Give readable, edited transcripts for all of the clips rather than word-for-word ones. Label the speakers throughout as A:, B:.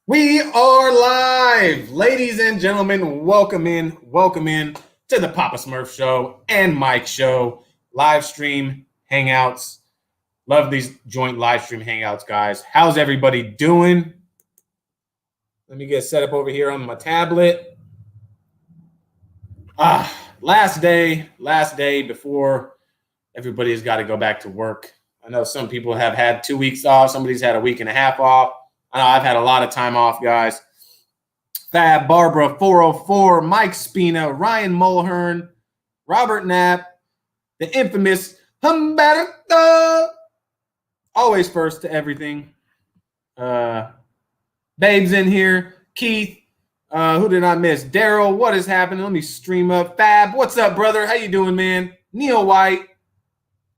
A: We are live, ladies and gentlemen. Welcome in to the PAPASMURF show and Mike show, Livestream Hangouts. Love these joint Livestream Hangouts, guys. How's everybody doing? Let me get set up over here on my tablet. Last day before everybody has got to go back to work. I know some people have had 2 weeks off. Somebody's had a week and a half off. I know I've had a lot of time off, guys. Fab, Barbara, 404, Mike Spina, Ryan Mulhern, Robert Knapp, the infamous Humberto. Always first to everything. Babe's in here. Keith. Who did I miss? Daryl, what is happening? Let me stream up. Fab, what's up, brother? How you doing, man? Neil White.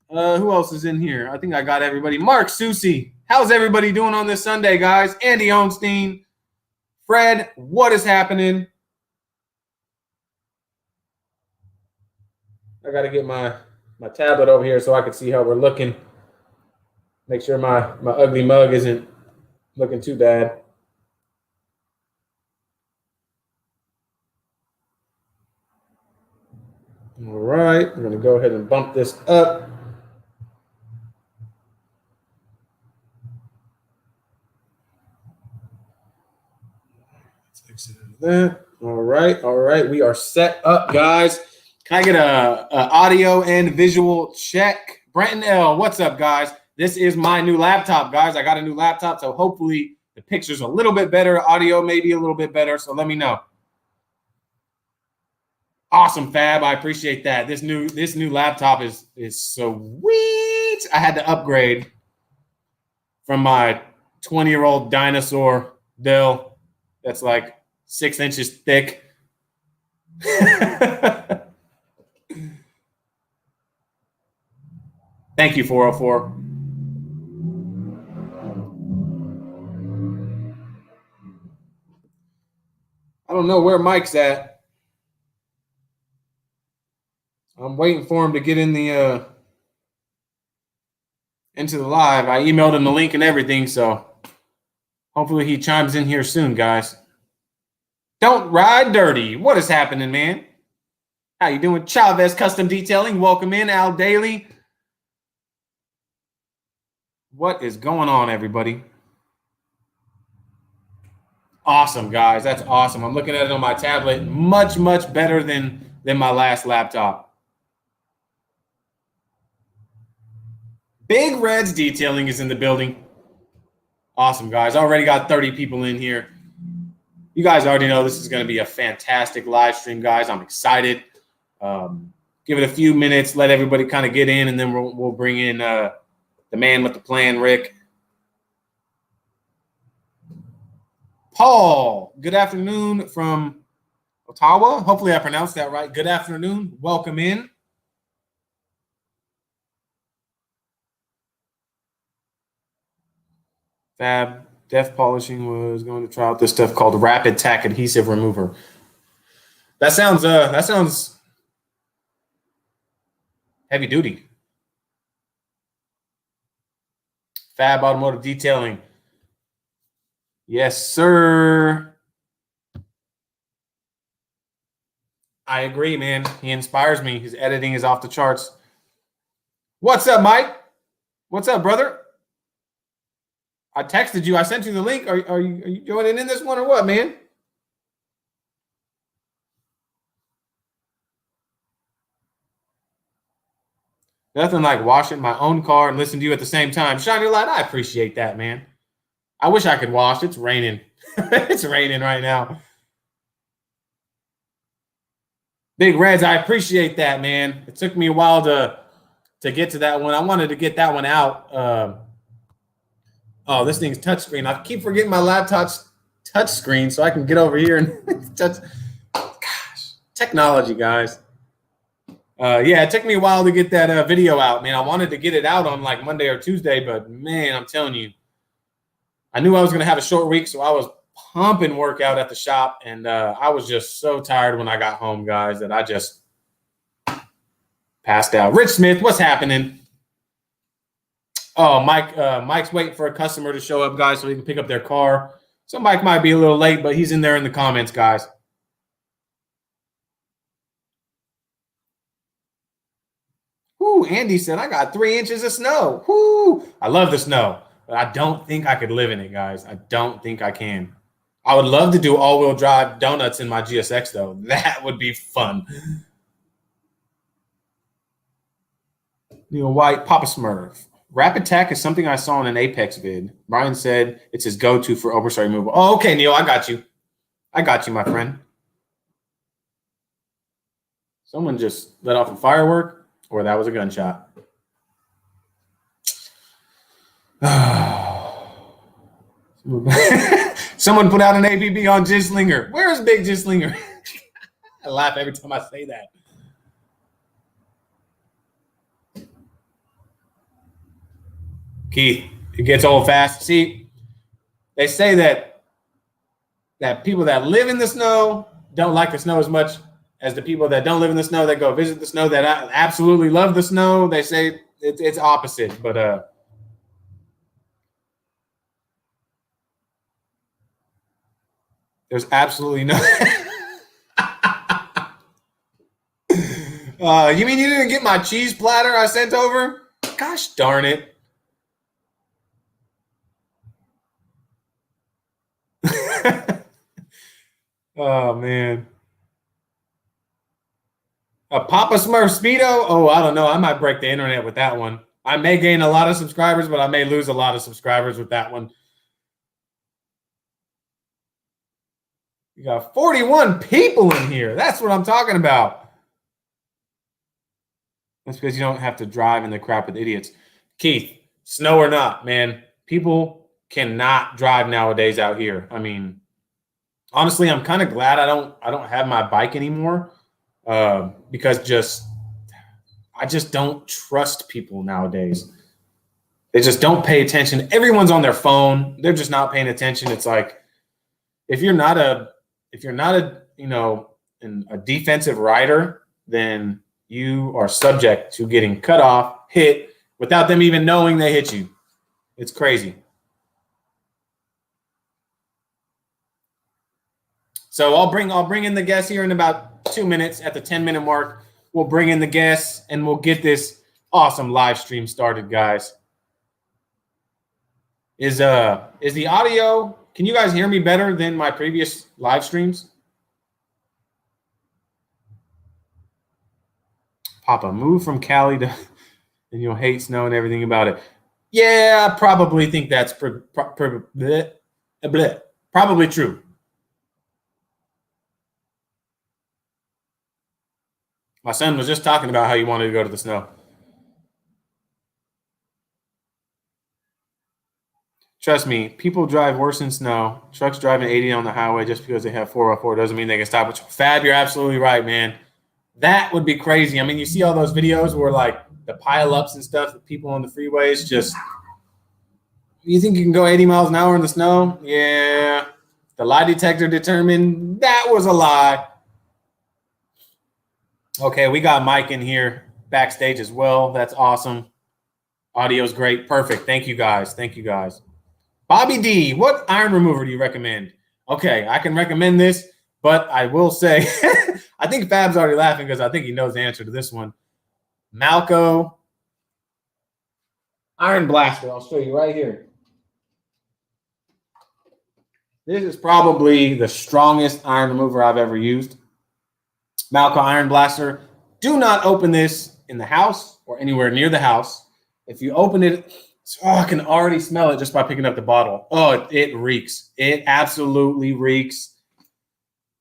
A: Who else is in here? I think I got everybody. Mark Susi. How's everybody doing on this Sunday, guys? Andy Onstein. Fred, what is happening? I got to get my tablet over here so I can see how we're looking. Make sure my ugly mug isn't looking too bad. All right, I'm going to go ahead and bump this up. Let's exit into that. All right. We are set up, guys. Can I get a audio and visual check? Brenton L, what's up, guys? This is my new laptop, guys. I got a new laptop, so hopefully the picture's a little bit better, audio maybe a little bit better, so let me know. Awesome, Fab. I appreciate that. This new laptop is sweet. I had to upgrade from my 20-year-old dinosaur Dell that's like 6 inches thick. Thank you, 404. I don't know where Mike's at. I'm waiting for him to get in the into the live. I emailed him the link and everything, so hopefully he chimes in here soon, guys. Don't ride dirty. What is happening, man? How you doing? Chavez Custom Detailing. Welcome in, Al Daly. What is going on, everybody? Awesome, guys. That's awesome. I'm looking at it on my tablet. Much better than my last laptop. Big Red's Detailing is in the building. Awesome, guys. Already got 30 people in here. You guys already know this is going to be a fantastic live stream, guys. I'm excited. Give it a few minutes. Let everybody kind of get in, and then we'll bring in the man with the plan, Rick. Paul, good afternoon from Ottawa. Hopefully I pronounced that right. Good afternoon. Welcome in. Fab, Def Polishing was going to try out this stuff called Rapid Tack Adhesive Remover. That sounds heavy duty. FAB Automotive Detailing. Yes, sir. I agree, man. He inspires me. His editing is off the charts. What's up, Mike? What's up, brother? I texted you. I sent you the link. Are you joining in this one or what, man? Nothing like washing my own car and listening to you at the same time. Shine your light. I appreciate that, man. I wish I could wash. It's raining. It's raining right now. Big Reds, I appreciate that, man. It took me a while to get to that one. I wanted to get that one out. Oh, this thing's touchscreen. I keep forgetting my laptop's touchscreen so I can get over here and touch. Gosh, technology, guys. Yeah, it took me a while to get that video out, man. I wanted to get it out on like Monday or Tuesday, but man, I'm telling you, I knew I was going to have a short week, so I was pumping workout at the shop, and I was just so tired when I got home, guys, that I just passed out. Rich Smith, what's happening? Oh, Mike's waiting for a customer to show up, guys, so he can pick up their car. So Mike might be a little late, but he's in there in the comments, guys. Whoo, Andy said, I got 3 inches of snow. Whoo, I love the snow, but I don't think I could live in it, guys. I don't think I can. I would love to do all-wheel drive donuts in my GSX, though. That would be fun. Neil White, PAPASMURF. Rapid Tack is something I saw in an Apex vid. Brian said it's his go-to for overspray removal. Oh, okay, Neil, I got you. I got you, my friend. Someone just let off a firework, or that was a gunshot. Someone put out an ABB on Gislinger. Where is Big Gislinger? I laugh every time I say that. Keith, it gets old fast. See, they say that people that live in the snow don't like the snow as much as the people that don't live in the snow that go visit the snow that absolutely love the snow. They say it's opposite, but there's absolutely no. You mean you didn't get my cheese platter I sent over? Gosh darn it. Oh, man. A PAPASMURF Speedo? Oh, I don't know. I might break the internet with that one. I may gain a lot of subscribers, but I may lose a lot of subscribers with that one. You got 41 people in here. That's what I'm talking about. That's because you don't have to drive in the crap with idiots. Keith, snow or not, man, people cannot drive nowadays out here. I mean, honestly, I'm kind of glad I don't have my bike anymore because I just don't trust people nowadays. They just don't pay attention. Everyone's on their phone. They're just not paying attention. It's like if you're not a defensive rider, then you are subject to getting cut off, hit without them even knowing they hit you. It's crazy. So I'll bring in the guests here in about 2 minutes. At the 10-minute mark, we'll bring in the guests and we'll get this awesome live stream started, guys. Is the audio? Can you guys hear me better than my previous live streams? Papa, move from Cowley to, and you'll hate snow and everything about it. Yeah, I probably think that's probably true. My son was just talking about how he wanted to go to the snow. Trust me, people drive worse in snow. Trucks driving 80 on the highway just because they have 4x4 doesn't mean they can stop. Fab, you're absolutely right, man. That would be crazy. I mean, you see all those videos where like the pileups and stuff with people on the freeways just. You think you can go 80 miles an hour in the snow? Yeah. The lie detector determined that was a lie. Okay, we got Mike in here backstage as well. That's awesome. Audio's great. Perfect. Thank you, guys. Thank you, guys. Bobby D, what iron remover do you recommend? Okay, I can recommend this, but I will say, I think Fab's already laughing because I think he knows the answer to this one. Malco Iron Blaster. I'll show you right here. This is probably the strongest iron remover I've ever used. Malco Iron Blaster. Do not open this in the house or anywhere near the house. If you open it, I can already smell it just by picking up the bottle. Oh, it reeks. It absolutely reeks.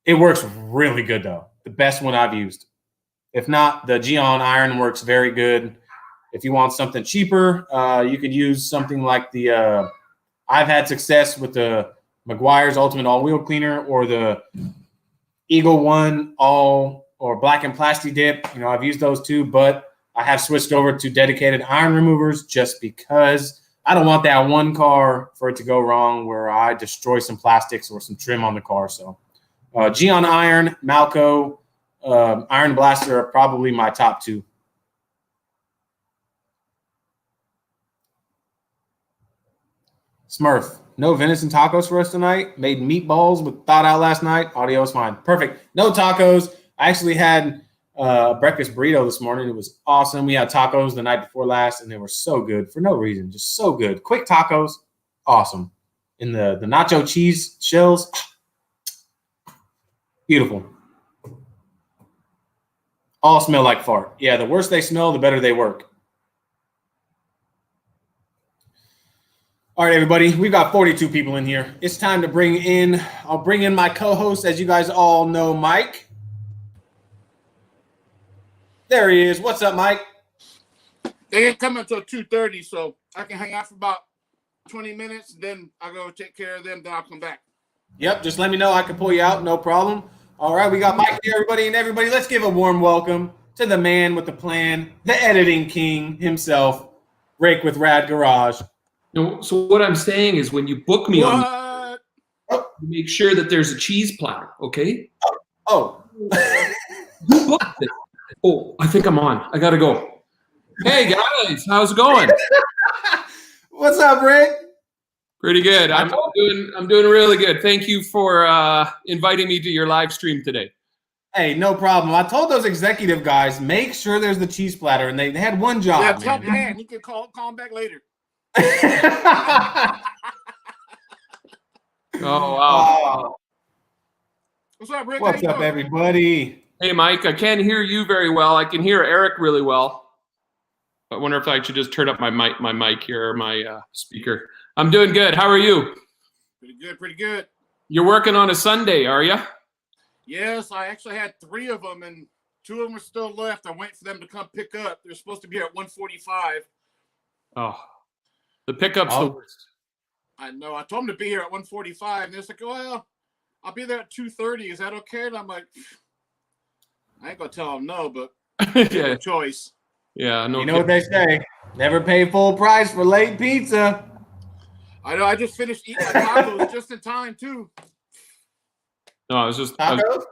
A: It works really good, though. The best one I've used. If not, the Geon Iron works very good. If you want something cheaper, you could use something like the I've had success with the Meguiar's Ultimate All-Wheel Cleaner or the Eagle One All or Black and Plasti Dip. You know, I've used those too, but I have switched over to dedicated iron removers just because I don't want that one car for it to go wrong where I destroy some plastics or some trim on the car. So Geon Iron, Malco, Iron Blaster are probably my top two. Smurf, No venison tacos for us tonight. Made meatballs with thought out last night. Audio is fine. Perfect. No tacos. I actually had a breakfast burrito this morning. It was awesome. We had tacos the night before last, and they were so good for no reason. Just so good. Quick tacos. Awesome. In the nacho cheese shells. Beautiful. All smell like fart. Yeah, the worse they smell, the better they work. All right, everybody, we've got 42 people in here. It's time to I'll bring in my co-host, as you guys all know, Mike. There he is. What's up, Mike?
B: They ain't coming until 2:30, so I can hang out for about 20 minutes. Then I'll go take care of them. Then I'll come back.
A: Yep, just let me know. I can pull you out. No problem. All right, we got Mike here, everybody. And everybody, let's give a warm welcome to the man with the plan, the editing king himself, Rick with RAD Garage.
C: No, so what I'm saying is when you book me on, make sure that there's a cheese platter, okay?
A: Oh.
C: Who booked it? Oh, I think I'm on. I got to go. Hey, guys, how's it going?
A: What's up, Rick?
C: Pretty good. I'm doing really good. Thank you for inviting me to your live stream today.
A: Hey, no problem. I told those executive guys, make sure there's the cheese platter, and they had one job.
B: Yeah, tell Dan. He can call him back later.
C: Oh, wow.
B: What's up, Rick?
A: What's up, everybody?
C: Hey, Mike, I can't hear you very well. I can hear Eric really well. I wonder if I should just turn up my mic here, or my speaker. I'm doing good. How are you?
B: Pretty good, pretty good.
C: You're working on a Sunday, are you?
B: Yes, I actually had 3 of them, and 2 of them are still left. I'm waiting for them to come pick up. They're supposed to be at 1:45.
C: Oh, the pickup's the worst.
B: I know. I told them to be here at 1:45, and they're like, well, I'll be there at 2:30. Is that okay? And I'm like, I ain't going to tell them no, but
C: yeah.
B: no choice.
C: Yeah, no.
A: You know what they say? Never pay full price for late pizza.
B: I know. I just finished eating my tacos just in time, too.
C: No, I was just
A: tacos.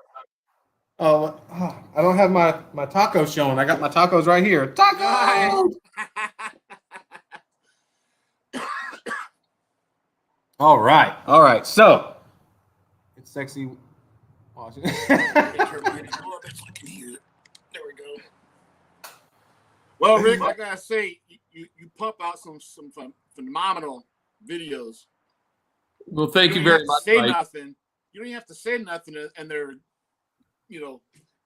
A: I don't have my tacos showing. I got my tacos right here. Tacos. All right. So it's sexy.
B: There we go. Well, Rick, I gotta say, you pump out some phenomenal videos.
C: Well, thank you very much.
B: Say nothing. You don't even have to say nothing, and they're,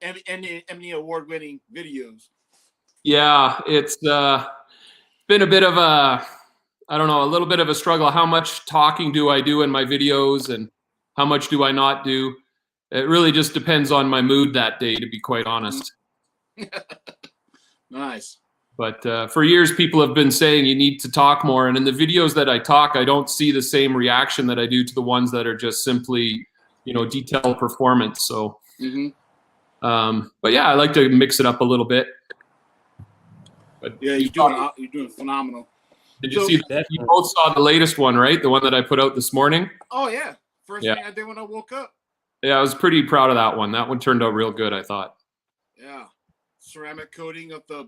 B: Emmy award-winning videos.
C: Yeah, it's been a bit of a little bit of a struggle. How much talking do I do in my videos, and how much do I not do? It really just depends on my mood that day, to be quite honest.
B: Nice.
C: But for years, people have been saying you need to talk more. And in the videos that I talk, I don't see the same reaction that I do to the ones that are just simply, detailed performance. So, but yeah, I like to mix it up a little bit. But
B: yeah, you're doing phenomenal.
C: Did you see that? You both saw the latest one, right? The one that I put out this morning?
B: Oh, yeah. First thing I did when I woke up.
C: Yeah, I was pretty proud of that one. That one turned out real good, I thought.
B: Yeah. Ceramic coating of the,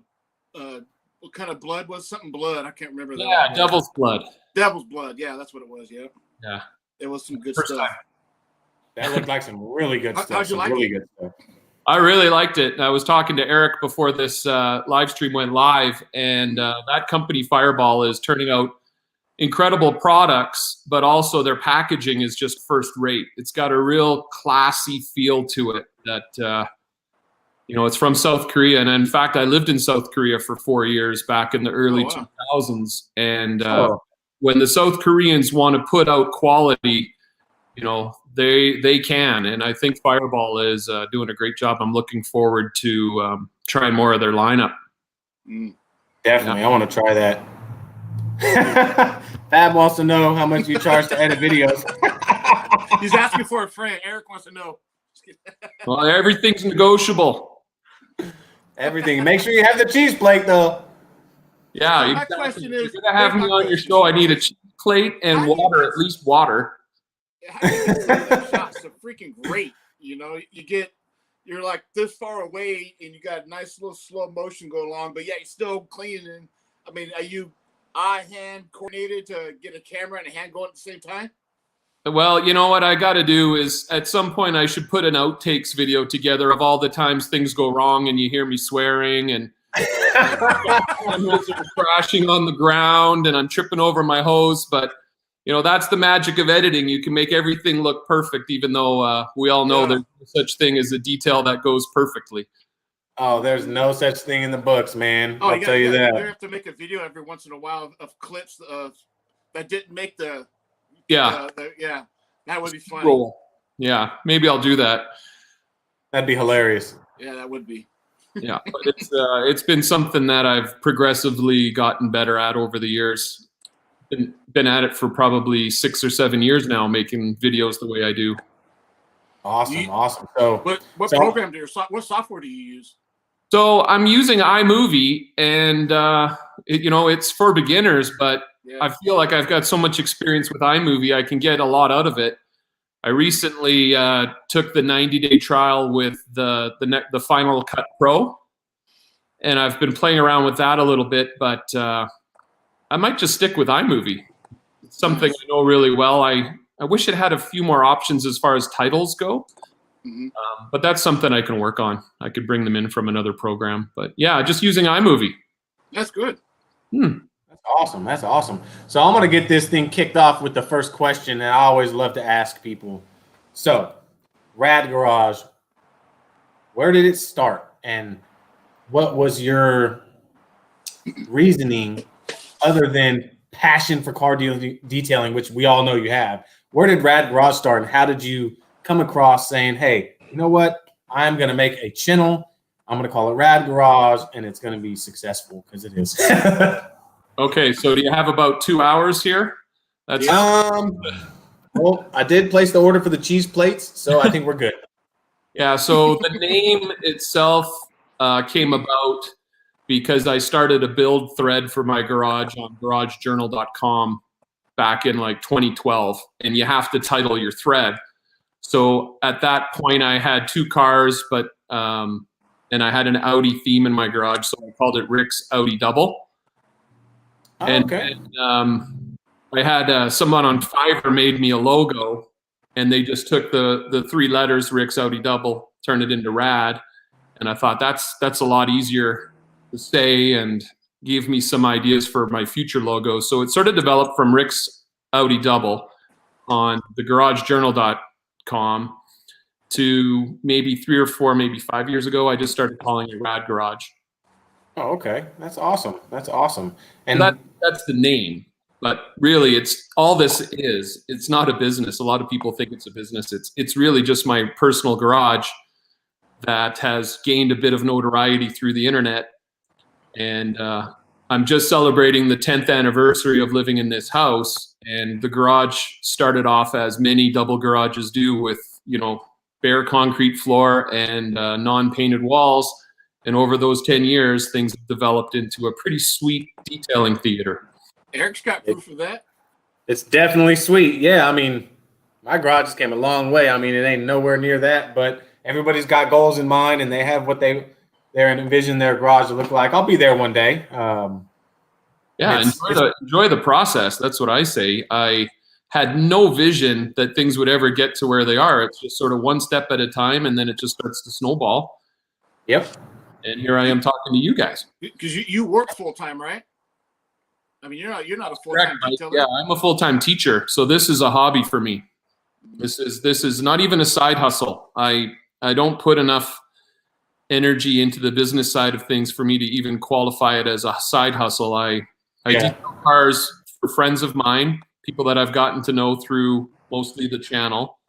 B: what kind of blood was? Something blood. I can't remember that.
C: Yeah, devil's blood.
B: Devil's blood. Yeah, that's what it was. Yeah.
C: Yeah.
B: It was some good
C: First
B: stuff.
C: time.
A: That looked like some really good stuff.
B: How'd you like
A: really
B: it?
A: good stuff.
C: I really liked it. I was talking to Eric before this live stream went live, and that company, Fireball, is turning out incredible products, but also their packaging is just first rate. It's got a real classy feel to it that, it's from South Korea. And in fact, I lived in South Korea for 4 years back in the early 2000s. And when the South Koreans want to put out quality, they can. And I think Fireball is doing a great job. I'm looking forward to trying more of their lineup.
A: Definitely. Yeah. I want to try that. Fab wants to know how much you charge to edit videos.
B: He's asking for a friend. Eric wants to know.
C: Well, everything's negotiable.
A: Everything. Make sure you have the cheese plate, though.
C: Yeah.
B: My question is,
C: you're going to have me on your show. I need a cheese plate and water, at least water.
B: How do you get some of those shots so freaking great? You're like this far away and you got a nice little slow motion going along, but yeah, you're still cleaning. I mean, are you eye-hand coordinated to get a camera and a hand going at the same time?
C: Well, you know what I got to do is at some point I should put an outtakes video together of all the times things go wrong and you hear me swearing and cameras are crashing on the ground and I'm tripping over my hose. But, you know, that's the magic of editing. You can make everything look perfect, even though we all know there's no such thing as a detail that goes perfectly.
A: Oh, there's no such thing in the books, man. I'll tell you that.
B: You have to make a video every once in a while of clips that didn't make the that would be funny.
C: Cool. Yeah, maybe I'll do that.
A: That'd be hilarious.
B: Yeah, that would be.
C: Yeah, but it's been something that I've progressively gotten better at over the years. Been at it for probably 6 or 7 years now, making videos the way I do.
A: Awesome. So,
B: what program what software do you use?
C: So I'm using iMovie, and it's for beginners, but I feel like I've got so much experience with iMovie, I can get a lot out of it. I recently took the 90-day trial with the Final Cut Pro, and I've been playing around with that a little bit, but I might just stick with iMovie. It's something I know really well. I wish it had a few more options as far as titles go, but that's something I can work on. I could bring them in from another program, but yeah, just using iMovie.
B: That's good.
A: That's awesome. So I'm going to get this thing kicked off with the first question that I always love to ask people. So, RAD Garage, where did it start? And what was your reasoning other than passion for car detailing, which we all know you have? Where did RAD Garage start, and how did you come across saying, hey, you know what? I'm going to make a channel. I'm going to call it RAD Garage, and it's going to be successful, because it is.
C: Okay, so do you have about 2 hours here? That's
A: well, I did place the order for the cheese plates, so I think we're good.
C: Yeah, so the name itself came about because I started a build thread for my garage on garagejournal.com back in like 2012, and you have to title your thread. So at that point, I had 2 cars, but and I had an Audi theme in my garage, so I called it Rick's Audi Double. And I had someone on Fiverr made me a logo, and they just took the 3 letters Rick's Audi Double, turned it into RAD, and I thought that's a lot easier to say and gave me some ideas for my future logo. So it sort of developed from Rick's Audi Double on the garagejournal.com to maybe 3 or 4, maybe 5 years ago, I just started calling it RAD Garage.
A: Oh, okay. That's awesome. And
C: that's the name, but really it's all this is. It's not a business. A lot of people think it's a business. It's really just my personal garage that has gained a bit of notoriety through the internet. And I'm just celebrating the 10th anniversary of living in this house. And the garage started off as many double garages do, with, bare concrete floor and non-painted walls. And over those 10 years, things have developed into a pretty sweet detailing theater.
B: Eric's got proof of that.
A: It's definitely sweet. Yeah, I mean, my garage just came a long way. I mean, it ain't nowhere near that, but everybody's got goals in mind, and they have what they envision their garage to look like. I'll be there one day. Enjoy
C: the process. That's what I say. I had no vision that things would ever get to where they are. It's just sort of one step at a time, and then it just starts to snowball.
A: Yep.
C: And here I am talking to you guys.
B: Because you work full time, right? I mean, you're not a full time detailer.
C: Yeah, I'm a full time teacher, so this is a hobby for me. This is not even a side hustle. I don't put enough energy into the business side of things for me to even qualify it as a side hustle. I detail cars for friends of mine, people that I've gotten to know through mostly the channel,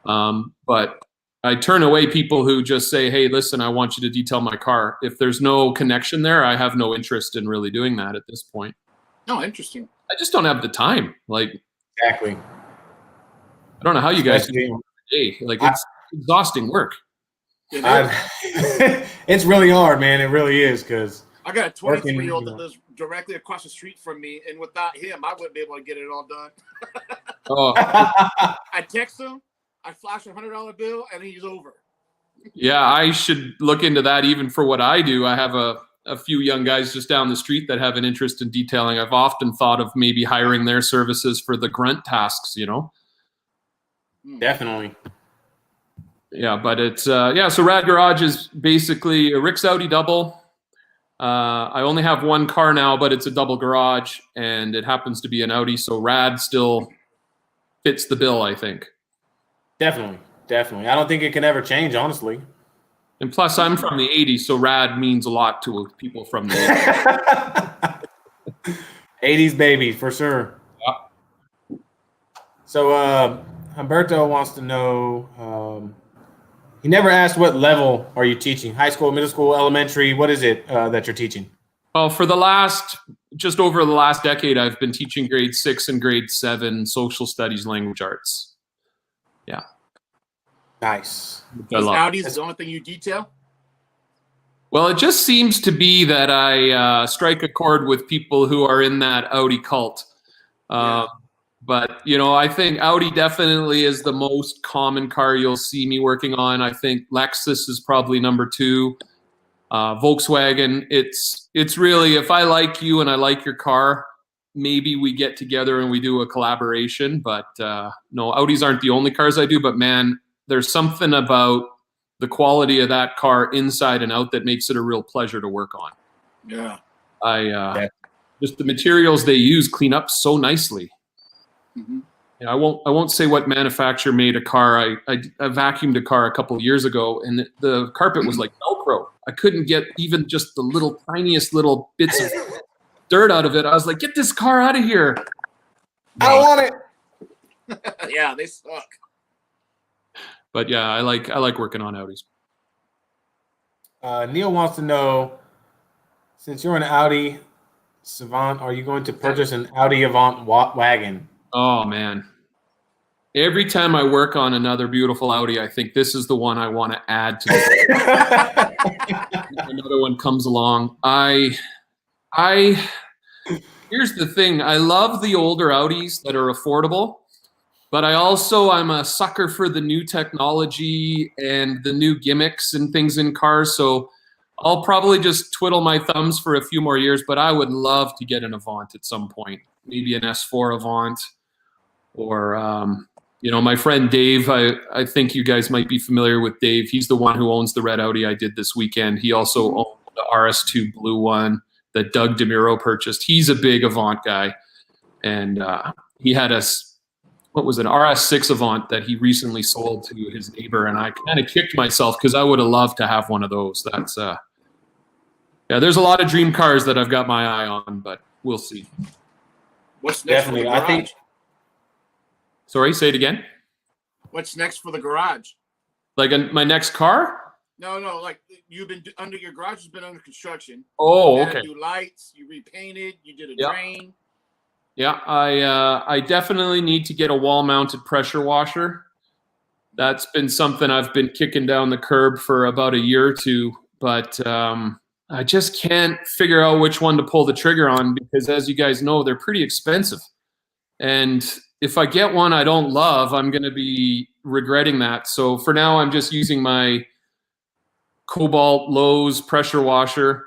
C: but I turn away people who just say, hey, listen, I want you to detail my car. If there's no connection there, I have no interest in really doing that at this point.
B: Oh, interesting.
C: I just don't have the time.
A: Exactly.
C: I don't know how you guys do it every day. It's exhausting work.
A: It's really hard, man. It really is, because
B: I got a 23-year-old that lives directly across the street from me, and without him, I wouldn't be able to get it all done. I text him, I flash a $100 bill, and he's over.
C: Yeah, I should look into that even for what I do. I have a a few young guys just down the street that have an interest in detailing. I've often thought of maybe hiring their services for the grunt tasks, you know?
A: Definitely.
C: Yeah, but it's, so RAD Garage is basically a Rick's Audi double. I only have one car now, but it's a double garage, and it happens to be an Audi, so RAD still fits the bill, I think.
A: Definitely. I don't think it can ever change, honestly.
C: And plus, I'm from the 80s, so RAD means a lot to people from the 80s.
A: 80s baby, for sure.
C: Yeah.
A: So Humberto wants to know, he never asked what level are you teaching? High school, middle school, elementary? What is it that you're teaching?
C: Well, for just over the last decade, I've been teaching grade 6 and grade 7 social studies, language arts. Yeah.
A: Nice.
B: Is Audi's the only thing you detail?
C: Well, it just seems to be that I strike a chord with people who are in that Audi cult. But, you know, I think Audi definitely is the most common car you'll see me working on. I think Lexus is probably number 2. Volkswagen, it's really, if I like you and I like your car, maybe we get together and we do a collaboration. But no, Audis aren't the only cars I do. But, man, there's something about the quality of that car inside and out that makes it a real pleasure to work on.
B: Yeah.
C: Just the materials they use clean up so nicely.
B: Mm-hmm.
C: Yeah, I won't say what manufacturer made a car. I vacuumed a car a couple of years ago, and the carpet was like Velcro. I couldn't get even just the tiniest little bits of dirt out of it. I was like, get this car out of here.
A: I want it.
B: Yeah, they suck.
C: But yeah, I like working on Audis.
A: Neil wants to know, since you're an Audi savant, are you going to purchase an Audi Avant wagon?
C: Oh, man. Every time I work on another beautiful Audi, I think this is the one I want to add to another one comes along. Here's the thing. I love the older Audis that are affordable, but I'm a sucker for the new technology and the new gimmicks and things in cars. So I'll probably just twiddle my thumbs for a few more years, but I would love to get an Avant at some point. Maybe an S4 Avant. Or, my friend Dave, I think you guys might be familiar with Dave. He's the one who owns the red Audi I did this weekend. He also owned the RS2 blue one that Doug DeMuro purchased. He's a big Avant guy. And he had an RS6 Avant that he recently sold to his neighbor. And I kind of kicked myself because I would have loved to have one of those. That's, there's a lot of dream cars that I've got my eye on, but we'll see.
B: What's next for the garage?
C: Sorry, say it again.
B: What's next for the garage?
C: Like my next car?
B: No. Like your garage has been under construction.
C: Oh,
B: you
C: okay.
B: New lights. You repainted. You did a drain.
C: Yeah, I definitely need to get a wall-mounted pressure washer. That's been something I've been kicking down the curb for about a year or two, but I just can't figure out which one to pull the trigger on because, as you guys know, they're pretty expensive. And if I get one I don't love, I'm going to be regretting that. So for now, I'm just using my Cobalt Lowe's pressure washer.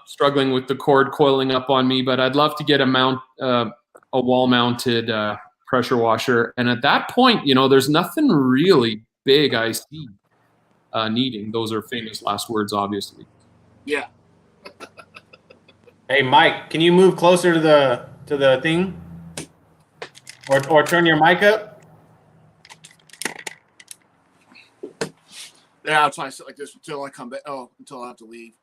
C: Struggling with the cord coiling up on me, but I'd love to get a wall-mounted pressure washer. And at that point, there's nothing really big I see needing. Those are famous last words, obviously.
B: Yeah.
A: Hey, Mike, can you move closer to the thing? Or turn your mic up?
B: Yeah, I'll try to sit like this until I come back. Until I have to leave.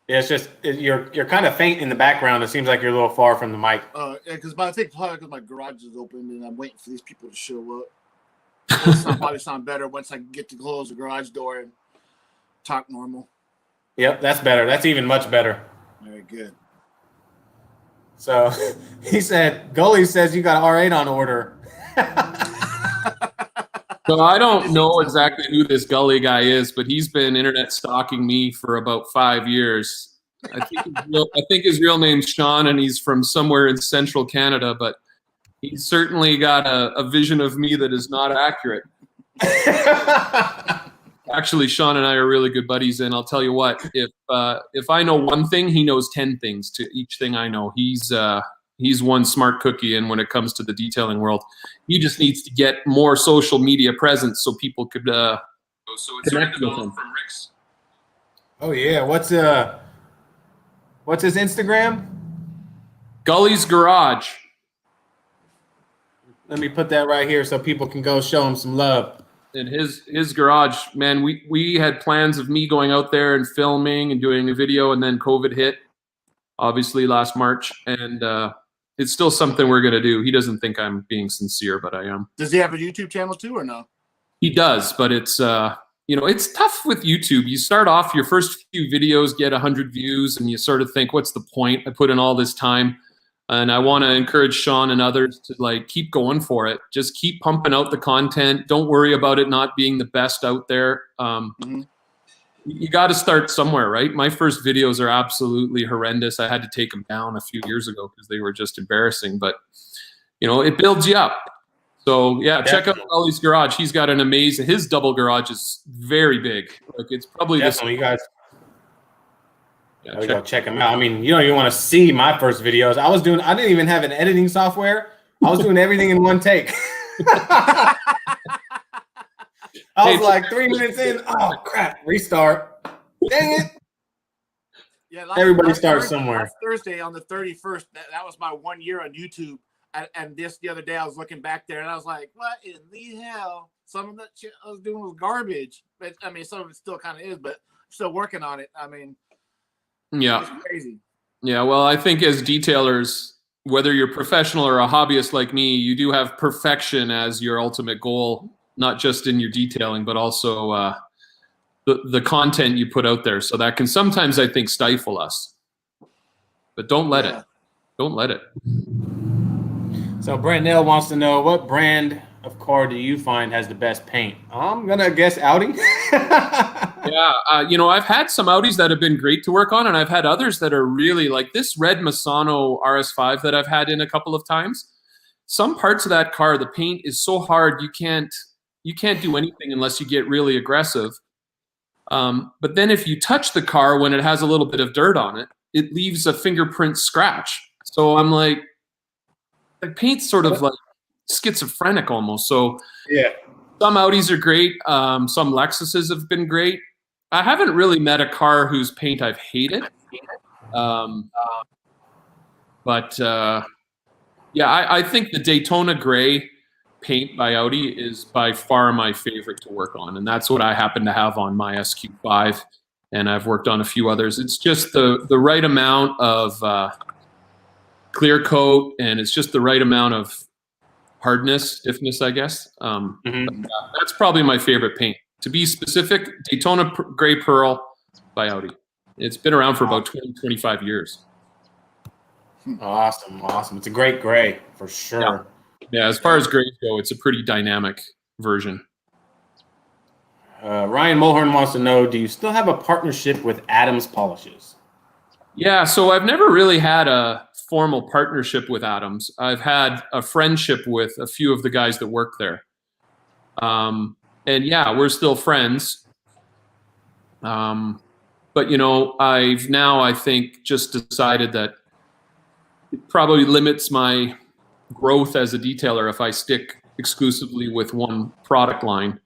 A: Yeah, it's just you're kind of faint in the background. It seems like you're a little far from the mic.
B: Yeah, because I think probably because my garage is open and I'm waiting for these people to show up. It'll probably sound better once I get to close the garage door and talk normal.
A: Yep, that's better. That's even much better.
B: Very good.
A: So he said, Gully says you got an R8 on order.
C: So I don't know exactly who this Gully guy is, but he's been internet stalking me for about 5 years. I think his real name's Sean, and he's from somewhere in central Canada, but he's certainly got a vision of me that is not accurate. Actually, Sean and I are really good buddies, and I'll tell you what: if I know one thing, he knows 10 things to each thing I know. He's one smart cookie, and when it comes to the detailing world, he just needs to get more social media presence so people could so it's connect with him. From Rick's.
A: Oh yeah, what's his Instagram?
C: Gully's Garage.
A: Let me put that right here so people can go show him some love.
C: In his garage, man, we had plans of me going out there and filming and doing a video, and then COVID hit, obviously last March, and it's still something we're gonna do. He doesn't think I'm being sincere, but I am.
B: Does he have a YouTube channel too, or no?
C: He does, but it's it's tough with YouTube. You start off, your first few videos get 100 views, and you sort of think, what's the point? I put in all this time. And I want to encourage Sean and others to like keep going for it. Just keep pumping out the content. Don't worry about it not being the best out there. You got to start somewhere, right? My first videos are absolutely horrendous. I had to take them down a few years ago because they were just embarrassing. But it builds you up. So yeah, check out Ollie's Garage. He's got an amazing. His double garage is very big. Like it's probably
A: definitely, guys.
C: Yeah,
A: we go check them out. I mean, you don't even want to see my first videos. I didn't even have an editing software. I was doing everything in one take. I was like 3 minutes in. Oh crap! Restart. Dang it!
B: Yeah,
A: everybody starts somewhere.
B: Last Thursday on the 31st. That was my 1 year on YouTube. And the other day I was looking back there and I was like, what in the hell? Some of that shit I was doing was garbage. But I mean, some of it still kind of is, but still working on it. I mean.
C: Yeah.
B: It's crazy.
C: Yeah. Well, I think as detailers, whether you're professional or a hobbyist like me, you do have perfection as your ultimate goal, not just in your detailing, but also the content you put out there. So that can sometimes, I think, stifle us. But don't let it. Don't let it.
A: So Brent Nell wants to know, what brand of car do you find has the best paint? I'm going to guess Audi.
C: Yeah, I've had some Audis that have been great to work on, and I've had others that are really like this red Misano RS5 that I've had in a couple of times. Some parts of that car, the paint is so hard you can't do anything unless you get really aggressive. But then if you touch the car when it has a little bit of dirt on it, it leaves a fingerprint scratch. So I'm like, the paint's sort of like schizophrenic almost. So
A: yeah,
C: some Audis are great. Some Lexuses have been great. I haven't really met a car whose paint I've hated. I think the Daytona Gray paint by Audi is by far my favorite to work on. And that's what I happen to have on my SQ5. And I've worked on a few others. It's just the right amount of clear coat, and it's just the right amount of hardness, stiffness, I guess. That's probably my favorite paint. To be specific, Daytona Gray Pearl by Audi. It's been around for about 20, 25 years.
A: Awesome. It's a great gray for sure.
C: Yeah, as far as grays go, it's a pretty dynamic version.
A: Ryan Mulhern wants to know, do you still have a partnership with Adams Polishes?
C: Yeah, so I've never really had a formal partnership with Adams. I've had a friendship with a few of the guys that work there. And yeah, we're still friends. But I've now, I think, just decided that it probably limits my growth as a detailer if I stick exclusively with one product line.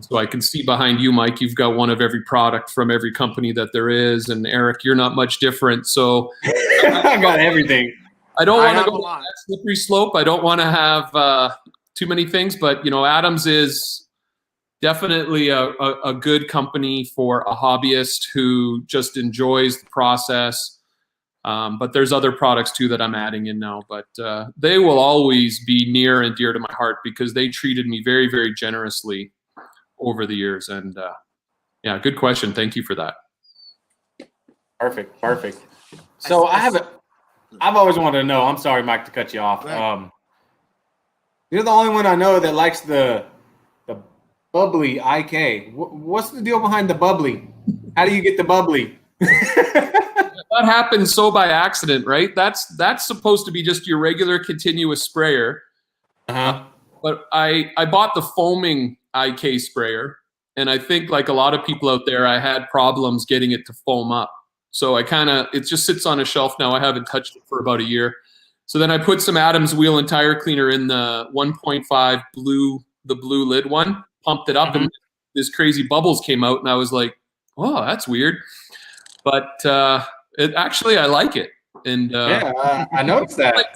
C: So I can see behind you, Mike, you've got one of every product from every company that there is. And Eric, you're not much different. So
A: I got everything.
C: I don't want to go on that slippery slope. I don't want to have too many things, but Adams is definitely a good company for a hobbyist who just enjoys the process. But there's other products too that I'm adding in now, but they will always be near and dear to my heart because they treated me very, very generously over the years. And yeah, good question. Thank you for that.
A: Perfect. So I've always wanted to know, I'm sorry, Mike, to cut you off. You're the only one I know that likes the bubbly IK. What's the deal behind the bubbly? How do you get the bubbly?
C: That happened so by accident, right? That's supposed to be just your regular continuous sprayer. But I bought the foaming IK sprayer, And I think like a lot of people out there, I had problems getting it to foam up. So it just sits on a shelf now. I haven't touched it for about a year. So then I put some Adams wheel and tire cleaner in the 1.5 the blue lid one, pumped it up, and this crazy bubbles came out, and I was like, oh, that's weird. But I like it. And
A: I noticed that.
C: Like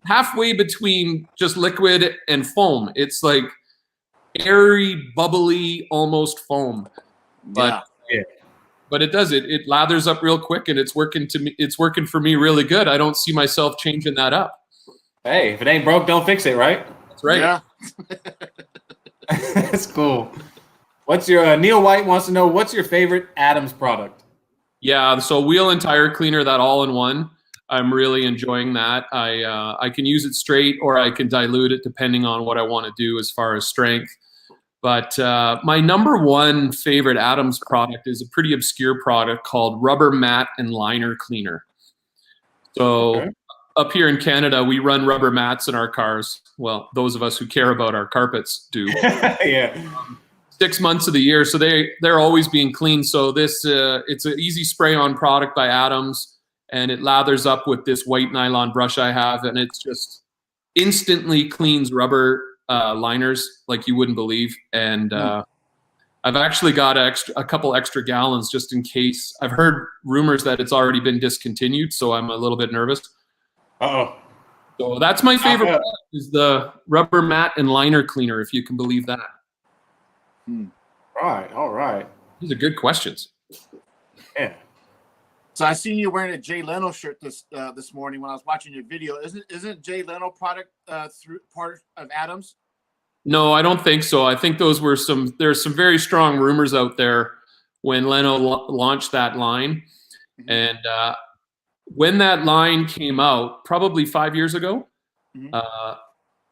C: halfway between just liquid and foam. It's like airy, bubbly, almost foam. But but it does it. It lathers up real quick, and it's working for me really good. I don't see myself changing that up.
A: Hey, if it ain't broke, don't fix it, right?
C: That's right.
B: Yeah.
A: That's cool. What's your Neil White wants to know, what's your favorite Adams product?
C: Yeah, so wheel and tire cleaner, that all-in-one. I'm really enjoying that. I can use it straight, or I can dilute it depending on what I want to do as far as strength. But my number one favorite Adams product is a pretty obscure product called Rubber Mat and Liner Cleaner. So up here in Canada, we run rubber mats in our cars. Well, those of us who care about our carpets do.
A: Yeah.
C: 6 months of the year, so they're always being cleaned. So this it's an easy spray-on product by Adams, and it lathers up with this white nylon brush I have, and it's just instantly cleans rubber liners like you wouldn't believe. And I've actually got a couple extra gallons just in case. I've heard rumors that it's already been discontinued, so I'm a little bit nervous. So that's my favorite product, is the Rubber Mat and Liner Cleaner, if you can believe that.
A: Right, all right.
C: These are good questions.
A: Yeah.
B: So I see you wearing a Jay Leno shirt this morning when I was watching your video. Isn't Jay Leno product through part of Adams?
C: No, I don't think so. I think there's some very strong rumors out there when Leno launched that line. And when that line came out, probably 5 years ago,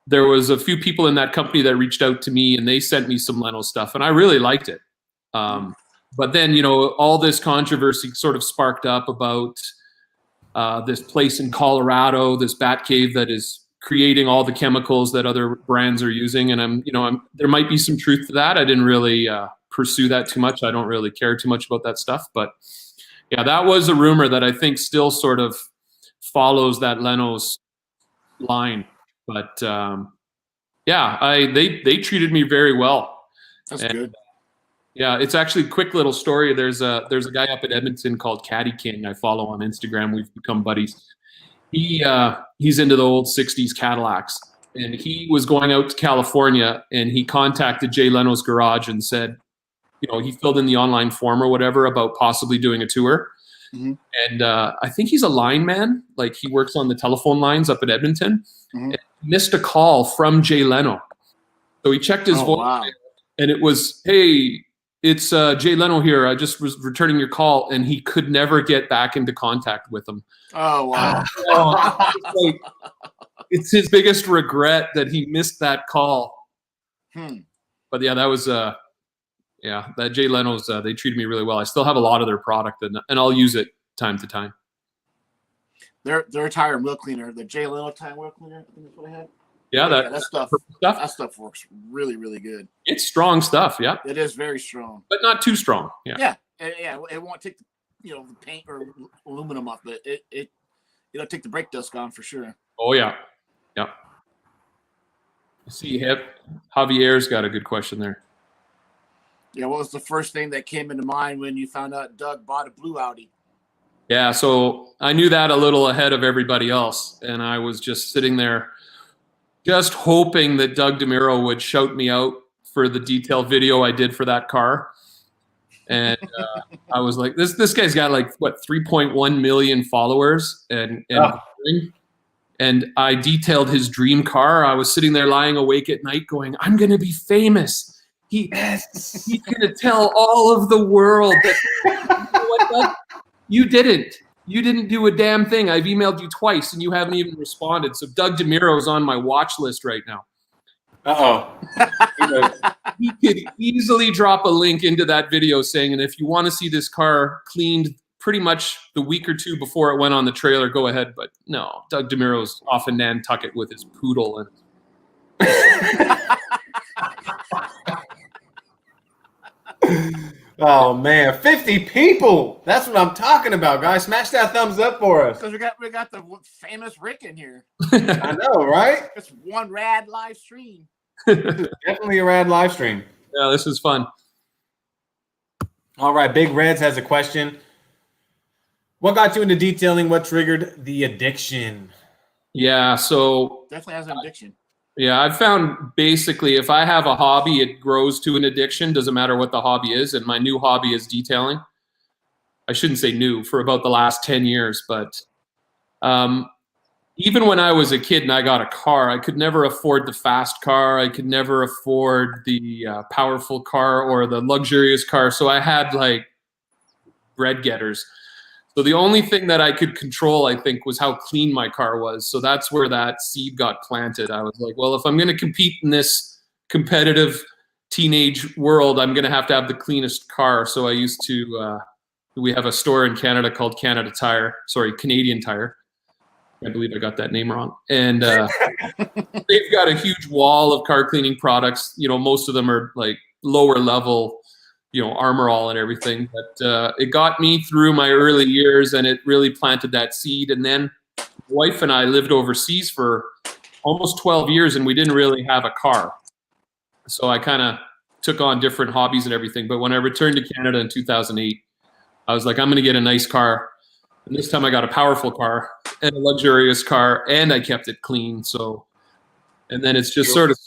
C: there was a few people in that company that reached out to me, and they sent me some Leno stuff, and I really liked it. But then, all this controversy sort of sparked up about this place in Colorado, this bat cave that is creating all the chemicals that other brands are using. And there might be some truth to that. I didn't really pursue that too much. I don't really care too much about that stuff. But yeah, that was a rumor that I think still sort of follows that Leno's line. But they treated me very well.
B: That's good.
C: Yeah, it's actually a quick little story. There's a guy up in Edmonton called Caddy King I follow on Instagram. We've become buddies. He's into the old 60s Cadillacs, and he was going out to California, and he contacted Jay Leno's garage and said, he filled in the online form or whatever about possibly doing a tour. And I think he's a lineman, like he works on the telephone lines up at Edmonton. And he missed a call from Jay Leno. So he checked his voicemail, and it was, "Hey, it's Jay Leno here. I just was returning your call," and he could never get back into contact with him.
B: Oh, wow.
C: It's his biggest regret that he missed that call. But yeah, that was that Jay Leno's, they treated me really well. I still have a lot of their product, and I'll use it time to time.
B: Their tire and wheel cleaner, the Jay Leno tire and wheel cleaner, I think that's what I had.
C: Yeah,
B: that stuff works really, really good.
C: It's strong stuff, yeah.
B: It is very strong,
C: but not too strong. Yeah.
B: It won't take the paint or aluminum off, but it'll take the brake dust on for sure.
C: Oh yeah. I see Javier's got a good question there.
B: Yeah, what was the first thing that came into mind when you found out Doug bought a blue Audi?
C: Yeah, so I knew that a little ahead of everybody else, and I was just sitting there just hoping that Doug DeMiro would shout me out for the detailed video I did for that car. And I was like, this guy's got 3.1 million followers, and I detailed his dream car. I was sitting there lying awake at night going, I'm going to be famous. He's going to tell all of the world that, what, Doug? You didn't do a damn thing. I've emailed you twice and you haven't even responded. So Doug DeMiro's on my watch list right now. He could easily drop a link into that video saying, and if you want to see this car cleaned pretty much the week or two before it went on the trailer, go ahead. But no, Doug DeMiro's off in Nantucket with his poodle. And
A: Oh man, 50 people. That's what I'm talking about, guys. Smash that thumbs up for us.
B: Because we got the famous Rick in here.
A: I know, right?
B: It's one rad live stream.
A: Definitely a rad live stream.
C: Yeah, this is fun.
A: All right, Big Reds has a question. What got you into detailing? What triggered the addiction?
C: Yeah, so
B: Definitely has an addiction.
C: yeah, I've found basically if I have a hobby, it grows to an addiction. Doesn't matter what the hobby is. And my new hobby is detailing. I shouldn't say new, for about the last 10 years. But even when I was a kid and I got a car, I could never afford the fast car. I could never afford the powerful car or the luxurious car. So I had like bread getters. So the only thing that I could control, I think, was how clean my car was. So that's where that seed got planted. I was like, well, if I'm going to compete in this competitive teenage world, I'm going to have the cleanest car. So I used to, we have a store in Canada called Canadian Tire. I believe I got that name wrong. And they've got a huge wall of car cleaning products. You know, most of them are like lower level, you know, Armor All and everything. But it got me through my early years, and it really planted that seed. And then my wife and I lived overseas for almost 12 years, and we didn't really have a car. So I kind of took on different hobbies and everything. But when I returned to Canada in 2008, I was like, I'm going to get a nice car. And this time I got a powerful car and a luxurious car, and I kept it clean. So, and then it's just sort of,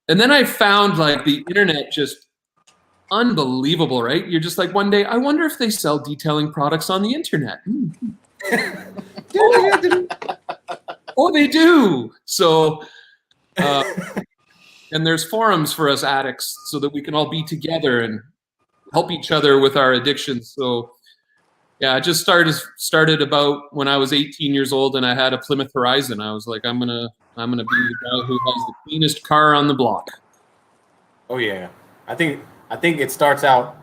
C: and then I found like the internet just unbelievable, right? You're just like, one day, I wonder if they sell detailing products on the internet. Oh, they do. So, and there's forums for us addicts so that we can all be together and help each other with our addictions. So, yeah, I just started about when I was 18 years old, and I had a Plymouth Horizon. I was like, I'm gonna be the guy who has the cleanest car on the block.
A: Oh yeah, I think it starts out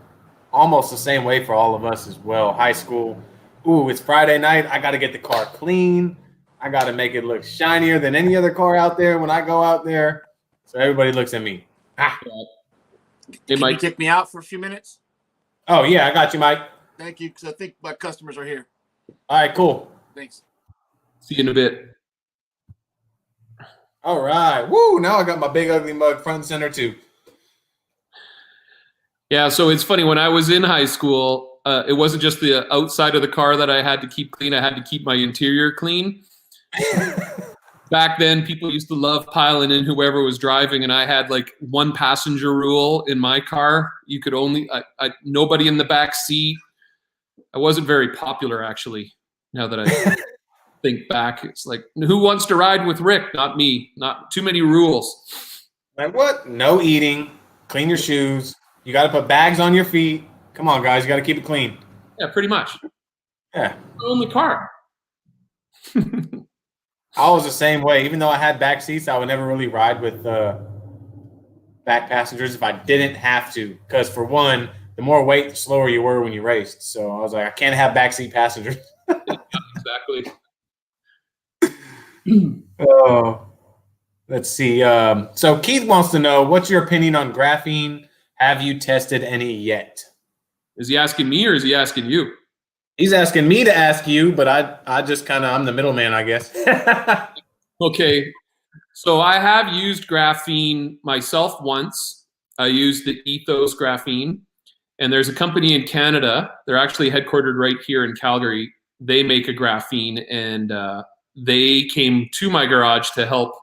A: almost the same way for all of us as well. High school, ooh, it's Friday night. I got to get the car clean. I got to make it look shinier than any other car out there when I go out there, so everybody looks at me.
B: Can you kick me out for a few minutes?
A: Oh yeah, I got you, Mike.
B: Thank you, because I think my customers are here.
A: All right, cool.
B: Thanks.
C: See you in a bit.
A: All right. Woo, now I got my big ugly mug front and center too.
C: Yeah, so it's funny. When I was in high school, it wasn't just the outside of the car that I had to keep clean. I had to keep my interior clean. Back then, people used to love piling in whoever was driving, and I had like one passenger rule in my car. You could only nobody in the back seat. I wasn't very popular, actually. Now that I think back, it's like, who wants to ride with Rick? Not me. Not too many rules.
A: Like what? No eating. Clean your shoes. You got to put bags on your feet. Come on, guys. You got to keep it clean.
C: Yeah, pretty much.
A: Yeah.
C: Only car.
A: I was the same way. Even though I had back seats, I would never really ride with back passengers if I didn't have to. Because for one, the more weight, the slower you were when you raced. So I was like, I can't have backseat passengers.
C: Exactly.
A: Oh, let's see. So Keith wants to know, what's your opinion on graphene? Have you tested any yet?
C: Is he asking me or is he asking you?
A: He's asking me to ask you, but I just kind of, I'm the middleman, I guess.
C: Okay. So I have used graphene myself once. I used the Ethos graphene. And there's a company in Canada. They're actually headquartered right here in Calgary. They make a graphene, and they came to my garage to help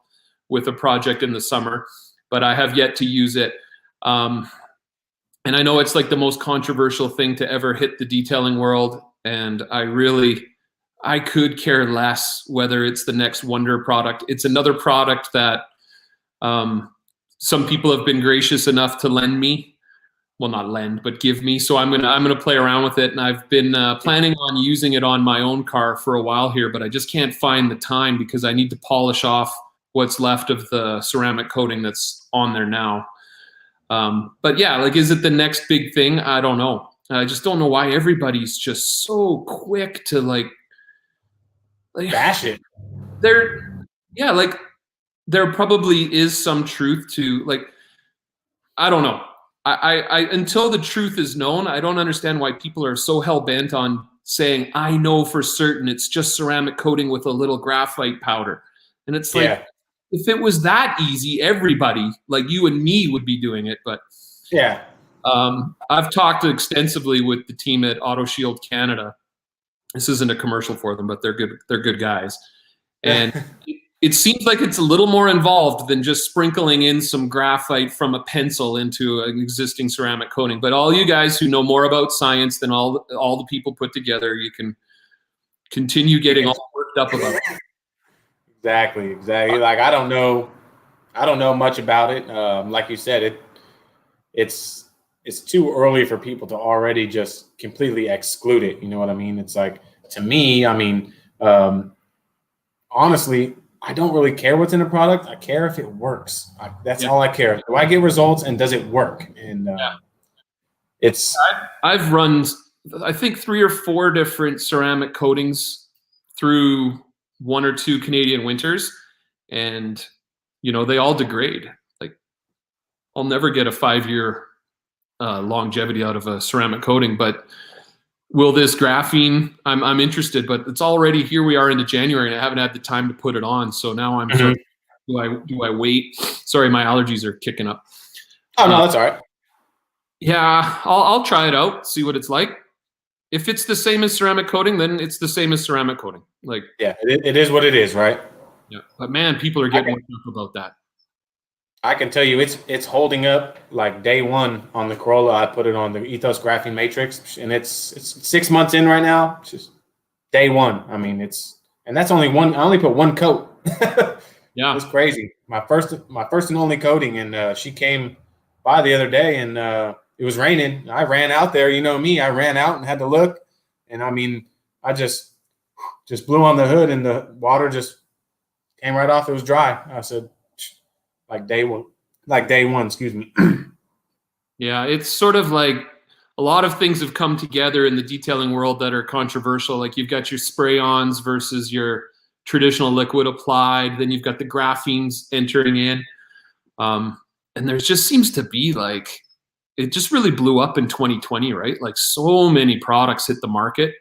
C: with a project in the summer, but I have yet to use it. And I know it's like the most controversial thing to ever hit the detailing world. And I could care less whether it's the next wonder product. It's another product that some people have been gracious enough to lend me. Well, not lend, but give me. So I'm gonna play around with it, and I've been planning on using it on my own car for a while here, but I just can't find the time because I need to polish off what's left of the ceramic coating that's on there now. But yeah, like, is it the next big thing? I don't know. I just don't know why everybody's just so quick to like
A: Bash it.
C: There probably is some truth to, like, I don't know. I until the truth is known, I don't understand why people are so hell bent on saying, I know for certain it's just ceramic coating with a little graphite powder. And it's like, if it was that easy, everybody like you and me would be doing it. But
A: yeah,
C: I've talked extensively with the team at Auto Shield Canada. This isn't a commercial for them, but they're good. They're good guys. And it seems like it's a little more involved than just sprinkling in some graphite from a pencil into an existing ceramic coating. But all you guys who know more about science than all the people put together, you can continue getting all worked up about it.
A: Exactly. Like I don't know much about it. Like you said, it's too early for people to already just completely exclude it. You know what I mean? It's like, to me, I mean, honestly, I don't really care what's in a product. I care if it works. That's all I care. Do I get results and does it work? And
C: I've run, I think, 3 or 4 different ceramic coatings through 1 or 2 Canadian winters, and they all degrade. Like, I'll never get a 5-year longevity out of a ceramic coating, but will this graphene? I'm interested, but it's already, here we are into January, and I haven't had the time to put it on. So now I'm sort of, do I wait? Sorry, my allergies are kicking up.
A: Oh no, that's all right.
C: Yeah, I'll try it out, see what it's like. If it's the same as ceramic coating, then it's the same as ceramic coating. Like,
A: yeah, it is what it is, right?
C: Yeah, but man, people are getting worked up about that.
A: I can tell you, it's holding up like day one on the Corolla. I put it on the Ethos Graphene Matrix, and it's 6 months in right now. It's just day one. I mean, and that's only one. I only put one coat.
C: Yeah,
A: it's crazy. My first and only coating, and she came by the other day, and it was raining. I ran out there. You know me. I ran out and had to look, and I mean, I just blew on the hood, and the water just came right off. It was dry. I said, like day one, excuse me.
C: Yeah, it's sort of like a lot of things have come together in the detailing world that are controversial. Like, you've got your spray-ons versus your traditional liquid applied. Then you've got the graphenes entering in. And there just seems to be like, it just really blew up in 2020, right? Like, so many products hit the market.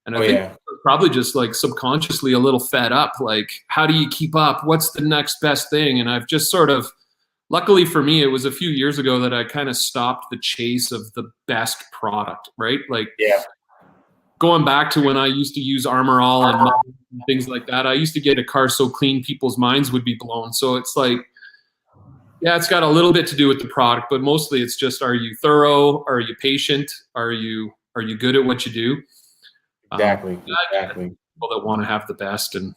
C: And I think we're probably just like subconsciously a little fed up. Like, how do you keep up? What's the next best thing? And I've just sort of, luckily for me, it was a few years ago that I kind of stopped the chase of the best product, right? Like, going back to when I used to use Armor All and things like that, I used to get a car so clean people's minds would be blown. So it's like, yeah, it's got a little bit to do with the product, but mostly it's just, are you thorough? Are you patient? Are you good at what you do?
A: Exactly.
C: People that want to have the best, and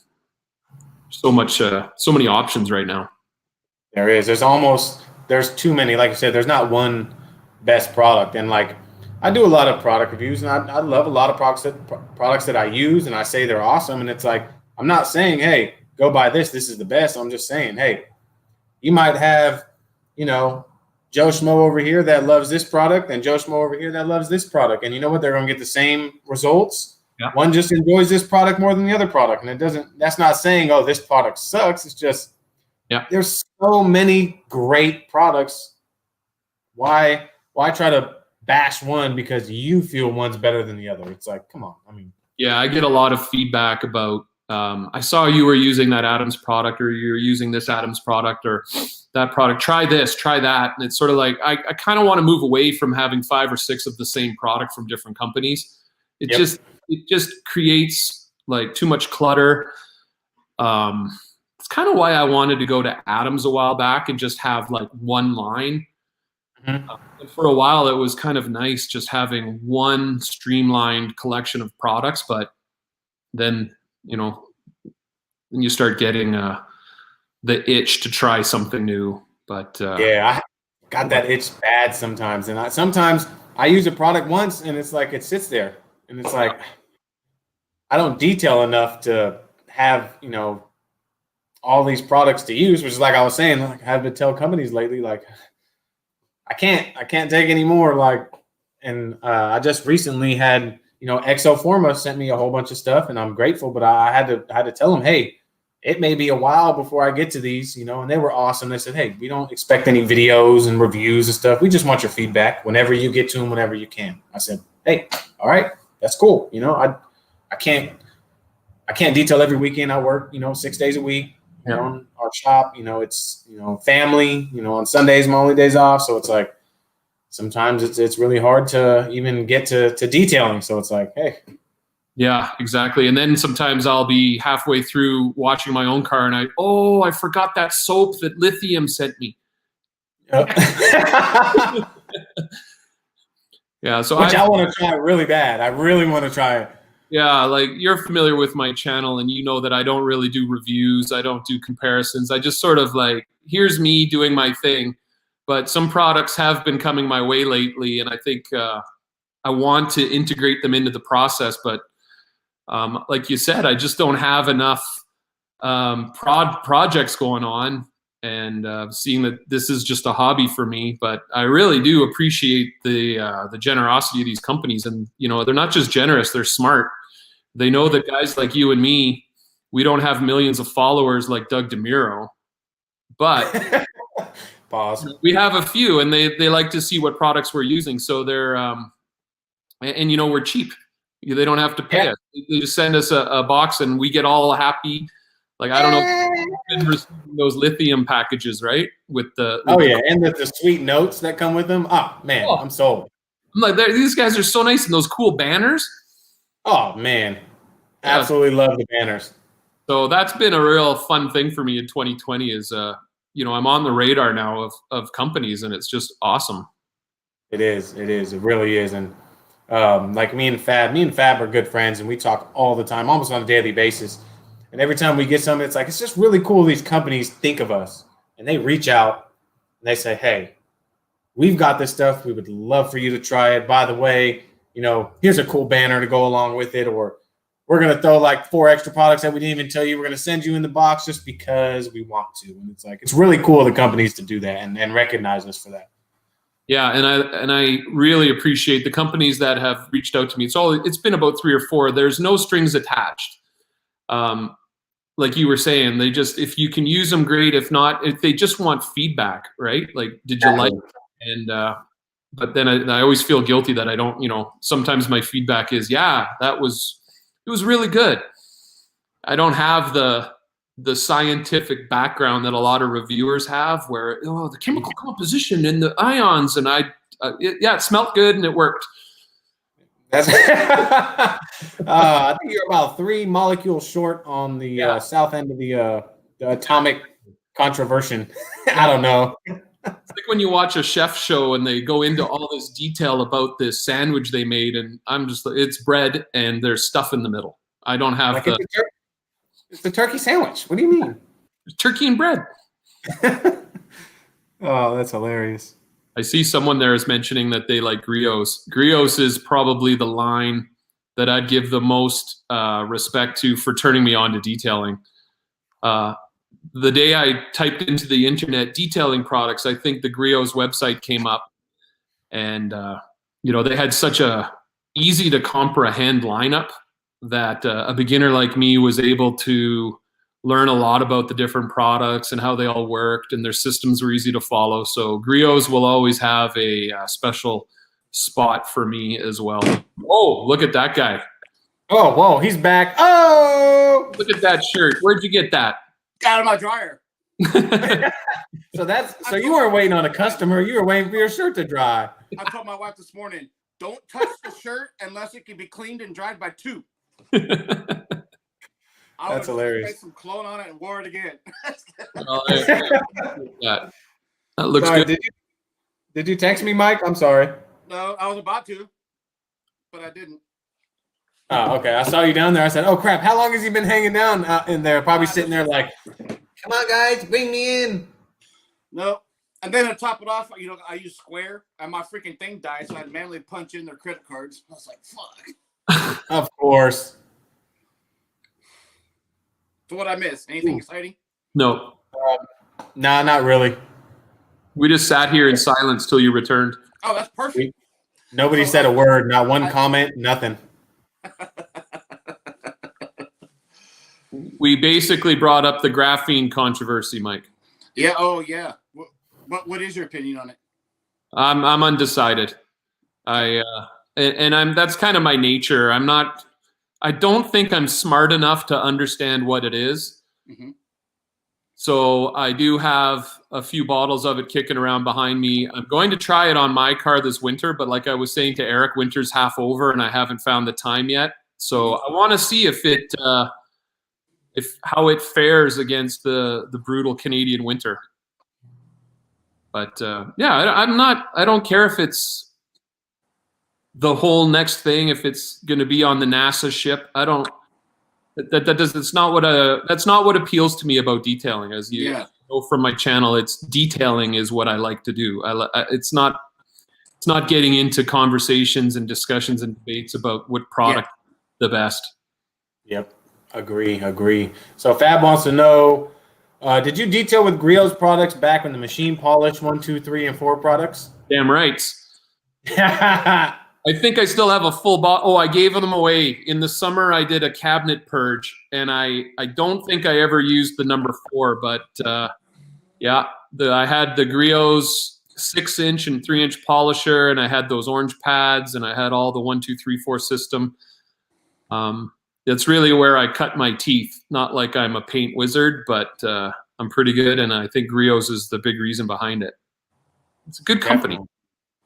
C: so many options right now.
A: There is. There's too many. Like you said, there's not one best product. And like, I do a lot of product reviews, and I love a lot of products that I use, and I say they're awesome. And it's like, I'm not saying, hey, go buy this. This is the best. I'm just saying, hey, you might have, Joe Schmo over here that loves this product, and Joe Schmo over here that loves this product. And you know what? They're going to get the same results. Yeah. One just enjoys this product more than the other product. And that's not saying, oh, this product sucks. It's just, there's so many great products. Why try to bash one because you feel one's better than the other? It's like, come on. I mean,
C: yeah, I get a lot of feedback about, I saw you were using that Adams product, or you're using this Adams product, or that product. Try this, try that. And it's sort of like, I kind of want to move away from having 5 or 6 of the same product from different companies. It just creates like too much clutter. It's kind of why I wanted to go to Adams a while back and just have like one line. And for a while, it was kind of nice just having one streamlined collection of products. But then, then you start getting the itch to try something new. But
A: I got that itch bad sometimes. And sometimes I use a product once, and it's like it sits there. And it's like, I don't detail enough to have, all these products to use, which is like I was saying, like, I've been telling companies lately, like, I can't take any more. Like, and I just recently had, Exoforma sent me a whole bunch of stuff, and I'm grateful, but I had to tell them, hey, it may be a while before I get to these, you know, and they were awesome. They said, hey, we don't expect any videos and reviews and stuff. We just want your feedback whenever you get to them, whenever you can. I said, hey, all right, that's cool. You know, I can't detail every weekend. I work, you know, 6 days a week on our shop. You know, it's, you know, family, you know, on Sundays, my only days off. So it's like, sometimes it's really hard to even get to detailing. So it's like, hey.
C: Yeah, exactly. And then sometimes I'll be halfway through watching my own car and I forgot that soap that Lithium sent me.
A: Yep.
C: Yeah, so
A: Which I want to try really bad. I really want to try it.
C: Yeah, like you're familiar with my channel and you know that I don't really do reviews. I don't do comparisons. I just sort of like, here's me doing my thing. But some products have been coming my way lately, and I think I want to integrate them into the process. But like you said, I just don't have enough projects going on, and seeing that this is just a hobby for me. But I really do appreciate the generosity of these companies, and you know, they're not just generous; they're smart. They know that guys like you and me, we don't have millions of followers like Doug DeMuro, but
A: Pause.
C: we have a few, and they like to see what products we're using. So they're and you know, we're cheap. They don't have to pay us. They just send us a box and we get all happy. Like, I don't know if you've been receiving those Lithium packages, right? With the
A: and the sweet notes that come with them. Oh man, I'm sold.
C: I'm like, these guys are so nice, and those cool banners.
A: Oh man, absolutely love the banners.
C: So that's been a real fun thing for me in 2020. Is you know, I'm on the radar now of companies, and it's just awesome.
A: It is. It really is. And like me and Fab are good friends, and we talk all the time, almost on a daily basis. And every time we get something, it's like, it's just really cool these companies think of us, and they reach out and they say, hey, we've got this stuff. We would love for you to try it. By the way, you know, here's a cool banner to go along with it, or we're going to throw like 4 extra products that we didn't even tell you. We're going to send you in the box just because we want to. And it's like, it's really cool of the companies to do that and recognize us for that.
C: Yeah, and I really appreciate the companies that have reached out to me. It's been about 3 or 4. There's no strings attached. Like you were saying, they just, if you can use them, great. If not, if they just want feedback, right? Like, did you like it? And but then I always feel guilty that I don't, you know, sometimes my feedback is, yeah, it was really good. I don't have the scientific background that a lot of reviewers have, where the chemical composition and the ions, and it smelled good and it worked.
A: That's I think you're about 3 molecules short on the south end of the atomic controversy. I don't know.
C: It's like when you watch a chef show and they go into all this detail about this sandwich they made, and I'm just, it's bread and there's stuff in the middle. I don't have
A: like it's the turkey sandwich. What do you mean?
C: Turkey and bread.
A: Oh, that's hilarious.
C: I see someone there is mentioning that they like griots. Griots is probably the line that I'd give the most respect to for turning me on to detailing. The day I typed into the internet detailing products, I think the Griots website came up, and you know, they had such a easy to comprehend lineup that a beginner like me was able to learn a lot about the different products and how they all worked, and their systems were easy to follow. So Griots will always have a special spot for me as well. Oh, look at that guy.
A: Oh, whoa, he's back. Oh,
C: look at that shirt. Where'd you get that?
B: Out of my dryer.
A: So you weren't waiting on a customer. You were waiting for your shirt to dry.
B: I told my wife this morning, don't touch the shirt unless it can be cleaned and dried by 2.
A: That's hilarious.
B: Put some cologne on it and wore it again.
C: That looks
A: sorry,
C: good.
A: Did you text me, Mike? I'm sorry.
B: No, I was about to, but I didn't.
A: Oh, okay. I saw you down there. I said, oh, crap. How long has he been hanging down in there? Probably sitting there like, come on, guys, bring me in.
B: No. And then to top it off, you know, I use Square, and my freaking thing died, so I had to manually punch in their credit cards. I was like, fuck.
A: Of course.
B: So what I miss? Anything exciting?
C: No.
A: Nah, not really.
C: We just sat here in silence till you returned.
B: Oh, that's perfect.
A: Nobody said a word. Not one comment. Nothing.
C: We basically brought up the graphene controversy, Mike.
B: Yeah. Oh, yeah. What is your opinion on it?
C: I'm undecided. And that's kind of my nature. I don't think I'm smart enough to understand what it is.
B: Mm-hmm.
C: So I do have a few bottles of it kicking around behind me. I'm going to try it on my car this winter, but like I was saying to Eric, winter's half over and I haven't found the time yet. So I want to see if how it fares against the brutal Canadian winter. But yeah, I don't care if it's the whole next thing, if it's going to be on the NASA ship. That's not what appeals to me about detailing. As you know from my channel, it's detailing is what I like to do. It's not getting into conversations and discussions and debates about what product the best.
A: Yep, agree. So Fab wants to know, did you detail with Griot's products back when the machine polish 1, 2, 3, and 4 products?
C: Damn right. I think I still have a full bottle. Oh, I gave them away. In the summer, I did a cabinet purge, and I don't think I ever used the number 4, but I had the Griot's 6-inch and 3-inch polisher, and I had those orange pads, and I had all the 1, 2, 3, 4 system. That's really where I cut my teeth. Not like I'm a paint wizard, but I'm pretty good, and I think Griot's is the big reason behind it. It's a good company.
A: Definitely.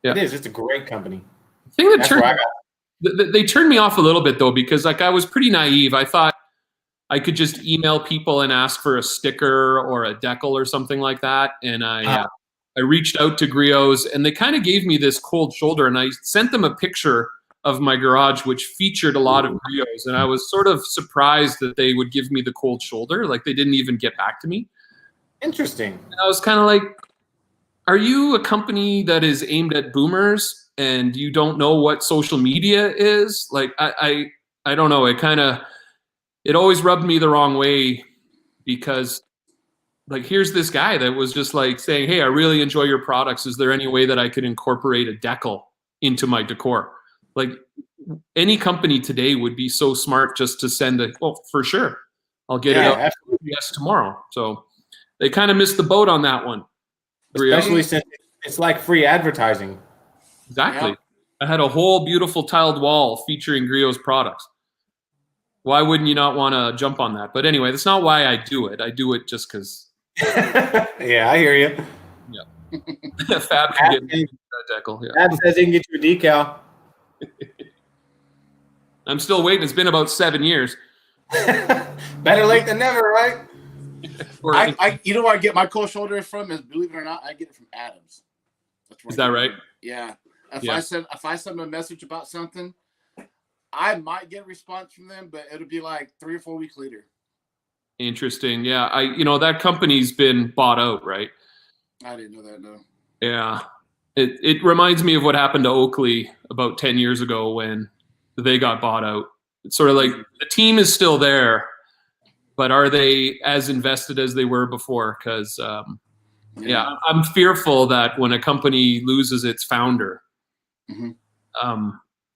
A: Yeah. It is. It's a great company.
C: The thing that they turned me off a little bit, though, because like I was pretty naive. I thought I could just email people and ask for a sticker or a decal or something like that. And I reached out to Griot's, and they kind of gave me this cold shoulder. And I sent them a picture of my garage, which featured a lot of Griot's. And I was sort of surprised that they would give me the cold shoulder. Like they didn't even get back to me.
A: Interesting.
C: And I was kind of like, are you a company that is aimed at boomers and you don't know what social media is? Like, I don't know. It always rubbed me the wrong way because like, here's this guy that was just like saying, hey, I really enjoy your products. Is there any way that I could incorporate a decal into my decor? Like any company today would be so smart just to send for sure. I'll get it out.
A: Absolutely.
C: Yes, tomorrow. So they kind of missed the boat on that one.
A: Especially since it's like free advertising.
C: Exactly.
B: Yeah.
C: I had a whole beautiful tiled wall featuring Griot's products. Why wouldn't you not want to jump on that? But anyway, that's not why I do it. I do it just because.
A: Yeah, I hear you.
C: Yeah. Fab can get me a decal. Yeah.
A: Fab says he can get you a decal.
C: I'm still waiting. It's been about 7 years.
A: Better late than never, right?
B: You know where I get my cold shoulder from? Is, believe it or not, I get it from Adams.
C: Is that right?
B: Yeah. If I send them a message about something, I might get a response from them, but it'll be like 3 or 4 weeks later.
C: Interesting. Yeah. That company's been bought out, right?
B: I didn't know that, no.
C: Yeah. It reminds me of what happened to Oakley about 10 years ago when they got bought out. It's sort of like the team is still there, but are they as invested as they were before? Because, I'm fearful that when a company loses its founder,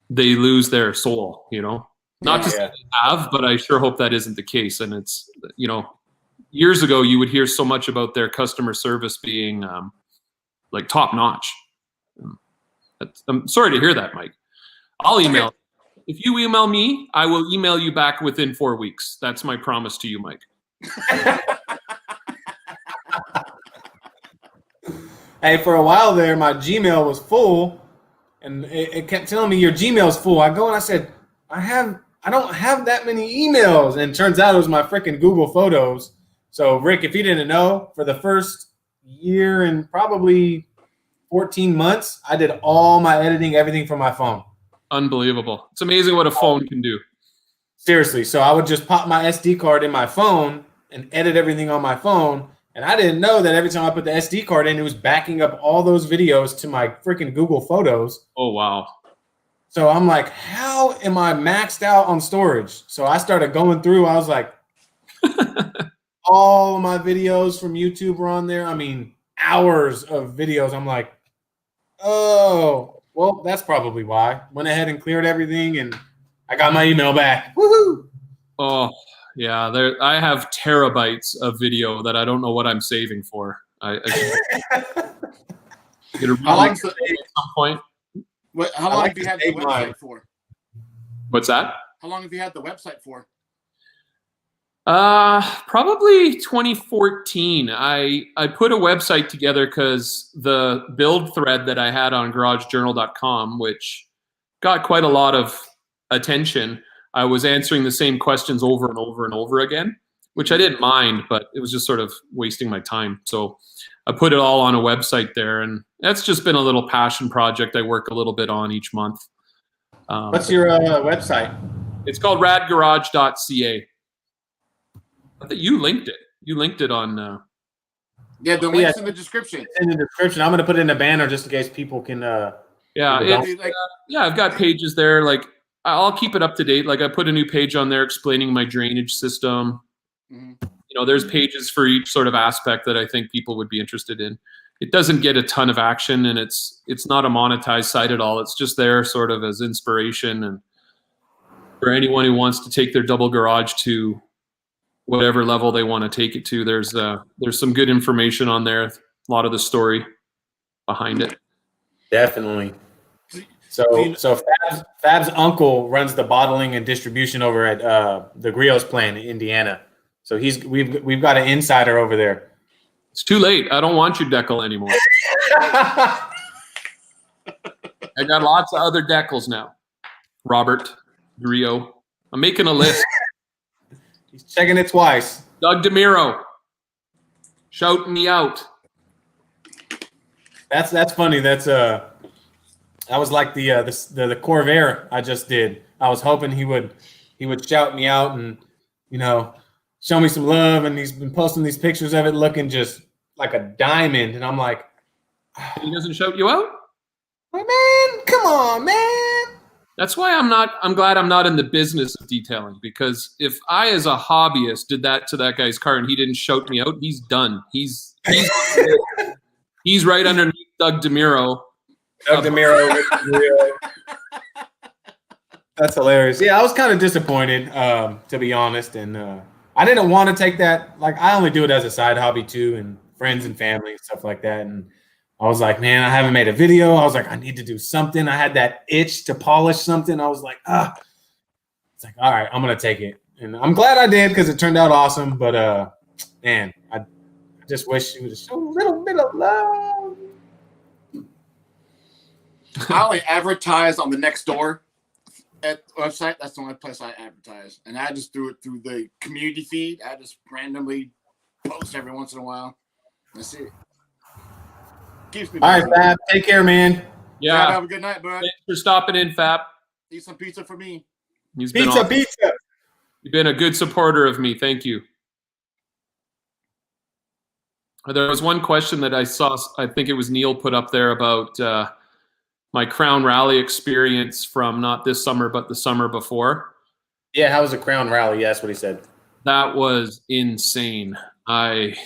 C: they lose their soul, Not to say they have, but I sure hope that isn't the case. And it's, years ago, you would hear so much about their customer service being like top notch. I'm sorry to hear that, Mike. I'll email. If you email me, I will email you back within 4 weeks. That's my promise to you, Mike.
A: Hey, for a while there, my Gmail was full, and it kept telling me your Gmail's full. I go and I said, I don't have that many emails, and it turns out it was my freaking Google Photos. So, Rick, if you didn't know, for the first year and probably 14 months, I did all my editing, everything from my phone.
C: Unbelievable. It's amazing what a phone can do.
A: Seriously. So I would just pop my SD card in my phone and edit everything on my phone. And I didn't know that every time I put the SD card in, it was backing up all those videos to my freaking Google Photos.
C: Oh, wow.
A: So I'm like, how am I maxed out on storage? So I started going through. I was like, all my videos from YouTube were on there. I mean, hours of videos. I'm like, oh, well, that's probably why. Went ahead and cleared everything, and I got my email back. Woohoo!
C: Oh, Yeah, there. I have terabytes of video that I don't know what I'm saving for. I should get a
B: How long?
C: at some point.
B: How long have you had the website for?
C: What's that?
B: How long have you had the website for?
C: Probably 2014. I put a website together because the build thread that I had on GarageJournal.com, which got quite a lot of attention, I was answering the same questions over and over and over again, which I didn't mind, but it was just sort of wasting my time. So I put it all on a website there, and that's just been a little passion project I work a little bit on each month.
A: What's your website?
C: It's called radgarage.ca. You linked it. You linked it on.
B: Yeah, the link's in the description.
A: It's in the description. I'm going to put it in a banner just in case people can.
C: Yeah, I've got pages there. Like, I'll keep it up to date. Like, I put a new page on there explaining my drainage system.
B: Mm-hmm.
C: You know, there's pages for each sort of aspect that I think people would be interested in. It doesn't get a ton of action, and it's not a monetized site at all. It's just there sort of as inspiration and for anyone who wants to take their double garage to whatever level they want to take it to. There's some good information on there. A lot of the story behind it. Definitely.
A: So Fab's uncle runs the bottling and distribution over at the Griot's plant in Indiana. So we've got an insider over there.
C: It's too late. I don't want your decal anymore. I got lots of other decals now. Robert, Griot. I'm making a list.
A: He's checking it twice.
C: Doug DeMiro, shouting me out.
A: That's funny. That was like the Corvair I just did. I was hoping he would shout me out and, you know, show me some love. And he's been posting these pictures of it looking just like a diamond. And I'm like,
C: he doesn't shout you out?
A: Man, come on, man.
C: That's why I'm glad I'm not in the business of detailing, because if I, as a hobbyist, did that to that guy's car and he didn't shout me out, he's done. He's right underneath Doug DeMiro.
A: Doug DeMiro. That's hilarious. Yeah, I was kind of disappointed, to be honest. And I didn't want to take that. Like, I only do it as a side hobby too, and friends and family and stuff like that. And I was like, man, I haven't made a video. I was like, I need to do something. I had that itch to polish something. I was like, It's like, all right, I'm going to take it. And I'm glad I did because it turned out awesome. But, man, I just wish you would have shown a little bit of love.
B: I only advertise on the Nextdoor website. That's the only place I advertise. And I just do it through the community feed. I just randomly post every once in a while. That's it. Keeps me
A: all right, Fab. Take care, man.
C: Yeah.
B: Fab, have a good night, bud.
C: Thanks for stopping in, Fab.
B: Eat some pizza for me.
A: Pizza.
C: You've been a good supporter of me. Thank you. There was one question that I saw. I think it was Neil put up there about my Crown Rally experience from not this summer, but the summer before.
A: Yeah, how was the Crown Rally? Yeah, that's what he said.
C: That was insane. I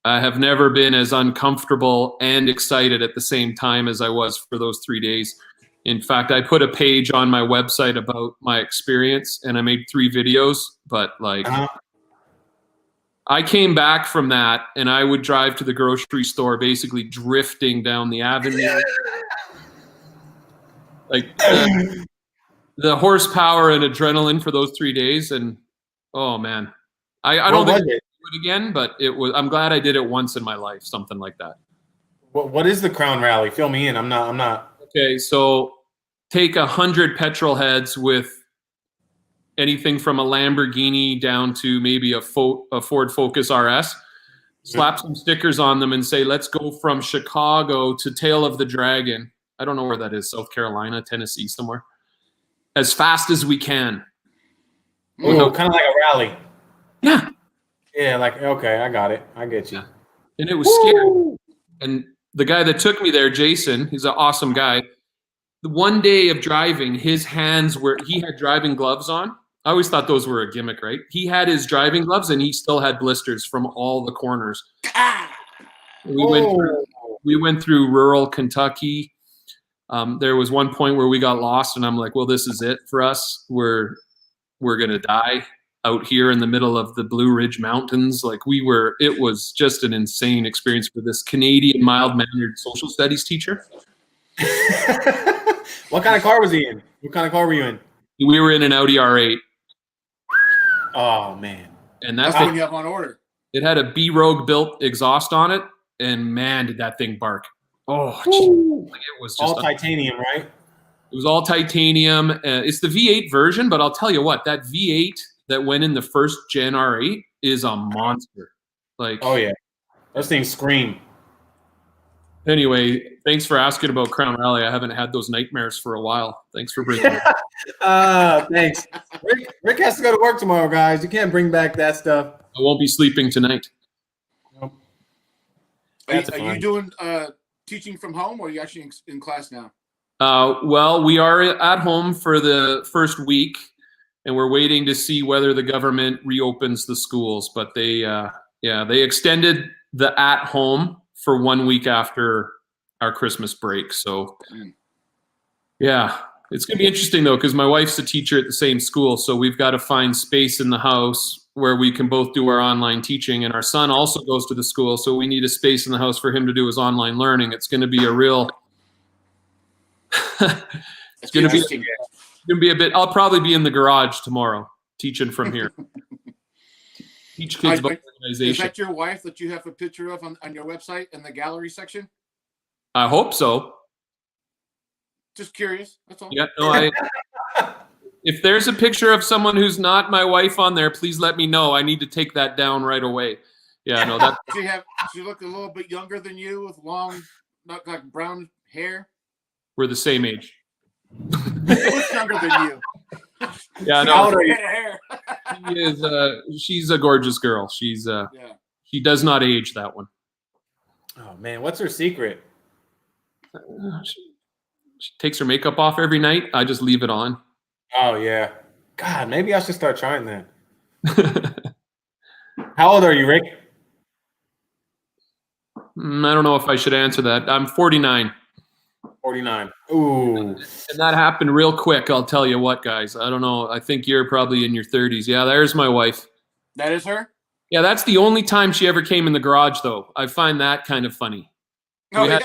C: have never been as uncomfortable and excited at the same time as I was for those 3 days. In fact, I put a page on my website about my experience, and I made 3 videos, but like I came back from that and I would drive to the grocery store basically drifting down the avenue. Like the horsepower and adrenaline for those 3 days. And oh man, I don't think it again, but it was. I'm glad I did it once in my life, something like that.
A: What is the Crown Rally? Fill me in. I'm not.
C: Okay, so take 100 petrol heads with anything from a Lamborghini down to maybe a Ford Focus RS. Slap some stickers on them and say, "Let's go from Chicago to Tail of the Dragon." I don't know where that is. South Carolina, Tennessee, somewhere. As fast as we can.
A: Oh, kind of like a rally.
C: Yeah.
A: Yeah, like, okay, I got it. I get you.
C: Yeah. And it was scary. And the guy that took me there, Jason, he's an awesome guy. The one day of driving, his hands he had driving gloves on. I always thought those were a gimmick, right? He had his driving gloves and he still had blisters from all the corners. We went through rural Kentucky. There was one point where we got lost and I'm like, well, this is it for us. We're going to die. out here in the middle of the Blue Ridge Mountains. Like it was just an insane experience for this Canadian mild-mannered social studies teacher.
A: What kind of car was he in? What kind of car were you in?
C: We were in an Audi R8.
A: Oh man.
C: And
B: That's
C: that
B: when you have on order.
C: it had a B-Rogue built exhaust on it, and man, did that thing bark. Oh, geez. Like, it was just
A: all titanium, right?
C: It was all titanium. It's the V8 version, but I'll tell you what, that V8 that went in the first Gen R8 is a monster. Like,
A: oh yeah, those things scream.
C: Anyway, thanks for asking about Crown Rally. I haven't had those nightmares for a while. Thanks for bringing it.
A: Thanks. Rick has to go to work tomorrow, guys. You can't bring back that stuff.
C: I won't be sleeping tonight.
A: Nope.
B: Are you doing teaching from home, or are you actually in class now?
C: Well, we are at home for the first week, and we're waiting to see whether the government reopens the schools. But they extended the at home for 1 week after our Christmas break. So, yeah, it's going to be interesting, though, because my wife's a teacher at the same school. So we've got to find space in the house where we can both do our online teaching. And our son also goes to the school. So we need a space in the house for him to do his online learning. It's going to be a real... it's going to be a bit... I'll probably be in the garage tomorrow teaching from here. Teach kids about organization.
B: Is that your wife that you have a picture of on your website in the gallery section?
C: I hope so.
B: Just curious. That's all.
C: Yeah, no, if there's a picture of someone who's not my wife on there, please let me know. I need to take that down right away. Yeah, no, that.
B: She look a little bit younger than you with long, not like brown hair.
C: We're the same age.
B: She looks younger than you.
C: Yeah, no.
A: How old are you?
C: She's a gorgeous girl. She does not age, that one.
A: Oh man, what's her secret?
C: She takes her makeup off every night. I just leave it on.
A: Oh yeah. God, maybe I should start trying that. How old are you, Rick?
C: I don't know if I should answer that. I'm 49.
A: 49. Ooh.
C: And that happened real quick, I'll tell you what, guys. I don't know. I think you're probably in your 30s. Yeah, there's my wife.
B: That is her?
C: Yeah, that's the only time she ever came in the garage, though. I find that kind of funny.
B: Oh,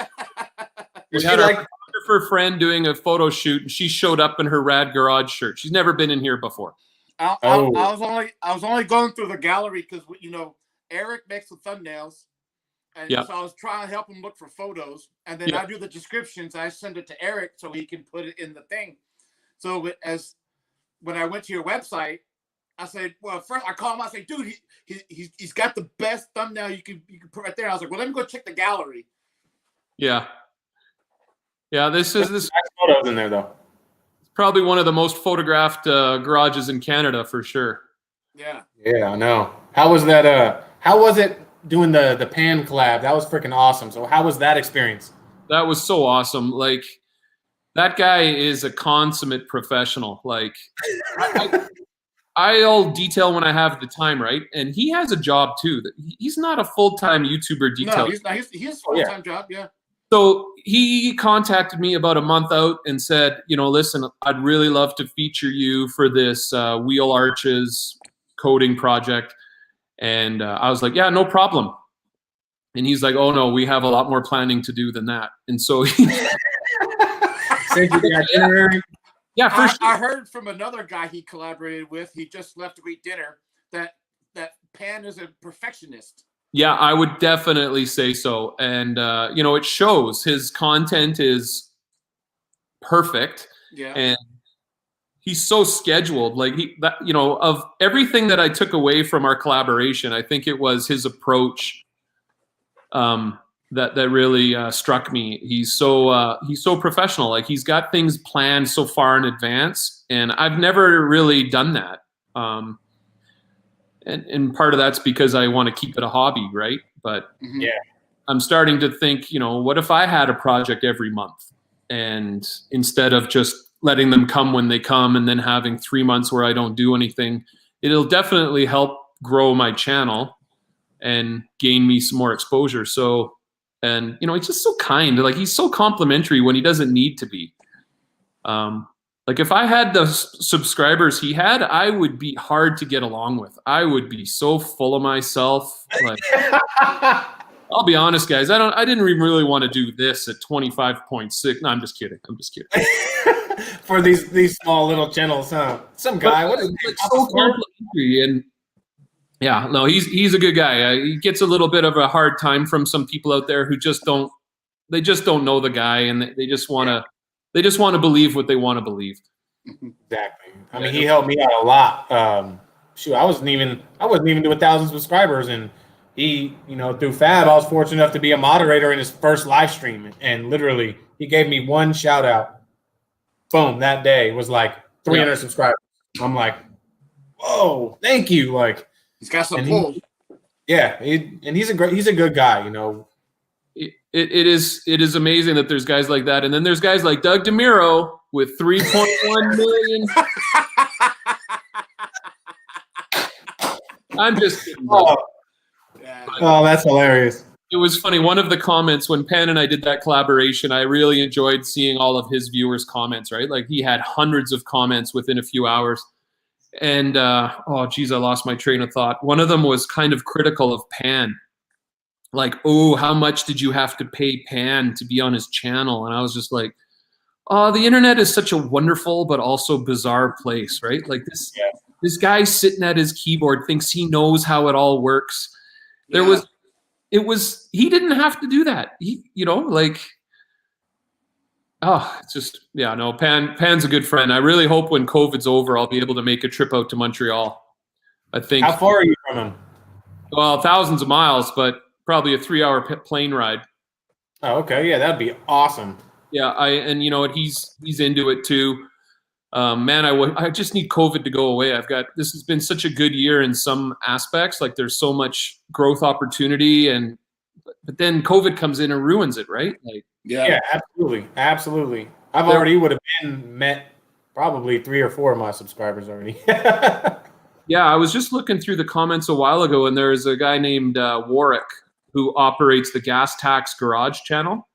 C: we had our photographer friend doing a photo shoot, and she showed up in her RAD Garage shirt. She's never been in here before.
B: I was only going through the gallery because Eric makes the thumbnails, and so I was trying to help him look for photos, and then I do the descriptions. I send it to Eric so he can put it in the thing. So when I went to your website, I said, well, first I called him. I said, dude, he's got the best thumbnail you can put right there. I was like, well, let me go check the gallery.
C: Yeah. Yeah, this is
A: nice photos in there though.
C: Probably one of the most photographed garages in Canada for sure.
B: Yeah.
A: Yeah, I know. How was that? How was it doing the pan collab? That was freaking awesome. So how was that experience?
C: That was so awesome. Like, that guy is a consummate professional. Like, I'll detail when I have the time, right? And he has a job too. He's not a full-time YouTuber detailer.
B: No, he's not. He has a full-time job. Yeah.
C: So he contacted me about a month out and said, listen, I'd really love to feature you for this wheel arches coating project. And I was like, yeah, no problem. And he's like, oh no, we have a lot more planning to do than that. And so he yeah, for sure.
B: I heard from another guy he collaborated with. He just left to eat dinner. That Pan is a perfectionist.
C: Yeah, I would definitely say so. And, it shows. His content is perfect.
B: Yeah.
C: And he's so scheduled. Like, of everything that I took away from our collaboration, I think it was his approach that really struck me. He's so professional. Like, he's got things planned so far in advance. And I've never really done that. And part of that's because I want to keep it a hobby, right? But
A: yeah,
C: I'm starting to think, what if I had a project every month, and instead of just letting them come when they come and then having 3 months where I don't do anything, it'll definitely help grow my channel and gain me some more exposure. So, and he's just so kind. Like, he's so complimentary when he doesn't need to be. Like if I had the subscribers he had, I would be hard to get along with. I would be so full of myself. Like, I'll be honest, guys. I didn't even really want to do this at 25.6. No, I'm just kidding.
A: For these small little channels, huh? Some guy, what is
C: it? So complimentary, and yeah, no, he's a good guy. He gets a little bit of a hard time from some people out there who just don't know the guy, and they just want to believe what they want to believe.
A: Exactly. I mean, he helped me out a lot. Shoot, I wasn't even to 1,000 subscribers, and he, through FAB, I was fortunate enough to be a moderator in his first live stream, and literally he gave me one shout out. Boom, that day was like 300 subscribers. I'm like, whoa, thank you. Like,
B: he's got some pull.
A: Yeah, he's a good guy.
C: It is amazing that there's guys like that, and then there's guys like Doug DeMiro with 3.1 million. I'm just kidding.
A: Oh, that's hilarious.
C: It was funny. One of the comments when Pan and I did that collaboration, I really enjoyed seeing all of his viewers' comments, right? Like he had hundreds of comments within a few hours. And, oh, geez, I lost my train of thought. One of them was kind of critical of Pan. Like, oh, how much did you have to pay Pan to be on his channel? And I was just like, oh, the internet is such a wonderful but also bizarre place, right? Like this guy sitting at his keyboard thinks he knows how it all works. He didn't have to do that. It's just, Pan's a good friend. I really hope when COVID's over, I'll be able to make a trip out to Montreal. I think. How
A: far are you from him?
C: Well, thousands of miles, but probably a 3-hour plane ride.
A: Oh, okay. Yeah, that'd be awesome.
C: Yeah. And you know what? He's into it too. I just need COVID to go away. This has been such a good year in some aspects. Like there's so much growth opportunity, but then COVID comes in and ruins it, right? Like,
A: yeah, absolutely. I've already would have met probably 3 or 4 of my subscribers already.
C: Yeah, I was just looking through the comments a while ago, and there's a guy named Warwick who operates the Gas Tax Garage channel.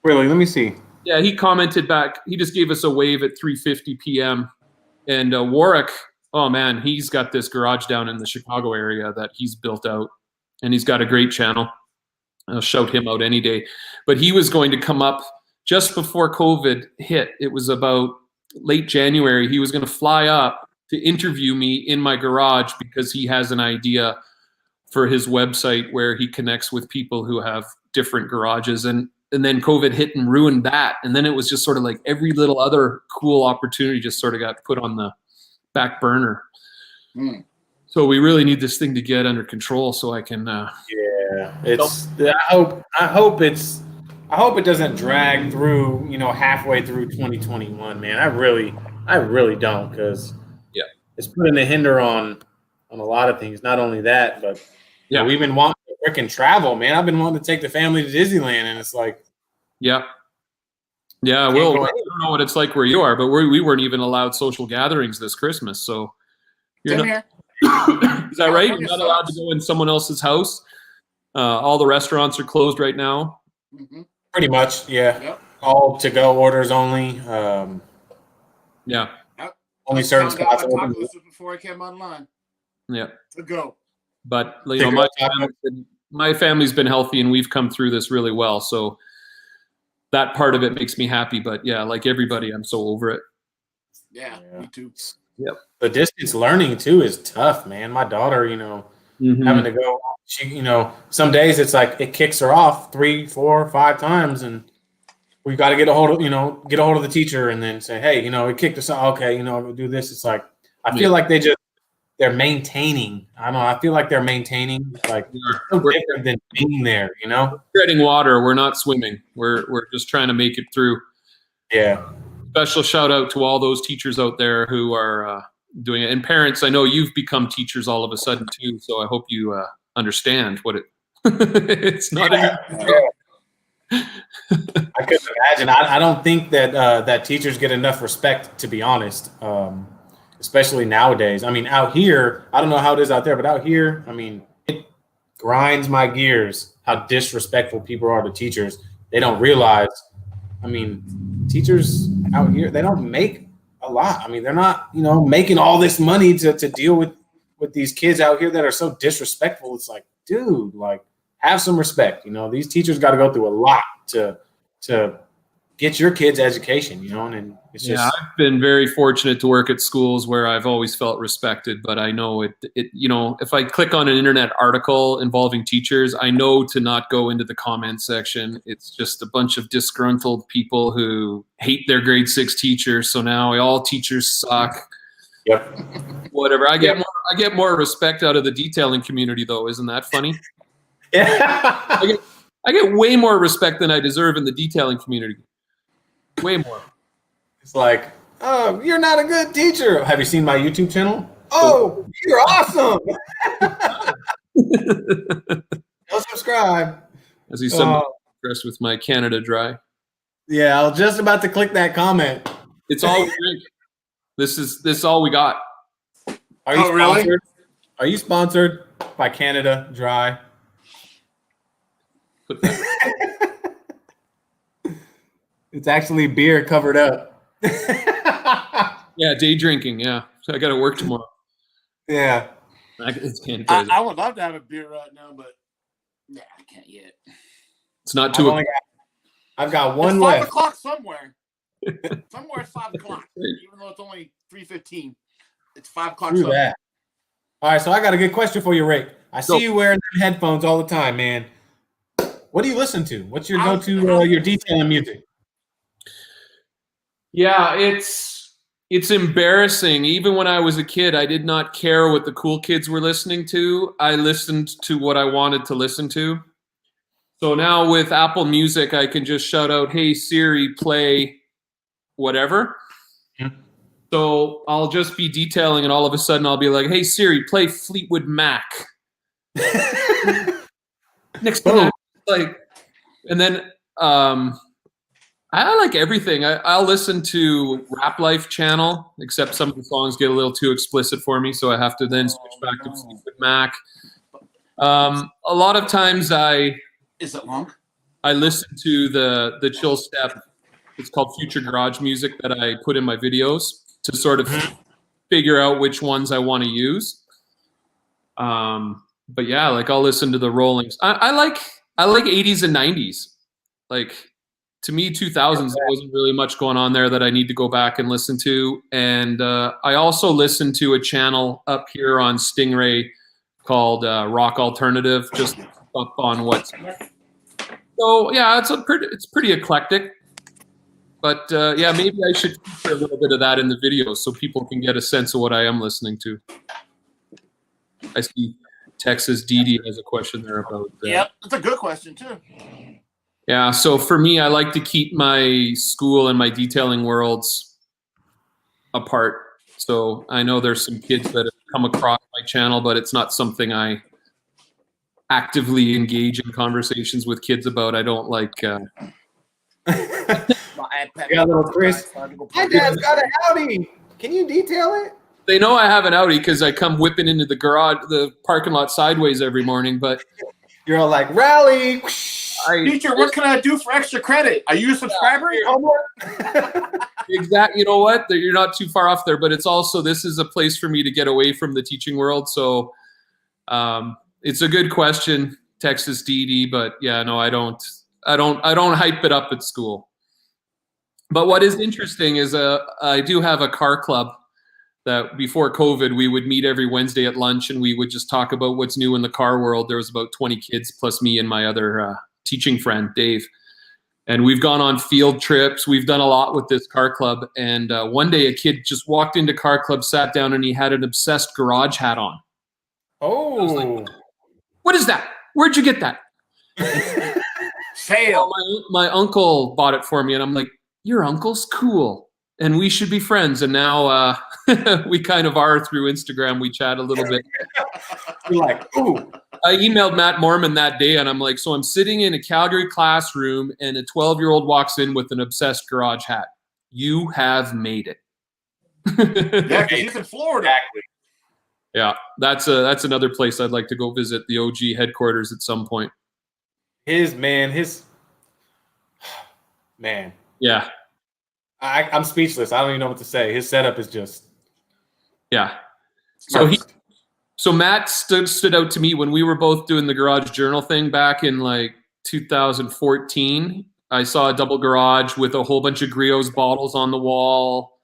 A: Really? Let me see.
C: Yeah, he commented back. He just gave us a wave at 3:50 p.m. And Warwick, oh man, he's got this garage down in the Chicago area that he's built out, and he's got a great channel. I'll shout him out any day. But he was going to come up just before COVID hit. It was about late January. He was going to fly up to interview me in my garage because he has an idea for his website where he connects with people who have different garages. And then COVID hit and ruined that. And then it was just sort of like every little other cool opportunity just sort of got put on the back burner. So we really need this thing to get under control so I can. I hope it doesn't drag through, halfway through 2021, man. I really don't, because it's putting a hinder on a lot of things. Not only that, but we've been wanting to freaking travel, man. I've been wanting to take the family to Disneyland, and it's like, well, I don't know what it's like where you are, but we weren't even allowed social gatherings this Christmas. So you're not, is that right? You're not allowed to go in someone else's house. All the restaurants are closed right now.
B: Mm-hmm.
A: Pretty much, yeah. Yep. All to-go orders only. Only certain spots open.
B: Before I came online.
C: Yeah.
B: To go.
C: But my family's been healthy, and we've come through this really well. So that part of it makes me happy. But yeah, like everybody, I'm so over it.
B: Yeah. Me too.
C: Yep.
A: The distance learning too is tough, man. My daughter, having to go, she, some days it's like it kicks her off 3, 4, 5 times, and we got to get a hold of the teacher and then say, hey, it kicked us off. Okay, we'll do this. It's like I feel like they're maintaining. I don't know. I feel like they're maintaining. Like we're different than being there.
C: Treading water. We're not swimming. We're just trying to make it through.
A: Yeah.
C: Special shout out to all those teachers out there who are doing it, and parents. I know you've become teachers all of a sudden too. So I hope you understand what it. It's not.
A: I couldn't imagine. I don't think that teachers get enough respect, to be honest. Especially nowadays. I mean, out here, I don't know how it is out there, but out here, I mean, it grinds my gears how disrespectful people are to teachers. They don't realize. I mean, teachers out here, they don't make a lot. I mean, they're not, making all this money to deal with these kids out here that are so disrespectful. It's like, dude, like, have some respect. These teachers got to go through a lot to get your kids' education, and it's just.
C: Yeah, I've been very fortunate to work at schools where I've always felt respected, but I know it, if I click on an internet article involving teachers, I know to not go into the comment section. It's just a bunch of disgruntled people who hate their grade 6 teachers. So now all teachers suck.
A: Yep.
C: Whatever. I get more respect out of the detailing community, though. Isn't that funny?
A: Yeah.
C: I get way more respect than I deserve in the detailing community. Way more.
A: It's like, oh, you're not a good teacher. Have you seen my YouTube channel? Oh, you're awesome. Go subscribe.
C: As he's somewhat impressed with my Canada Dry.
A: Yeah, I was just about to click that comment.
C: It's all we drink. This is all we got.
A: Are you
B: really?
A: sponsored? Are you sponsored by Canada Dry?
C: Put that.
A: It's actually beer covered up.
C: Yeah, day drinking. Yeah, so I got to work tomorrow.
A: Yeah.
C: It's candy crazy.
B: I would love to have a beer right now, but yeah, I can't yet.
C: It's not too.
A: I've got one
B: it's
A: left.
B: 5 o'clock somewhere. Somewhere it's 5 o'clock, even though it's only 3:15. It's 5 o'clock.
A: True that. All right, so I got a good question for you, Rick. I see you wearing headphones all the time, man. What do you listen to? What's your go-to your detailing music?
C: Yeah, it's embarrassing. Even when I was a kid, I did not care what the cool kids were listening to. I listened to what I wanted to listen to. So now with Apple Music, I can just shout out, "Hey Siri, play whatever."
A: Yeah.
C: So I'll just be detailing, and all of a sudden I'll be like, "Hey Siri, play Fleetwood Mac." Next thing, and then I like everything. I'll listen to Rap Life channel, except some of the songs get a little too explicit for me, so I have to then switch back to Fleetwood Mac. A lot of times
B: Is it long?
C: I listen to the chill step. It's called Future Garage Music that I put in my videos to sort of figure out which ones I want to use. But yeah, like I'll listen to the Rollings. I like 80s and 90s. Like to me, 2000s, there wasn't really much going on there that I need to go back and listen to. And I also listen to a channel up here on Stingray called Rock Alternative, just up on what's. So yeah, it's pretty eclectic. But yeah, maybe I should feature a little bit of that in the video so people can get a sense of what I am listening to. I see Texas DD has a question there about that.
B: Yep, that's a good question too.
C: Yeah, so for me, I like to keep my school and my detailing worlds apart. So I know there's some kids that have come across my channel, but it's not something I actively engage in conversations with kids about. I don't like.
A: Yeah, little Chris. My dad's got a Audi. Can you detail it?
C: They know I have an Audi because I come whipping into the parking lot sideways every morning. But
A: you're all like, rally.
B: Teacher, what can I do for extra credit? Are you a subscriber?
C: Exactly. You know what? You're not too far off there, but it's also, this is a place for me to get away from the teaching world. So it's a good question, Texas DD, but yeah, no, I don't hype it up at school. But what is interesting is I do have a car club that before COVID, we would meet every Wednesday at lunch and we would just talk about what's new in the car world. There was about 20 kids plus me and my other teaching friend, Dave. And we've gone on field trips. We've done a lot with this car club. And one day a kid just walked into car club, sat down, and he had an Obsessed Garage hat on.
A: Oh.
C: I was like, what is that? Where'd you get that?
B: Fail.
C: My uncle bought it for me. And I'm like, your uncle's cool. And we should be friends. And now we kind of are through Instagram. We chat a little bit.
A: You're like, ooh.
C: I emailed Matt Mormon that day, and I'm like, so I'm sitting in a Calgary classroom, and a 12-year-old walks in with an Obsessed Garage hat. You have made it.
B: Yeah, because he's in Florida.
A: Exactly.
C: Yeah, that's another place I'd like to go visit, the OG headquarters at some point.
A: His man.
C: Yeah.
A: I'm speechless. I don't even know what to say. His setup is just
C: Yeah.
A: perfect.
C: So Matt stood out to me when we were both doing the garage journal thing back in like 2014. I saw a double garage with a whole bunch of Griot's bottles on the wall.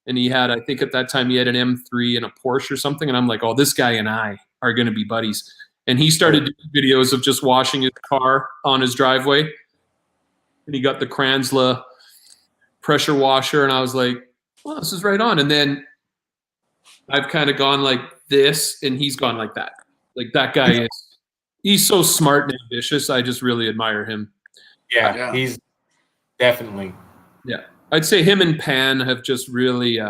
C: And he had, I think at that time, he had an M3 and a Porsche or something. And I'm like, oh, this guy and I are going to be buddies. And he started doing videos of just washing his car on his driveway. And he got the Kranzla pressure washer. And I was like, well, this is right on. And then I've kind of gone like this, and he's gone like that. Like that guy he's so smart and ambitious. I just really admire him.
A: Yeah. He's definitely.
C: Yeah. I'd say him and Pan have just really,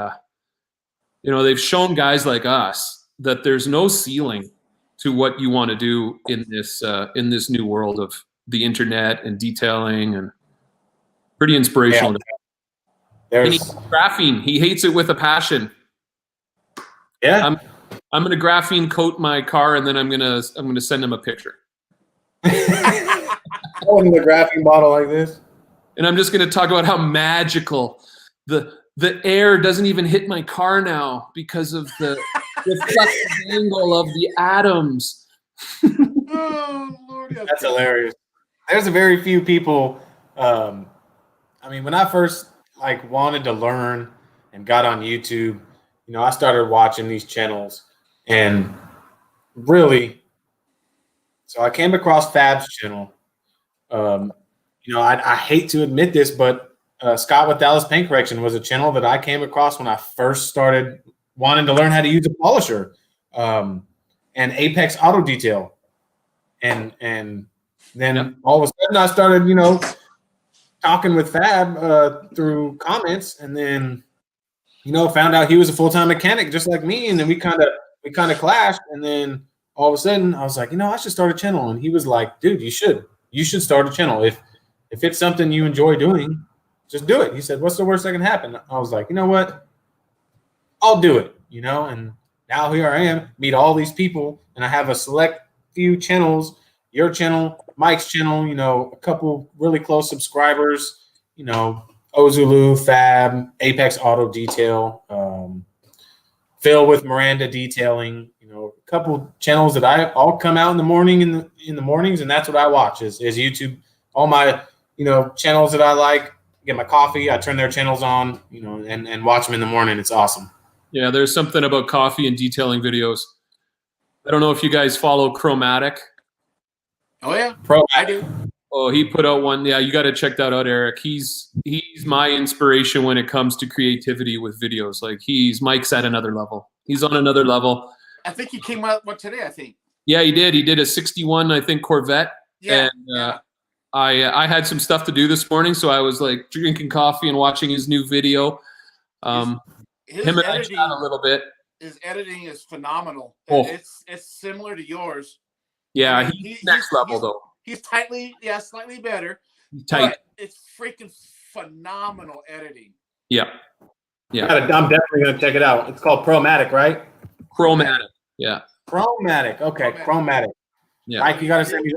C: they've shown guys like us that there's no ceiling to what you want to do in this new world of the internet and detailing, and pretty inspirational.
A: Yeah.
C: And graphene. He hates it with a passion.
A: Yeah.
C: I'm gonna graphene coat my car, and then I'm gonna send him a picture.
A: Holding the graphene bottle like this.
C: And I'm just going to talk about how magical the air doesn't even hit my car now because of the reflective angle of the atoms.
B: Oh, Lord,
A: that's hilarious. There's a very few people. I mean, when I first wanted to learn and got on YouTube, I started watching these channels, and really, so I came across Fab's channel. I hate to admit this, but Scott with Dallas Paint Correction was a channel that I came across when I first started wanting to learn how to use a polisher, and Apex Auto Detail. And then all of a sudden I started, talking with Fab through comments, and then, found out he was a full-time mechanic just like me. And then we kind of clashed. And then all of a sudden I was like, I should start a channel. And he was like, dude, you should start a channel. If it's something you enjoy doing, just do it. He said, what's the worst that can happen? I was like, you know what? I'll do it, and now here I am, meet all these people, and I have a select few channels, your channel, Mike's channel, a couple really close subscribers, Ozulu, Fab, Apex Auto Detail, Phil with Miranda Detailing, a couple channels that I all come out in the morning in the mornings, and that's what I watch is YouTube. All my channels that I like, get my coffee, I turn their channels on, and watch them in the morning. It's awesome.
C: Yeah, there's something about coffee and detailing videos. I don't know if you guys follow Chromatic.
B: Oh yeah,
A: I do.
C: Oh, he put out one. Yeah, you got to check that out, Eric. He's my inspiration when it comes to creativity with videos. Like Mike's at another level. He's on another level.
B: I think he came out today. I think.
C: Yeah, he did. He did a 61, I think, Corvette.
B: Yeah.
C: And I had some stuff to do this morning, so I was like drinking coffee and watching his new video.
B: His
C: him and I chat a little bit.
B: His editing is phenomenal.
C: Oh.
B: It's similar to yours.
C: Yeah,
B: I mean,
C: he's next level though.
B: He's slightly better.
C: Tight.
B: But it's freaking phenomenal editing.
C: Yeah.
A: I'm definitely gonna check it out. It's called Promatic, right?
C: Chromatic. Yeah.
A: Chromatic. Okay, Chromatic.
C: Yeah.
A: Mike, you gotta send me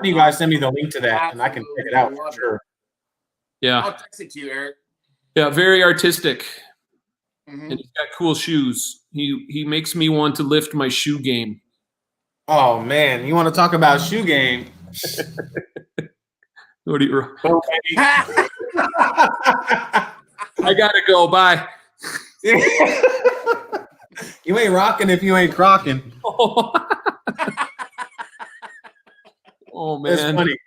A: you guys send me the link to that, and I can check it out for sure.
C: Yeah.
B: I'll text it to you, Eric.
C: Yeah, very artistic.
B: Mm-hmm.
C: And he's got cool shoes. He makes me want to lift my shoe game.
A: Oh man, you want to talk about shoe game?
C: What do you? I gotta go. Bye.
A: You ain't rocking if you ain't crocking.
C: Oh man,
A: it's funny.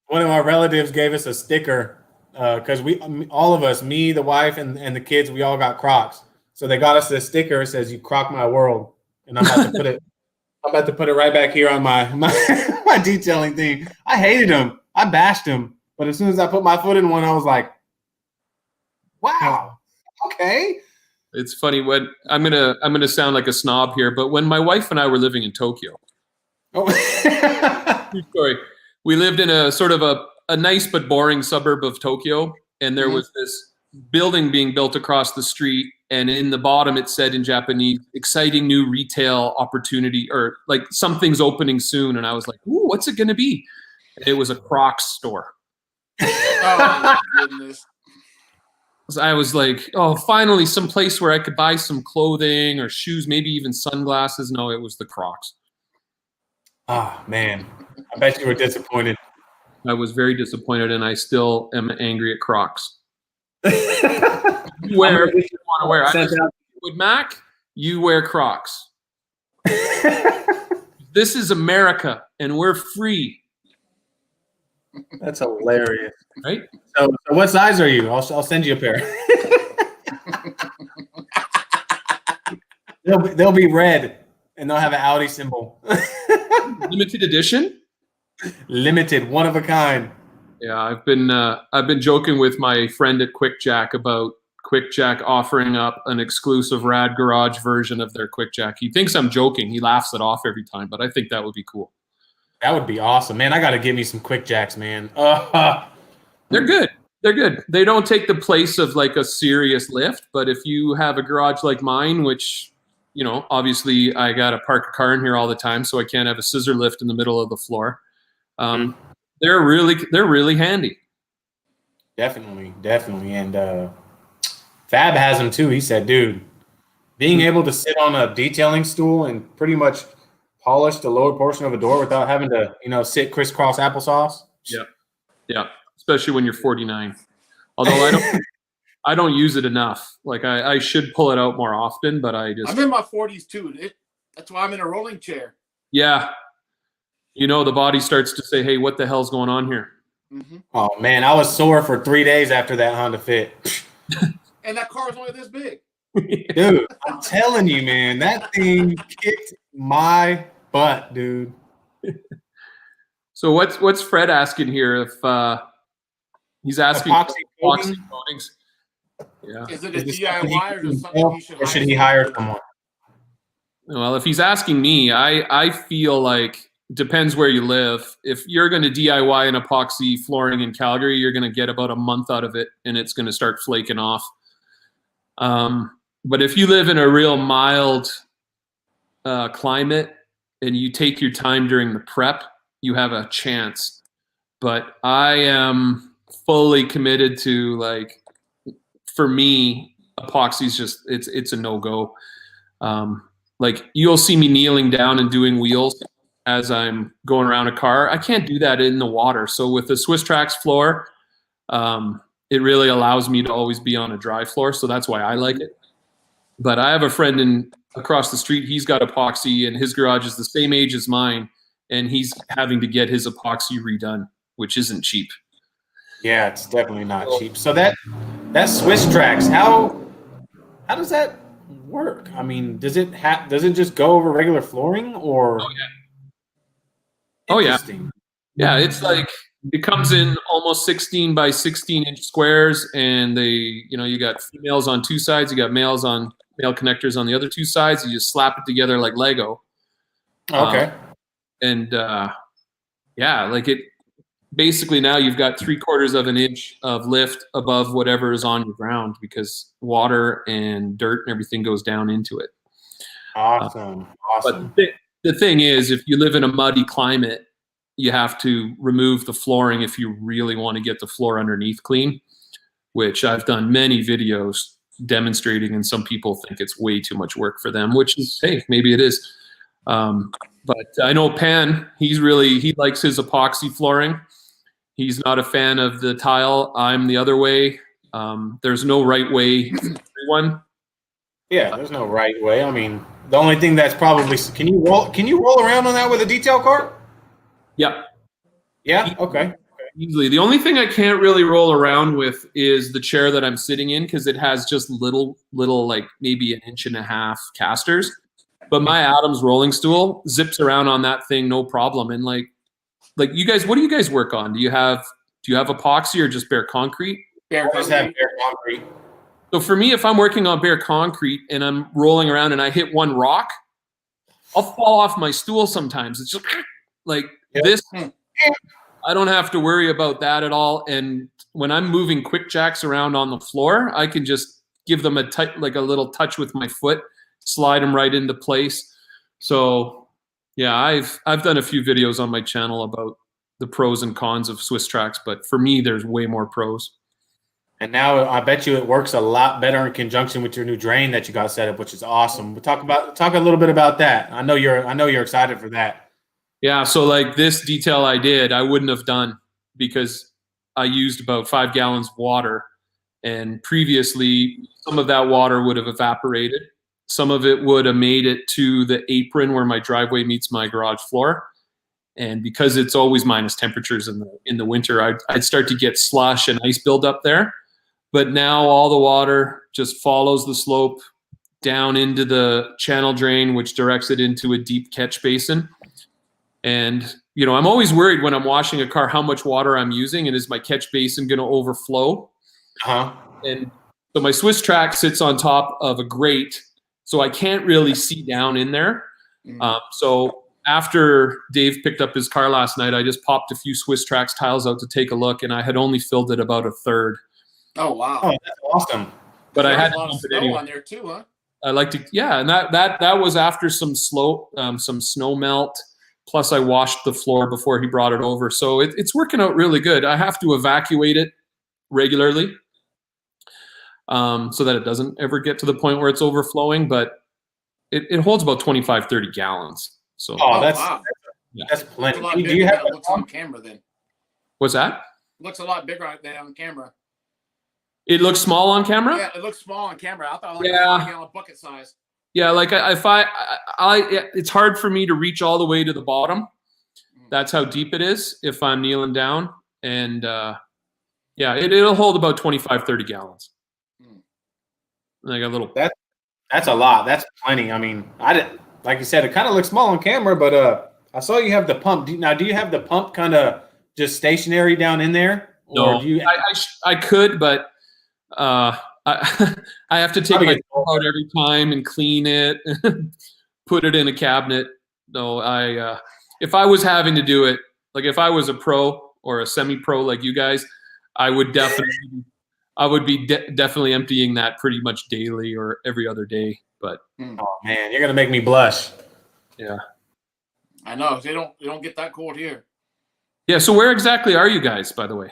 A: One of our relatives gave us a sticker because all of us, me, the wife, and the kids, we all got Crocs. So they got us this sticker. It says, "You crock my world," and I'm about to put it. I'm about to put it right back here on my detailing thing. I hated him. I bashed him. But as soon as I put my foot in one, I was like, "Wow, okay."
C: It's funny when I'm gonna sound like a snob here, but when my wife and I were living in Tokyo, true story, we lived in a sort of a nice but boring suburb of Tokyo, and there was this building being built across the street, and in the bottom it said in Japanese, "Exciting new retail opportunity," or like something's opening soon. And I was like, "Ooh, what's it gonna be?" And it was a Crocs store.
B: Oh my goodness.
C: I was like, oh, finally some place where I could buy some clothing or shoes, maybe even sunglasses. No, it was the Crocs.
A: Ah, man. I bet you were disappointed.
C: I was very disappointed, and I still am angry at Crocs. You wear what you want to wear. With Mac, you wear Crocs. This is America, and we're free.
A: That's hilarious.
C: Right?
A: So what size are you? I'll send you a pair. they'll be red, and they'll have an Audi symbol.
C: Limited edition?
A: Limited, one of a kind.
C: Yeah, I've been joking with my friend at QuickJack about QuickJack offering up an exclusive RAD Garage version of their QuickJack. He thinks I'm joking. He laughs it off every time, but I think that would be cool.
A: That would be awesome, man. I got to give me some QuickJacks, man.
C: They're good. They're good. They don't take the place of like a serious lift, but if you have a garage like mine, which, you know, obviously I got to park a car in here all the time, so I can't have a scissor lift in the middle of the floor. They're really handy. Definitely.
A: And Fab has them too. He said, dude, being able to sit on a detailing stool and pretty much polish the lower portion of a door without having to, you know, sit crisscross applesauce.
C: Yeah. Especially when you're 49. Although I don't use it enough. Like I should pull it out more often, but I'm
B: in my 40s too. That's why I'm in a rolling chair.
C: Yeah. You know, the body starts to say, hey, what the hell's going on here?
B: Mm-hmm.
A: Oh, man, I was sore for 3 days after that Honda Fit.
B: And that car is only this big.
A: Dude, I'm telling you, man, that thing kicked my butt, dude.
C: So what's Fred asking here? If he's asking
A: epoxy
C: coatings. Yeah.
B: Is it a DIY or something
A: or should he hire someone?
C: Well, if he's asking me, I feel like depends where you live. If you're going to DIY an epoxy flooring in Calgary, you're going to get about a month out of it, and it's going to start flaking off. But if you live in a real mild climate and you take your time during the prep, you have a chance. But I am fully committed to, like, for me, epoxy's just it's a no-go. Like, you'll see me kneeling down and doing wheels as I'm going around a car. I can't do that in the water. So with the Swiss Trax floor, it really allows me to always be on a dry floor. So that's why I like it. But I have a friend across the street. He's got epoxy, and his garage is the same age as mine, and he's having to get his epoxy redone, which isn't cheap.
A: Yeah, it's definitely not cheap. So that Swiss Trax, how does that work? I mean, does it just go over regular flooring, or?
C: Oh yeah. Yeah, it's like it comes in almost 16 by 16 inch squares, and you got females on two sides, you got male connectors on the other two sides. You just slap it together like Lego.
A: Okay.
C: Like it basically now you've got 3/4 of an inch of lift above whatever is on your ground, because water and dirt and everything goes down into it.
A: Awesome.
C: But the thing is, if you live in a muddy climate, you have to remove the flooring if you really want to get the floor underneath clean, which I've done many videos demonstrating, and some people think it's way too much work for them, which is, hey, maybe it is. But I know Pan, he likes his epoxy flooring. He's not a fan of the tile. I'm the other way. There's no right way for everyone.
A: Yeah, there's no right way. I mean, the only thing that's probably can you roll around on that with a detail cart?
C: Yeah.
A: Yeah. Okay.
C: Easily. The only thing I can't really roll around with is the chair that I'm sitting in, because it has just little like maybe 1.5 inch casters. But my Adams rolling stool zips around on that thing no problem. And like you guys, what do you guys work on? Do you have epoxy or just bare concrete?
A: Bare concrete.
C: So for me, if I'm working on bare concrete and I'm rolling around and I hit one rock, I'll fall off my stool sometimes. It's just like this. I don't have to worry about that at all. And when I'm moving quick jacks around on the floor, I can just give them a little touch with my foot, slide them right into place. So yeah, I've done a few videos on my channel about the pros and cons of Swiss Trax, but for me, there's way more pros.
A: And now I bet you it works a lot better in conjunction with your new drain that you got set up, which is awesome. We'll talk a little bit about that. I know you're excited for that.
C: Yeah, so like this detail I did, I wouldn't have done because I used about 5 gallons of water, and previously some of that water would have evaporated. Some of it would have made it to the apron where my driveway meets my garage floor. And because it's always minus temperatures in the winter, I'd start to get slush and ice buildup there. But now all the water just follows the slope down into the channel drain, which directs it into a deep catch basin. And, you know, I'm always worried when I'm washing a car how much water I'm using, and is my catch basin going to overflow? And so my Swiss track sits on top of a grate, so I can't really see down in there. So after Dave picked up his car last night, I just popped a few Swiss Trax tiles out to take a look, and I had only filled it about a third.
B: Oh wow!
A: Oh, that's awesome.
B: But I had a lot of snow on there too, huh?
C: I like to, yeah, and that was after some snow melt. Plus, I washed the floor before he brought it over, so it's working out really good. I have to evacuate it regularly, so that it doesn't ever get to the point where it's overflowing. But it holds about 25, 30 gallons. So
A: that's plenty.
B: It's a lot bigger than it looks on camera then.
C: What's that?
B: It looks a lot bigger than on camera.
C: It looks small on camera?
B: Yeah, it looks small on camera. I thought it was like a bucket size.
C: Yeah, like it's hard for me to reach all the way to the bottom. That's how deep it is if I'm kneeling down. And yeah, it'll hold about 25, 30 gallons. And I got a little.
A: That's a lot. That's plenty. I mean, like you said, it kind of looks small on camera, but I saw you have the pump. Do you have the pump kind of just stationary down in there?
C: No, I could, but I have to take my phone out every time and clean it, put it in a cabinet. No, if I was having to do it, like if I was a pro or a semi-pro like you guys, I would be definitely emptying that pretty much daily or every other day. But
A: oh man, you're gonna make me blush.
C: Yeah,
B: I know they don't get that cold here.
C: Yeah. So where exactly are you guys, by the way?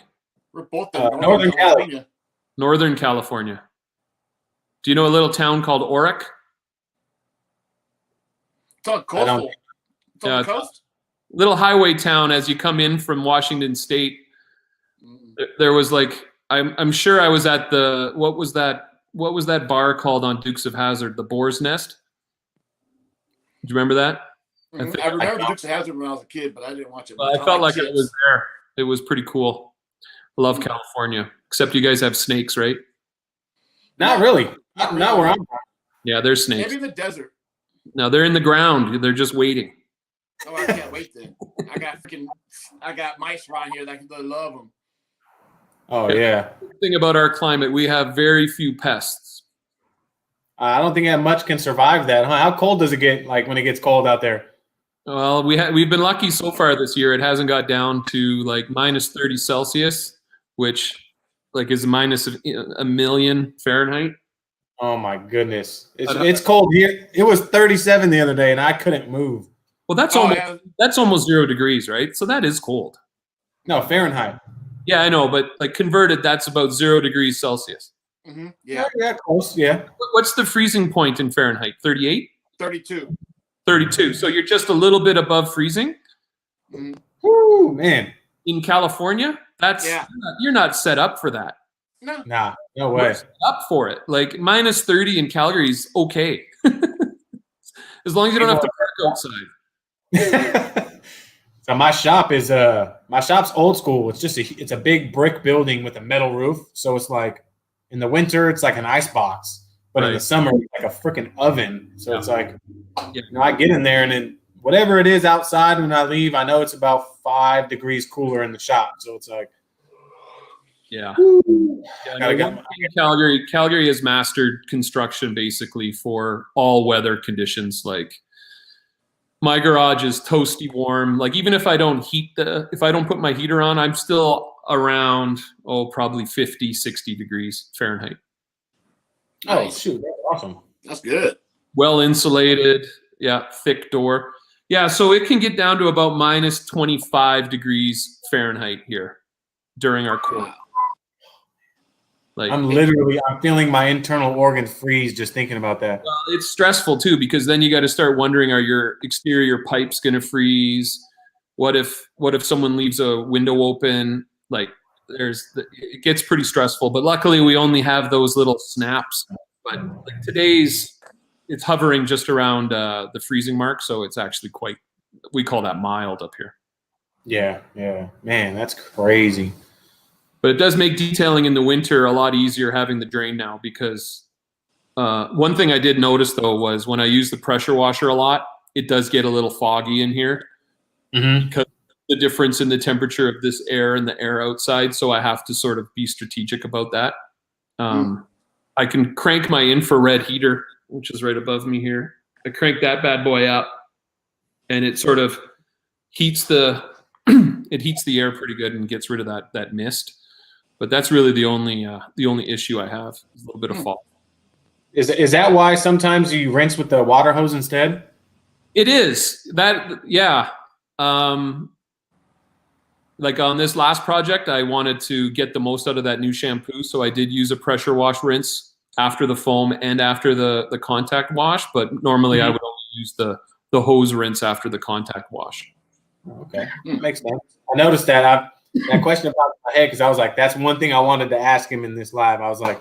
B: We're both in
A: Northern California.
C: Northern California. Do you know a little town called Oric?
B: It's on coastal. It's on the coast.
C: Little highway town as you come in from Washington State. There was like I'm sure I was at the what was that bar called on Dukes of Hazzard? The Boar's Nest. Do you remember that?
B: I remember the Dukes of Hazzard when I was a kid, but I didn't watch it.
C: I felt like it was there. It was pretty cool. I love California, except you guys have snakes, right?
A: Not really. Not where I'm from.
C: Yeah, there's snakes.
B: Maybe in the desert.
C: No, they're in the ground. They're just waiting.
B: Oh, I can't wait then. I got mice around here that love them.
A: Oh yeah.
C: The thing about our climate, we have very few pests.
A: I don't think that much can survive that, huh? How cold does it get? Like when it gets cold out there?
C: Well, we've been lucky so far this year. It hasn't got down to like minus 30 Celsius, which like is minus a million Fahrenheit.
A: Oh my goodness, it's cold here. It was 37 the other day, and I couldn't move.
C: Well, that's almost 0 degrees, right? So that is cold.
A: No, Fahrenheit.
C: Yeah, I know, but like converted, that's about 0 degrees Celsius.
B: Mm-hmm. Yeah,
A: close. Yeah.
C: What's the freezing point in Fahrenheit? 38?
B: 32.
C: 32. So you're just a little bit above freezing.
B: Mm-hmm.
A: Woo, man.
C: In California, you're not set up for that.
B: No.
A: Nah, no way.
C: We're set up for it. Like minus 30 in Calgary is okay. As long as you don't have to park outside.
A: So my shop's old school. It's just it's a big brick building with a metal roof. So it's like in the winter it's like an ice box, but in the summer it's like a freaking oven. So it's like I get in there and then whatever it is outside when I leave, I know it's about 5 degrees cooler in the shop. So it's like
C: Calgary has mastered construction basically for all weather conditions. Like my garage is toasty warm. Like even if I don't put my heater on, I'm still around probably 50, 60 degrees Fahrenheit.
A: Oh shoot, that's awesome.
B: That's good.
C: Well insulated, thick door. Yeah, so it can get down to about minus 25 degrees Fahrenheit here during our cold. Like
A: I'm feeling my internal organs freeze just thinking about that.
C: well, it's stressful too, because then you got to start wondering, are your exterior pipes going to freeze? What if someone leaves a window open? Like it gets pretty stressful, but luckily we only have those little snaps. But like today's, it's hovering just around the freezing mark. So it's actually we call that mild up here.
A: Yeah. Man, that's crazy.
C: But it does make detailing in the winter a lot easier having the drain now, because one thing I did notice though was when I use the pressure washer a lot, it does get a little foggy in here because the difference in the temperature of this air and the air outside. So I have to sort of be strategic about that. I can crank my infrared heater, which is right above me here. I crank that bad boy up, and it sort of heats the air pretty good and gets rid of that mist. But that's really the only issue I have is a little bit of fog.
A: Is that why sometimes you rinse with the water hose instead?
C: It is that, yeah. Like on this last project, I wanted to get the most out of that new shampoo, so I did use a pressure wash rinse after the foam and after the contact wash. But normally I would only use the hose rinse after the contact wash.
A: Okay, makes sense. I noticed that. That question about my head because I was like, that's one thing I wanted to ask him in this live. I was like,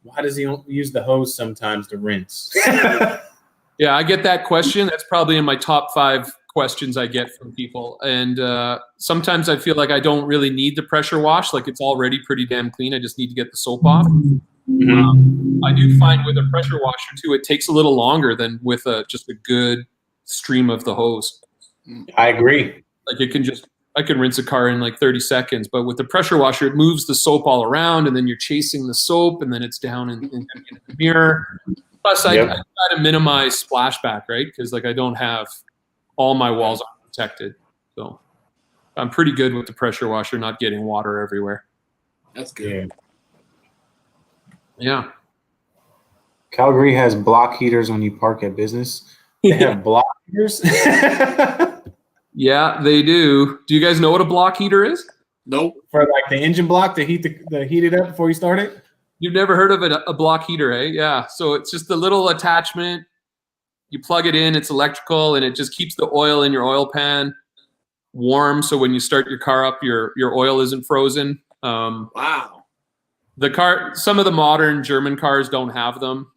A: why does he use the hose sometimes to rinse?
C: Yeah, I get that question. That's probably in my top 5 questions I get from people. And sometimes I feel like I don't really need the pressure wash. Like it's already pretty damn clean. I just need to get the soap off. I do find with a pressure washer too, it takes a little longer than with just a good stream of the hose.
A: I agree.
C: Like I can rinse a car in like 30 seconds, but with the pressure washer, it moves the soap all around, and then you're chasing the soap, and then it's down in the mirror. Plus, I try to minimize splashback, right? Because like I don't have all my walls protected, so I'm pretty good with the pressure washer, not getting water everywhere.
B: That's good.
C: Yeah.
A: Calgary has block heaters when you park at business. They have block heaters.
C: Yeah, they do. Do you guys know what a block heater is?
B: Nope.
A: For like the engine block to heat it up before you start it?
C: You've never heard of a block heater, eh? Yeah. So it's just a little attachment. You plug it in, it's electrical, and it just keeps the oil in your oil pan warm. So when you start your car up, your oil isn't frozen.
B: Wow.
C: Some of the modern German cars don't have them.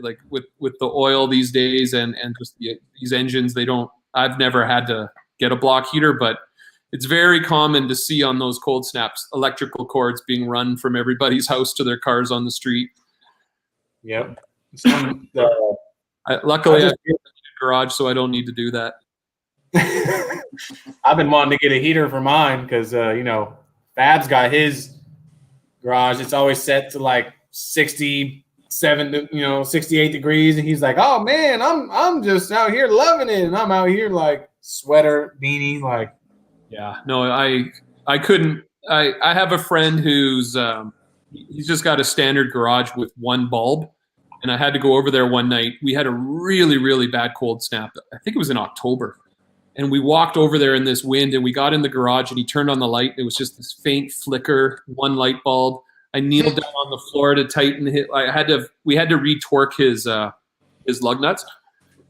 C: Like with the oil these days and just these engines, I've never had to get a block heater, but it's very common to see on those cold snaps electrical cords being run from everybody's house to their cars on the street.
A: Yep.
C: Luckily, I have a garage, so I don't need to do that.
A: I've been wanting to get a heater for mine because Fab's got his garage. It's always set to like 67, 68 degrees, and he's like, "Oh man, I'm just out here loving it," and I'm out here like sweater, beanie, like.
C: Yeah, no, I couldn't. I have a friend who's he's just got a standard garage with one bulb, and I had to go over there one night. We had a really, really bad cold snap. I think it was in October, and we walked over there in this wind, and we got in the garage, and he turned on the light. And it was just this faint flicker, one light bulb. I kneeled down on the floor to tighten it. We had to re-torque his lug nuts,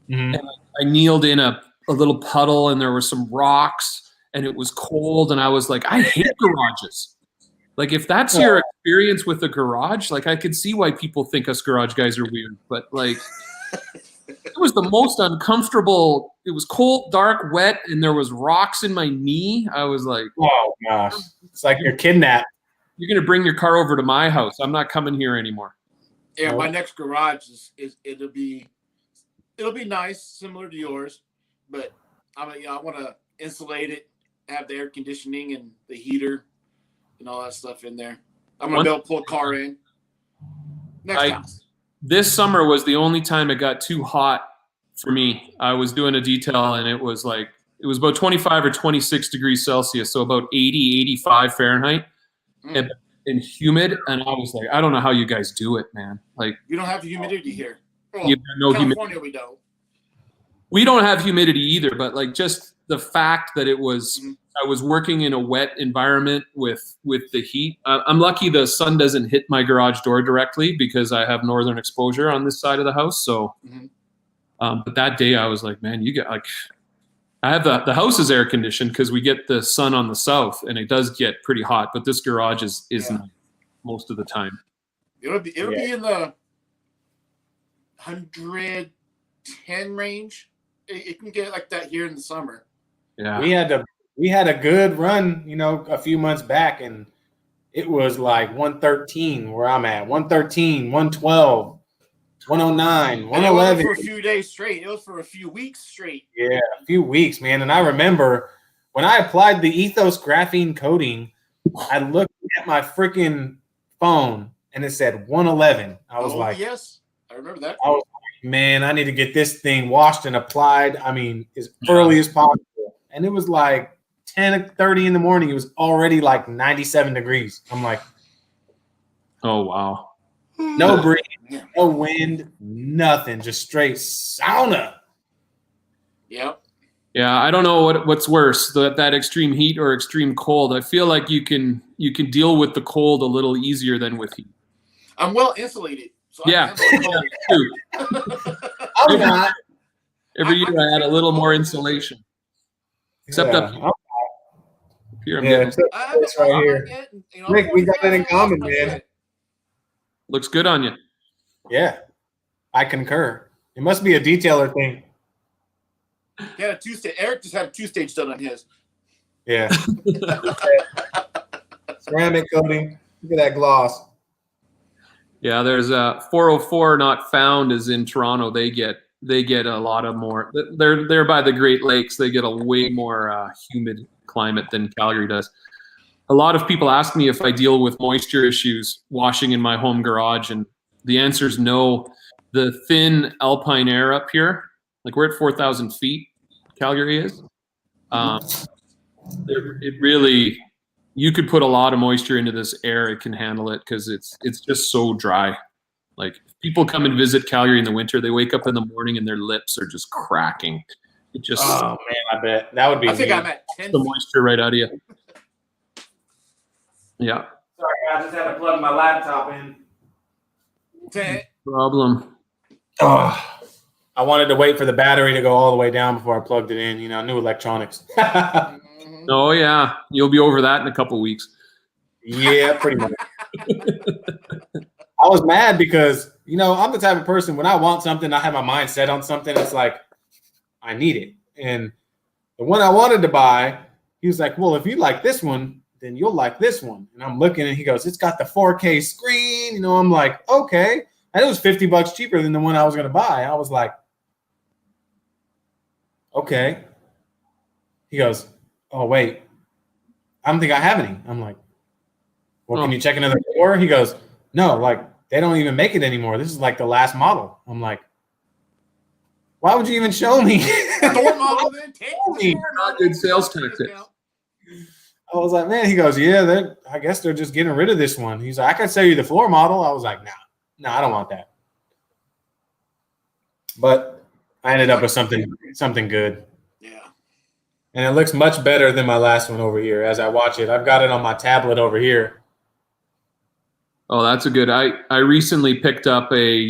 C: and I kneeled in a little puddle, and there were some rocks. And it was cold, and I was like, I hate garages. Like, if that's your experience with a garage, like, I could see why people think us garage guys are weird. But, like, it was the most uncomfortable. It was cold, dark, wet, and there was rocks in my knee. I was like,
A: oh, gosh. It's like you're kidnapped.
C: You're going to bring your car over to my house. I'm not coming here anymore.
B: Yeah, my next garage it'll be nice, similar to yours, but I want to insulate it. Have the air conditioning and the heater and all that stuff in there. I'm going to be able to pull a car in. Next house.
C: This summer was the only time it got too hot for me. I was doing a detail, and it was about 25 or 26 degrees Celsius, so about 80, 85 Fahrenheit, and humid. And I was like, I don't know how you guys do it, man. Like,
B: you don't have humidity here. Well, California, we don't.
C: We don't have humidity either, but like just the fact that it was I was working in a wet environment with the heat. I'm lucky the sun doesn't hit my garage door directly because I have northern exposure on this side of the house. So, but that day I was like, man, you get like, I have the house is air conditioned because we get the sun on the south and it does get pretty hot. But this garage is not most of the time.
B: It'll be in the 110 range. It can get like that here in the summer.
C: Yeah,
A: we had a good run, you know, a few months back, and it was like 113 where I'm at, 113, 112, 109, 111
B: for a few days straight. It was for a few weeks straight.
A: Yeah, a few weeks, man. And I remember when I applied the Ethos graphene coating, I looked at my freaking phone and it said 111. I was like,
B: yes, I remember that.
A: I was like, man, I need to get this thing washed and applied. I mean, as early as possible. And it was like 10:30 in the morning. It was already like 97 degrees. I'm like,
C: oh wow.
A: No breeze, no wind, nothing, just straight sauna.
B: Yep.
C: Yeah, I don't know what's worse, that extreme heat or extreme cold. I feel like you can deal with the cold a little easier than with heat.
B: I'm well insulated. So
C: yeah,
B: too.
A: I'm not.
C: Every year I add a little more insulation. Except up here.
A: It's right here. Rick, we got it in common, man.
C: Looks good on you.
A: Yeah, I concur. It must be a detailer thing.
B: Yeah, Eric just had a 2-stage done on his.
A: Yeah. Ceramic coating. Look at that gloss.
C: Yeah, there's a 404 not found is in Toronto. They get a lot of more. They're by the Great Lakes. They get a way more humid climate than Calgary does. A lot of people ask me if I deal with moisture issues washing in my home garage, and the answer is no. The thin alpine air up here, like we're at 4,000 feet, Calgary is. It really, you could put a lot of moisture into this air. It can handle it because it's just so dry. Like people come and visit Calgary in the winter, they wake up in the morning and their lips are just cracking. It just
A: man, I bet that would be.
B: I think I'm at 10.
C: The moisture right out of you. Yeah.
A: Sorry, I just had to plug my laptop in.
C: Problem.
A: Oh, I wanted to wait for the battery to go all the way down before I plugged it in. You know, new electronics.
C: Oh yeah, you'll be over that in a couple weeks.
A: Yeah, pretty much. I was mad because, you know, I'm the type of person when I want something, I have my mind set on something. It's like, I need it. And the one I wanted to buy, he was like, well, if you like this one, then you'll like this one. And I'm looking and he goes, it's got the 4K screen. You know, I'm like, okay. And it was $50 cheaper than the one I was going to buy. I was like, okay. He goes, oh, wait, I don't think I have any. I'm like, well, can you check another store? He goes, no, like they don't even make it anymore. This is like the last model. I'm like, why would you even show me?
B: Store model, then take the
C: Not good sales tactics.
A: I was like, man, he goes, yeah, I guess they're just getting rid of this one. He's like, I can sell you the floor model. I was like, no, I don't want that. But I ended up with something good. Yeah. And it looks much better than my last one over here as I watch it. I've got it on my tablet over here.
C: Oh, that's a good. I recently picked up a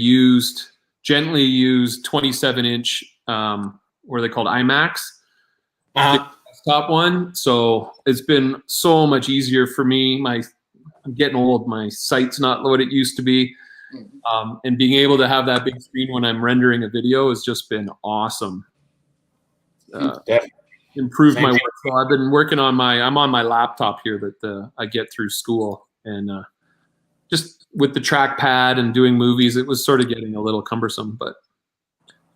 C: gently used 27-inch, what are they called, IMAX? Top one. So it's been so much easier for me. I'm getting old. My sight's not what it used to be. And being able to have that big screen when I'm rendering a video has just been awesome. Improved my work. So I've been working on I'm on my laptop here that I get through school, and just with the trackpad and doing movies, it was sort of getting a little cumbersome. But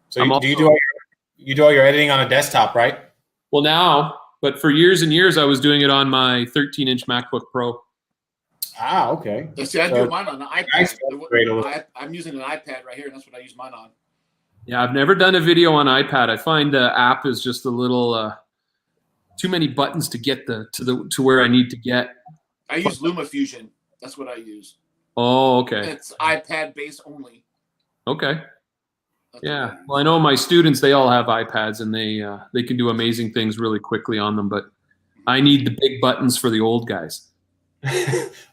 A: so you do all your editing on a desktop, right?
C: Well, now, but for years and years, I was doing it on my 13-inch MacBook Pro.
A: Ah, okay.
B: See, I do mine on the iPad. I'm using an iPad right here, and that's what I use mine on.
C: Yeah, I've never done a video on iPad. I find the app is just a little too many buttons to get to where I need to get.
B: I use LumaFusion. That's what I use.
C: Oh, okay.
B: It's iPad based only.
C: Okay. Yeah. Well, I know my students, they all have iPads and they can do amazing things really quickly on them, but I need the big buttons for the old guys.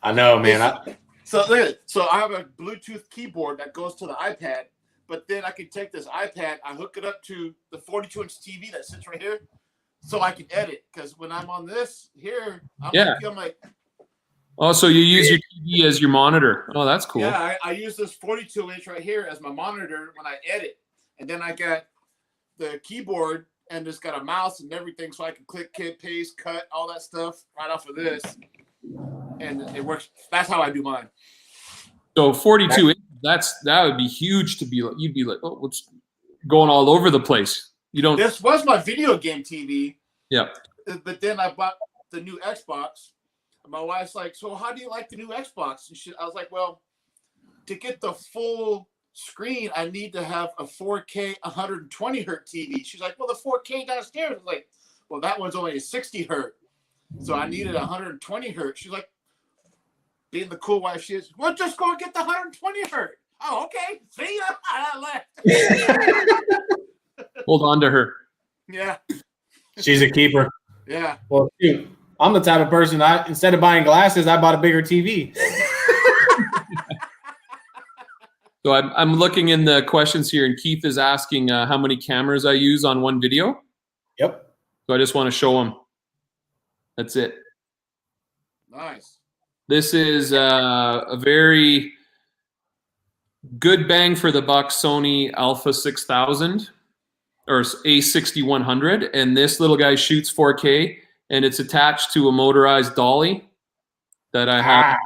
A: I know, man.
B: So I have a Bluetooth keyboard that goes to the iPad, but then I can take this iPad, I hook it up to the 42-inch TV that sits right here, so I can edit. Because when I'm on this here, I'm like,
C: oh, so you use your TV as your monitor. Oh, that's cool.
B: Yeah, I use this 42-inch right here as my monitor when I edit, and then I got the keyboard and it's got a mouse and everything, so I can click, paste, cut, all that stuff right off of this, and it works. That's how I do mine.
C: So 42 inches, that would be huge to be like. You'd be like, oh, what's going all over the place? You don't.
B: This was my video game TV.
C: Yeah.
B: But then I bought the new Xbox. My wife's like, so how do you like the new Xbox? And I was like, well, to get the full screen, I need to have a 4K 120 hertz TV. She's like, well, the 4K downstairs. I was like, well, that one's only a 60 hertz. So I needed 120 hertz. She's like, being the cool wife she is, well, just go and get the 120 hertz. Oh, okay. See ya. I left.
C: Hold on to her.
B: Yeah.
A: She's a keeper.
B: Yeah.
A: Well, shoot, I'm the type of person, instead of buying glasses, I bought a bigger TV.
C: So I'm looking in the questions here, and Keith is asking how many cameras I use on one video.
A: Yep.
C: So I just want to show him. That's it.
B: Nice.
C: This is a very good bang for the buck Sony Alpha 6000 or A6100, and this little guy shoots 4K, and it's attached to a motorized dolly that I have.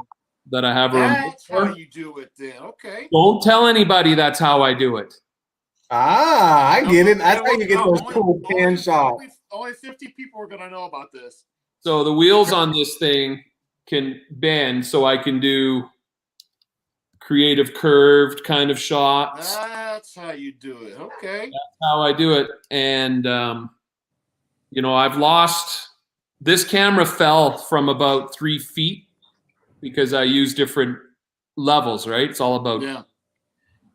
C: That I have a remote
B: That's
C: for.
B: how you do it then. Okay.
C: Don't tell anybody that's how I do it.
A: I get it. That's how you get those cool pan shots.
B: Only 50 people are going to know about this.
C: So the wheels on this thing can bend, so I can do creative curved kind of shots.
B: That's how you do it. Okay.
C: That's how I do it. And, you know, I've lost, this camera fell from about 3 feet because I use different levels, right? It's all about,
B: yeah.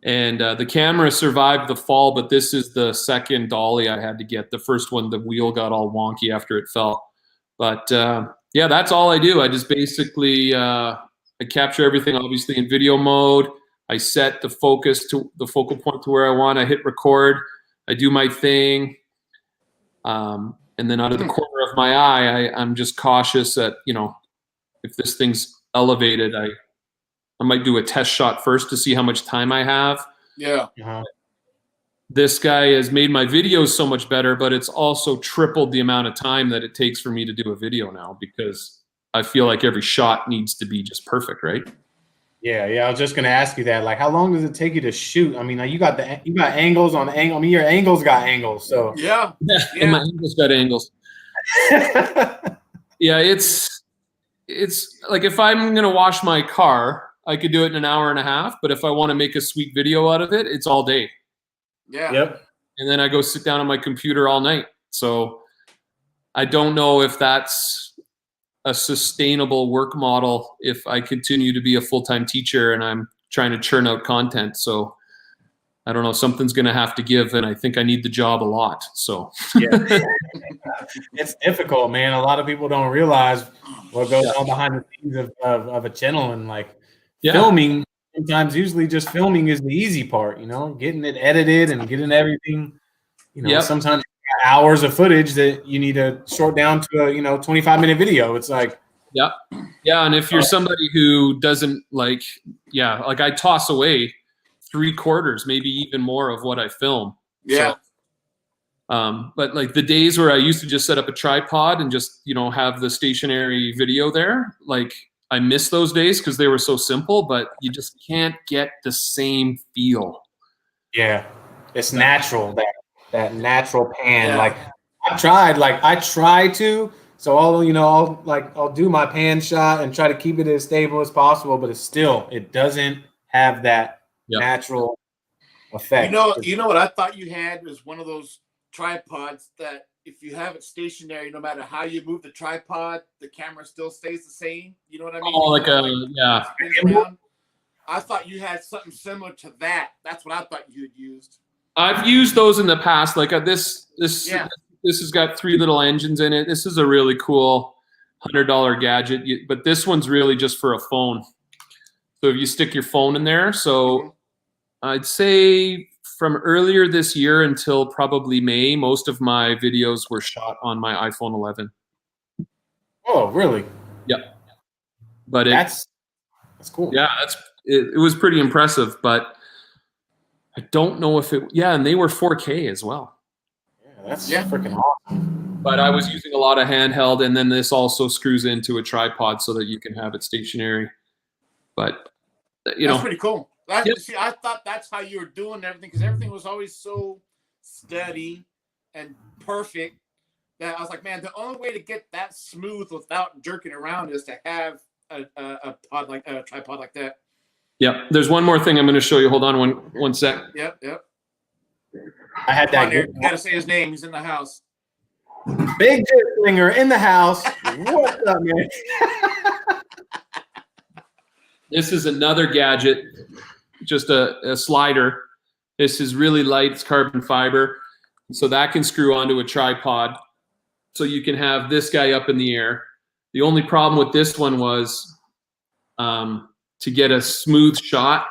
C: And the camera survived the fall, but this is the second dolly I had to get. The first one, the wheel got all wonky after it fell. But yeah, that's all I do. I just basically, I capture everything obviously in video mode. I set the focus to the focal point to where I want. I hit record. I do my thing. And then out of the corner of my eye, I'm just cautious that, you know, if this thing's elevated, I might do a test shot first to see how much time I have.
B: Yeah.
C: This guy has made my videos so much better, but it's also tripled the amount of time that it takes for me to do a video now, because I feel like every shot needs to be just perfect, right?
A: Yeah, I was just gonna ask you that. Like, how long does it take you to shoot? I mean, you got angles on angle. I mean, your angles got angles. So
B: yeah.
C: And my angles got angles. Yeah, it's like if I'm gonna wash my car, I could do it in an hour and a half. But if I want to make a sweet video out of it, it's all day.
B: Yeah.
A: Yep.
C: And then I go sit down on my computer all night. So I don't know if that's a sustainable work model if I continue to be a full-time teacher and I'm trying to churn out content. So I don't know, something's going to have to give, and I think I need the job a lot. So
A: yeah, it's difficult, man. A lot of people don't realize what goes on behind the scenes of a channel, and like filming. Sometimes, usually, just filming is the easy part. You know, getting it edited and getting everything. You know, sometimes hours of footage that you need to short down to a 25-minute video. It's like
C: yeah, and if you're somebody who doesn't like I toss away 3/4, maybe even more of what I film.
B: Yeah.
C: So, but like the days where I used to just set up a tripod and just, have the stationary video there, like I miss those days because they were so simple, but you just can't get the same feel.
A: Yeah. It's natural, that natural pan. Yeah. Like I try to, so I'll do my pan shot and try to keep it as stable as possible, but it doesn't have that natural effect.
B: You know what I thought you had was one of those tripods that if you have it stationary, no matter how you move the tripod, the camera still stays the same. You know what I mean?
C: Oh,
B: I thought you had something similar to that. That's what I thought you had used.
C: I've used those in the past. Like this This has got 3 little engines in it. This is a really cool $100 gadget, but this one's really just for a phone. So if you stick your phone in there, so I'd say from earlier this year until probably May, most of my videos were shot on my iPhone 11.
A: Oh, really?
C: Yep. But
A: that's cool.
C: Yeah, it was pretty impressive, but I don't know if it. Yeah, and they were 4K as well.
A: Yeah, that's freaking awesome.
C: But I was using a lot of handheld, and then this also screws into a tripod so that you can have it stationary. But
B: that's pretty cool. See, I thought that's how you were doing everything, because everything was always so steady and perfect that I was like, man, the only way to get that smooth without jerking around is to have a tripod like that.
C: Yep. There's one more thing I'm going to show you. Hold on one sec.
B: Yep.
A: I had that.
B: You gotta say his name. He's in the house.
A: Big Slinger in the house. What's up, man?
C: This is another gadget, just a slider. This is really light. It's carbon fiber. So that can screw onto a tripod. So you can have this guy up in the air. The only problem with this one was to get a smooth shot,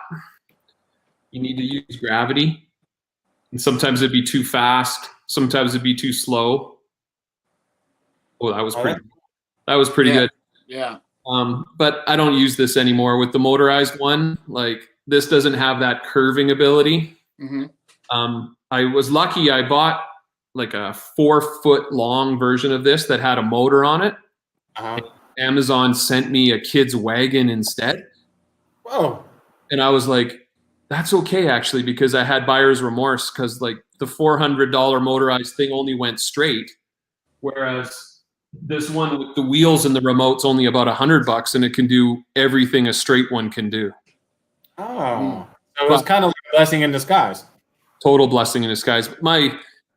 C: you need to use gravity. And sometimes it'd be too fast. Sometimes it'd be too slow. Oh, that was pretty good.
B: Yeah.
C: But I don't use this anymore with the motorized one. Like, this doesn't have that curving ability. I was lucky. I bought like a 4-foot long version of this that had a motor on it. Amazon sent me a kid's wagon instead.
A: Whoa.
C: And I was like, that's okay, actually, because I had buyer's remorse, because like the $400 motorized thing only went straight, whereas this one with the wheels and the remote's only about $100, and it can do everything a straight one can do.
A: Oh, so it was kind of like a blessing in disguise.
C: Total blessing in disguise.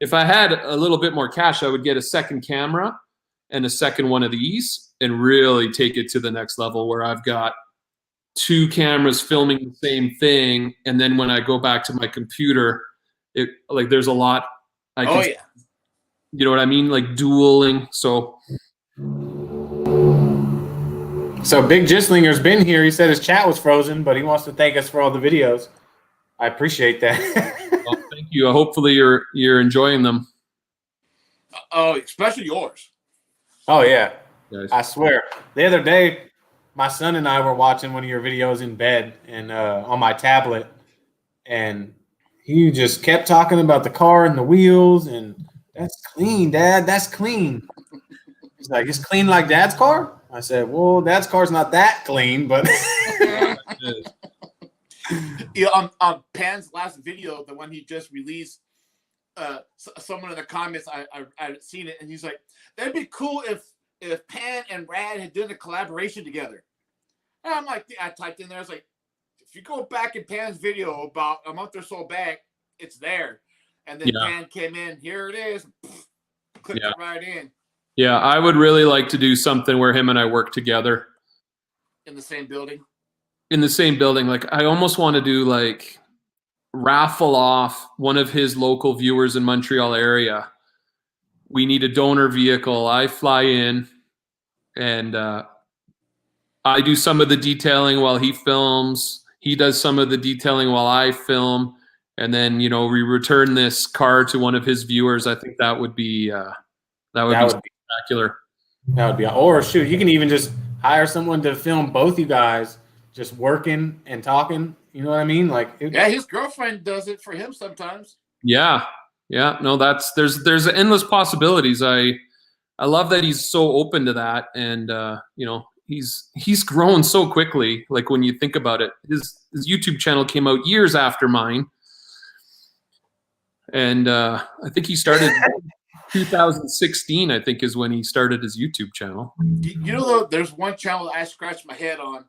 C: If I had a little bit more cash, I would get a second camera and a second one of these and really take it to the next level, where I've got 2 cameras filming the same thing, and then when I go back to my computer, there's a lot. You know what I mean? Like dueling. So
A: Big Gislinger's been here. He said his chat was frozen, but he wants to thank us for all the videos. I appreciate that.
C: Well, thank you. Hopefully you're enjoying them.
B: Oh, especially yours.
A: Oh yeah.
C: Nice.
A: I swear. The other day, my son and I were watching one of your videos in bed and on my tablet, and he just kept talking about the car and the wheels, and that's clean, Dad. That's clean. He's like, it's clean like Dad's car? I said, well, Dad's car's not that clean, but
B: on Pan's last video, the one he just released, someone in the comments, I'd seen it, and he's like, that'd be cool if Pan and Rad had done a collaboration together. And I'm like, I typed in there, I was like, if you go back in Pan's video about a month or so back, it's there. And then Pan came in, here it is, clicked it right in.
C: Yeah, I would really like to do something where him and I work together.
B: In the same building?
C: In the same building. Like, I almost want to do like raffle off one of his local viewers in Montreal area. We need a donor vehicle. I fly in and I do some of the detailing while he films. He does some of the detailing while I film. And then, you know, we return this car to one of his viewers. I think that would be spectacular.
A: That would be, or shoot, you can even just hire someone to film both you guys just working and talking. You know what I mean? Like,
B: his girlfriend does it for him sometimes.
C: Yeah. No, there's endless possibilities. I love that he's so open to that, and you know, he's grown so quickly. Like, when you think about it, his YouTube channel came out years after mine, and I think he started 2016. I think is when he started his YouTube channel.
B: You know, there's one channel I scratched my head on.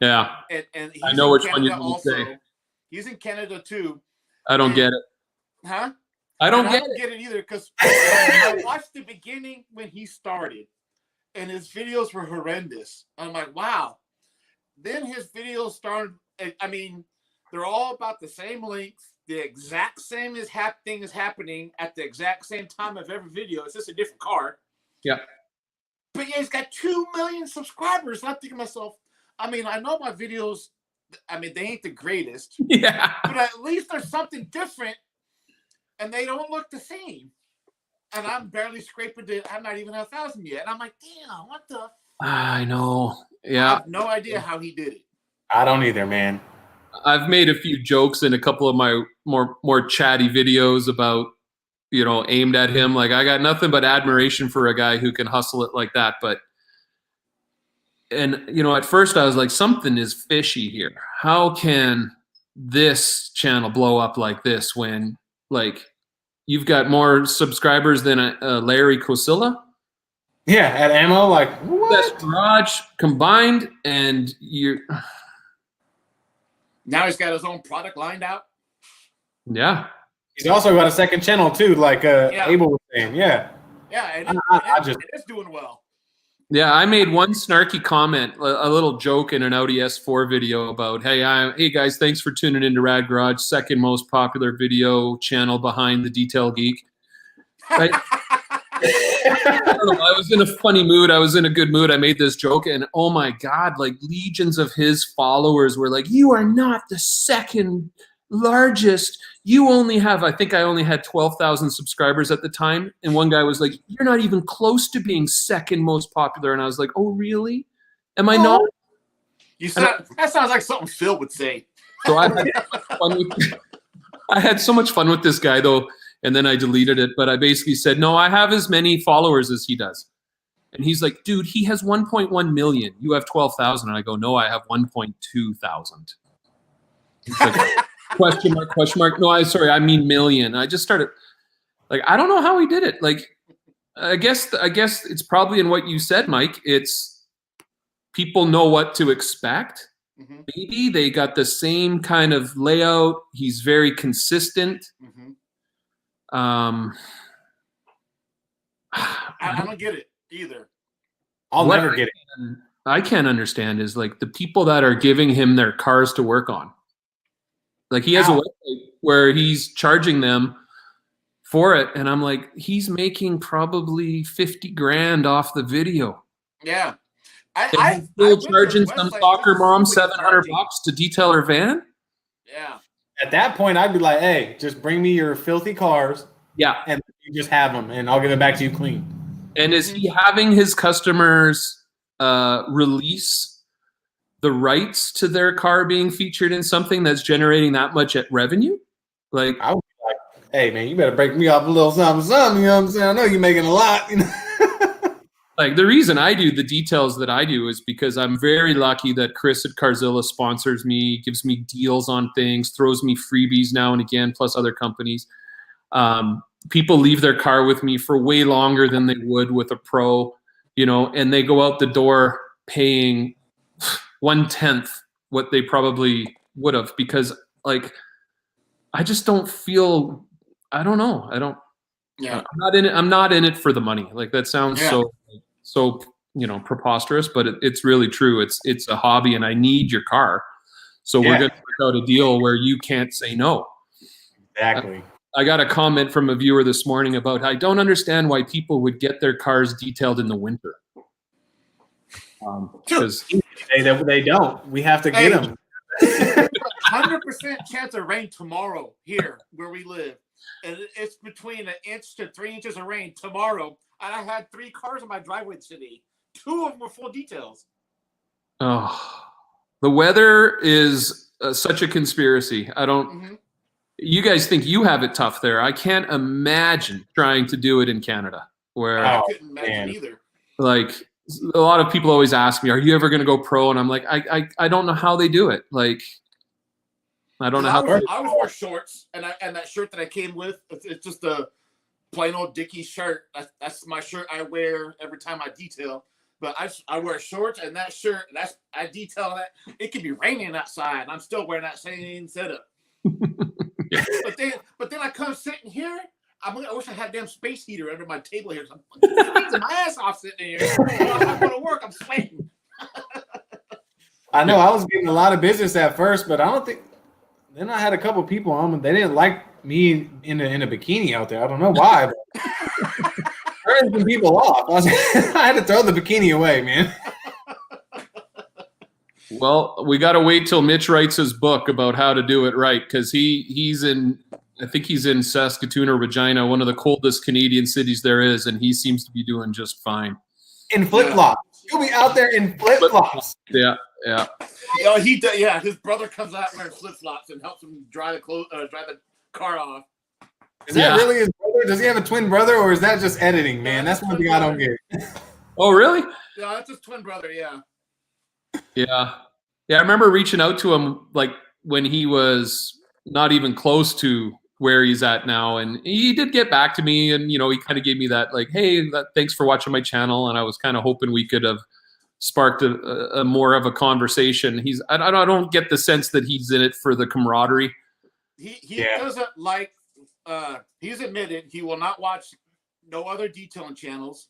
C: Yeah,
B: and he's
C: I know which one you're
B: going
C: to say.
B: He's in Canada too.
C: I don't get it.
B: Huh?
C: I don't get
B: it either, because I watched the beginning when he started, and his videos were horrendous. I'm like, wow. Then his videos started. I mean, They're all about the same length. The exact same thing is happening at the exact same time of every video. It's just a different car.
C: Yeah.
B: But yeah, he's got 2 million subscribers. And I'm thinking to myself, I mean, I know my videos, I mean, they ain't the greatest.
C: Yeah.
B: But at least there's something different. And they don't look the same. And I'm barely scraping I'm not even 1,000 yet. And I'm like, damn, what the?
C: I know.
B: I
C: Yeah.
B: have no idea how he did it.
A: I don't either, man.
C: I've made a few jokes in a couple of my more chatty videos about, you know, aimed at him. Like, I got nothing but admiration for a guy who can hustle it like that. And, you know, at first I was like, something is fishy here. How can this channel blow up like this when, like, you've got more subscribers than Larry Kosilla?
A: Yeah, at Ammo, like, what?
C: That's Garage combined, and you're...
B: Now he's got his own product lined out.
C: Yeah.
A: He's also got a second channel, too, like Abel was saying. Yeah.
B: Yeah, and it's doing well.
C: Yeah, I made one snarky comment, a little joke in an Audi S4 video about, hey guys, thanks for tuning into RAD Garage, second most popular video channel behind the Detail Geek. Right? I don't know, I was in a funny mood. I was in a good mood. I made this joke, and oh my God, like legions of his followers were like, you are not the second largest. You only have, I think I only had 12,000 subscribers at the time. And one guy was like, you're not even close to being second most popular. And I was like, oh, really? Am I not?
B: That sounds like something Phil would say.
C: So I had so much fun with this guy, though. And then I deleted it. But I basically said, no, I have as many followers as he does. And he's like, dude, he has 1.1 million. You have 12,000. And I go, no, I have 1.2 thousand. He's like, question mark. No, I mean million. I just started, like, I don't know how he did it. Like, I guess it's probably in what you said, Mike. It's people know what to expect. Mm-hmm. Maybe they got the same kind of layout. He's very consistent.
B: Mm-hmm. I don't get it either.
A: I'll never get it.
C: I can't understand is like the people that are giving him their cars to work on. Like he has a website where he's charging them for it. And I'm like, he's making probably 50 grand off the video.
B: Yeah.
C: I'm still charging some soccer mom $700 to detail her van.
B: Yeah.
A: At that point, I'd be like, hey, just bring me your filthy cars.
C: Yeah.
A: And you just have them and I'll give it back to you clean.
C: And is he having his customers release the rights to their car being featured in something that's generating that much revenue? Like,
A: I would be like, hey man, you better break me off a little something, you know what I'm saying? I know you're making a lot, you know.
C: Like the reason I do the details that I do is because I'm very lucky that Chris at Carzilla sponsors me, gives me deals on things, throws me freebies now and again, plus other companies. People leave their car with me for way longer than they would with a pro, you know, and they go out the door paying 1/10 what they probably would have, because like I just don't feel, I don't know.
B: Yeah.
C: I'm not in it for the money. Like that sounds so you know, preposterous, but it's really true. It's a hobby and I need your car. So we're going to work out a deal where you can't say no.
A: Exactly.
C: I got a comment from a viewer this morning about, I don't understand why people would get their cars detailed in the winter. Because
A: they don't. We have to get them.
B: 100% chance of rain tomorrow here where we live. And it's between 1 inch to 3 inches of rain tomorrow. And I had 3 cars in my driveway today. 2 of them were full details.
C: Oh, the weather is such a conspiracy. I don't. Mm-hmm. You guys think you have it tough there. I can't imagine trying to do it in Canada. Where
B: I couldn't imagine either.
C: Like a lot of people always ask me, "Are you ever going to go pro?" And I'm like, I don't know how they do it. Like, I don't know how.
B: I was wearing shorts, and that shirt that I came with, it's just a plain old Dickies shirt. That's my shirt I wear every time I detail. But I wear shorts and that shirt. I detail that. It could be raining outside, and I'm still wearing that same setup. But then I come sitting here. I wish I had a damn space heater under my table here. So I'm freezing my ass off sitting here. I'm going to work. I'm sweating.
A: I know I was getting a lot of business at first, but I don't think then I had a couple people on, and they didn't like me in a bikini out there. I don't know why. But turned some people off. I had to throw the bikini away, man.
C: Well, we got to wait till Mitch writes his book about how to do it right, because he's in, I think he's in Saskatoon or Regina, one of the coldest Canadian cities there is, and he seems to be doing just fine.
A: In flip-flops. You'll be out there in flip-flops.
C: Yeah.
B: Oh, he does. Yeah, his brother comes out wearing flip-flops and helps him dry the car off.
A: Is that really his brother? Does he have a twin brother, or is that just editing, man? That's one thing I don't get.
C: Oh, really?
B: Yeah, that's his twin brother, yeah.
C: Yeah. I remember reaching out to him like when he was not even close to where he's at now, and he did get back to me, and he kind of gave me that like, hey, thanks for watching my channel, and I was kind of hoping we could have sparked a more of a conversation. I don't get the sense that he's in it for the camaraderie.
B: He doesn't like. He's admitted he will not watch no other detailing channels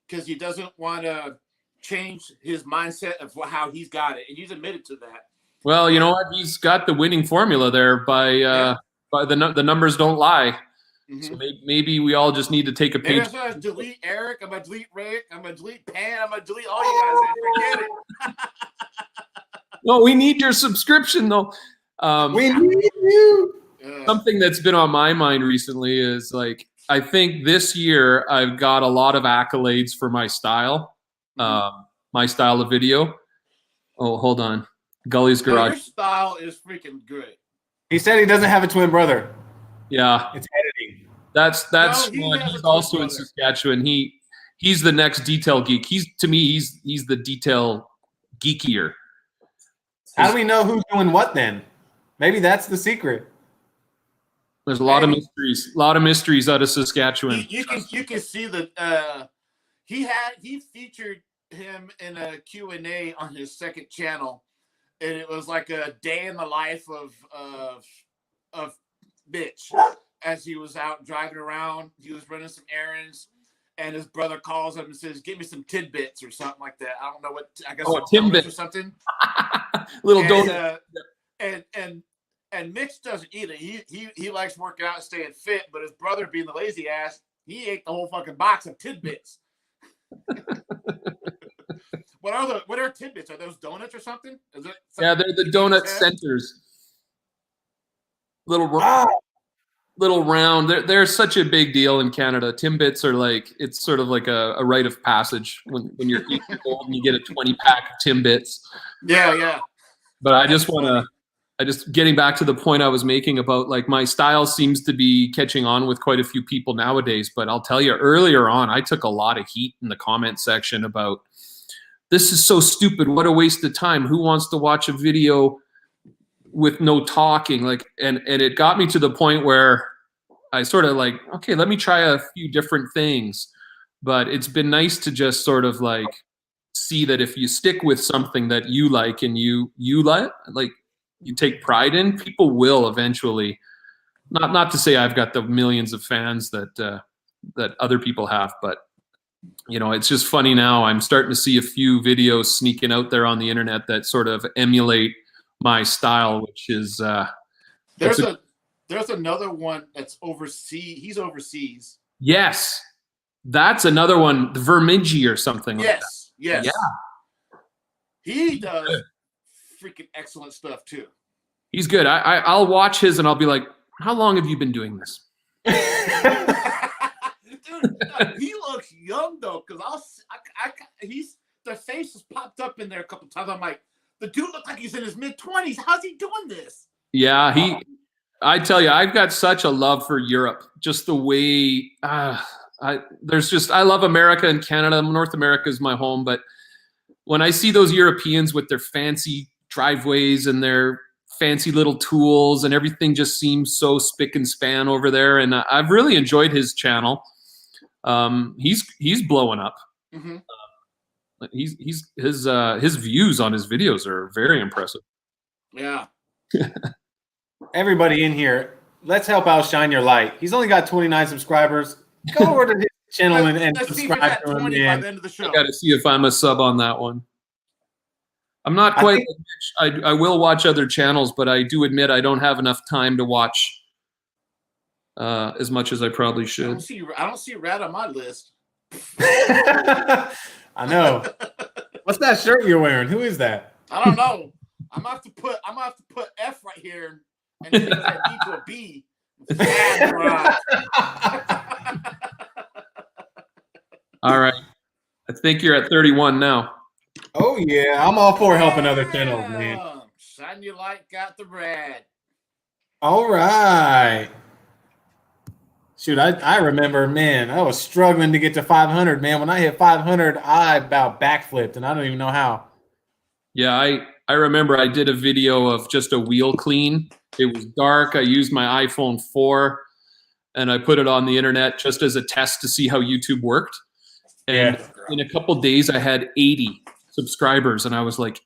B: because he doesn't want to change his mindset of how he's got it, and he's admitted to that.
C: Well, you know what? He's got the winning formula there by the numbers don't lie. Mm-hmm. So maybe we all just need to take a page.
B: I'm going to delete Eric. I'm going to delete Rick. I'm going to delete Pan. I'm going to delete all you guys and forget it.
C: No, we need your subscription though.
A: We need you.
C: Something that's been on my mind recently is like, I think this year I've got a lot of accolades for my style, my style of video. Oh, hold on. Gully's Garage.
B: Your style is freaking good.
A: He said he doesn't have a twin brother.
C: Yeah.
A: It's editing.
C: That's he's also in Saskatchewan. He's the next detail geek. He's the detail geekier.
A: How do we know who's doing what then? Maybe that's the secret.
C: There's a lot of mysteries out of Saskatchewan.
B: You can see that he featured him in a Q&A on his second channel, and it was like a day in the life of Mitch as he was out driving around. He was running some errands, and his brother calls him and says, "Give me some tidbits" or something like that. I don't know what. I guess
C: tidbits
B: or something.
C: Little donut.
B: And Mitch doesn't eat it. He likes working out and staying fit, but his brother, being the lazy ass, he ate the whole fucking box of tidbits. What are tidbits? Are those donuts or something? Is it?
C: Yeah, they're the donut centers. Little round. They're such a big deal in Canada. Timbits are like, it's sort of like a rite of passage when you're 8 years old and you get a 20-pack of Timbits.
B: Yeah.
C: But I just getting back to the point I was making about like my style seems to be catching on with quite a few people nowadays. But I'll tell you, earlier on, I took a lot of heat in the comment section about, this is so stupid. What a waste of time. Who wants to watch a video with no talking? Like, and it got me to the point where I sort of like, okay, let me try a few different things. But it's been nice to just sort of like see that if you stick with something that you like and you like you take pride in, people will eventually, not to say I've got the millions of fans that other people have, but it's just funny now. I'm starting to see a few videos sneaking out there on the internet that sort of emulate my style, which is
B: there's another one that's overseas. He's overseas.
C: Yes, that's another one, the Vermigi or something.
B: Yes.
C: Yeah,
B: he does freaking excellent stuff too.
C: He's good. I'll watch his and I'll be like, how long have you been doing this?
B: Dude, he looks young though, because the face has popped up in there a couple times. I'm like, the dude looks like he's in his mid-20s. How's he doing this?
C: Yeah, I tell you, I've got such a love for Europe. Just the way I love America and Canada. North America is my home, but when I see those Europeans with their fancy driveways and their fancy little tools and everything just seems so spick and span over there, and I've really enjoyed his channel. He's blowing up.
B: Mm-hmm.
C: His views on his videos are very impressive.
B: Yeah.
A: Everybody in here, let's help out Shine Your Light. He's only got 29 subscribers. Go over to his channel and subscribe to him.
B: By the end of the show.
C: I got to see if I'm a sub on that one. I'm not
A: I
C: quite
A: think-
C: like Mitch. I will watch other channels, but I do admit I don't have enough time to watch as much as I probably
B: I
C: should.
B: don't see RAD on my list.
A: I know. What's that shirt you're wearing? Who is that?
B: I don't know. I'm gonna have to put F right here and change that D to a B. RAD Garage.
C: All right. I think you're at 31 now.
A: Oh yeah, I'm all for helping other channels, man.
B: Damn. Shine your light, got the RAD.
A: All right. Shoot, I remember, man, I was struggling to get to 500, man. When I hit 500, I about backflipped, and I don't even know how.
C: Yeah, I remember I did a video of just a wheel clean. It was dark. I used my iPhone 4, and I put it on the internet just as a test to see how YouTube worked. And in a couple days, I had 80 subscribers, and I was like,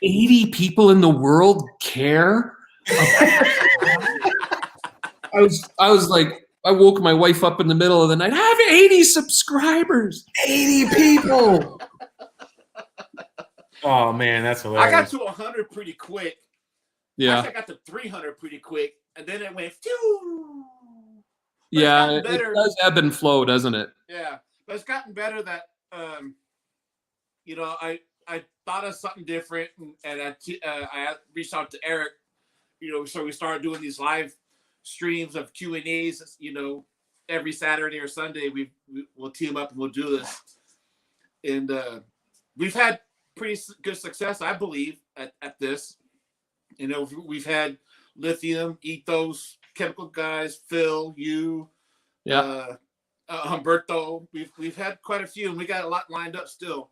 C: 80 people in the world care? I was like, I woke my wife up in the middle of the night. I have 80 subscribers.
A: 80 people. Oh man, that's hilarious.
B: I got to 100 pretty quick.
C: Yeah.
B: Actually, I got to 300 pretty quick, and then it went. Phew. But
C: Yeah,
B: it's gotten better.
C: it does ebb and flow, doesn't it?
B: Yeah, but it's gotten better that you know, I thought of something different, and I reached out to Eric, you know, so we started doing these live streams of Q&As, you know, every Saturday or Sunday. We'll team up and we'll do this, and we've had pretty good success, I believe, at this. You know, we've had Lithium, Ethos, Chemical Guys, Phil, you, Humberto. We've had quite a few, and we got a lot lined up still.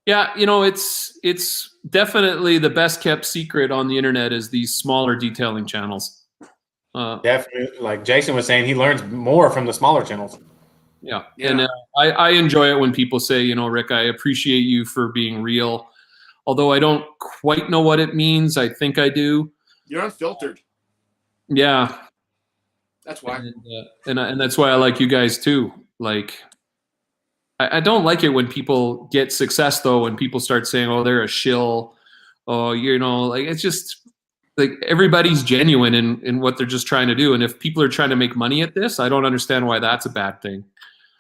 C: Yeah, you know, it's definitely the best kept secret on the internet is these smaller detailing channels.
A: Definitely, like Jason was saying, he learns more from the smaller channels.
C: Yeah.
B: Yeah.
C: And I enjoy it when people say, you know, Rick, I appreciate you for being real. Although I don't quite know what it means. I think I do.
B: You're unfiltered.
C: Yeah.
B: That's why.
C: And that's why I like you guys too. Like, I don't like it when people get success though, when people start saying, oh, they're a shill. Oh, you know, like it's just like everybody's genuine in what they're just trying to do. And if people are trying to make money at this, I don't understand why that's a bad thing.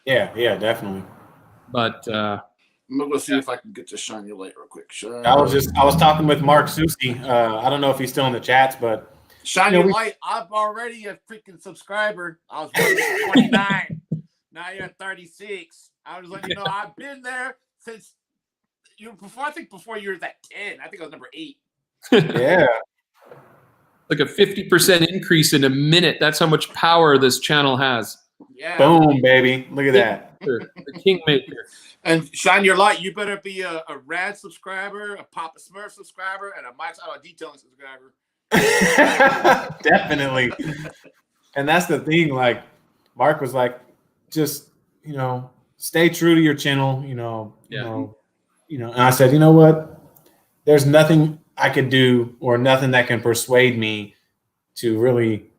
A: Yeah, definitely.
C: But
B: I'm gonna go see if I can get to shine your light real quick.
A: I was talking with Mark Susi. I don't know if he's still in the chats, but
B: Shine your light. I'm already a freaking subscriber. I was 29. Now you're 36. I was letting you know I've been there since before. I think before you were at 10. I think I was number 8.
A: yeah.
C: Like a 50% increase in a minute. That's how much power this channel has.
B: Yeah.
A: Boom, baby. Look at that.
C: The kingmaker.
B: And shine your light. You better be a RAD subscriber, a PAPASMURF subscriber, and a Mike's Auto Detailing subscriber.
A: Definitely. And that's the thing. Like Mark was like, just, you know, stay true to your channel, you know. And I said, you know what? There's nothing I could do or nothing that can persuade me to really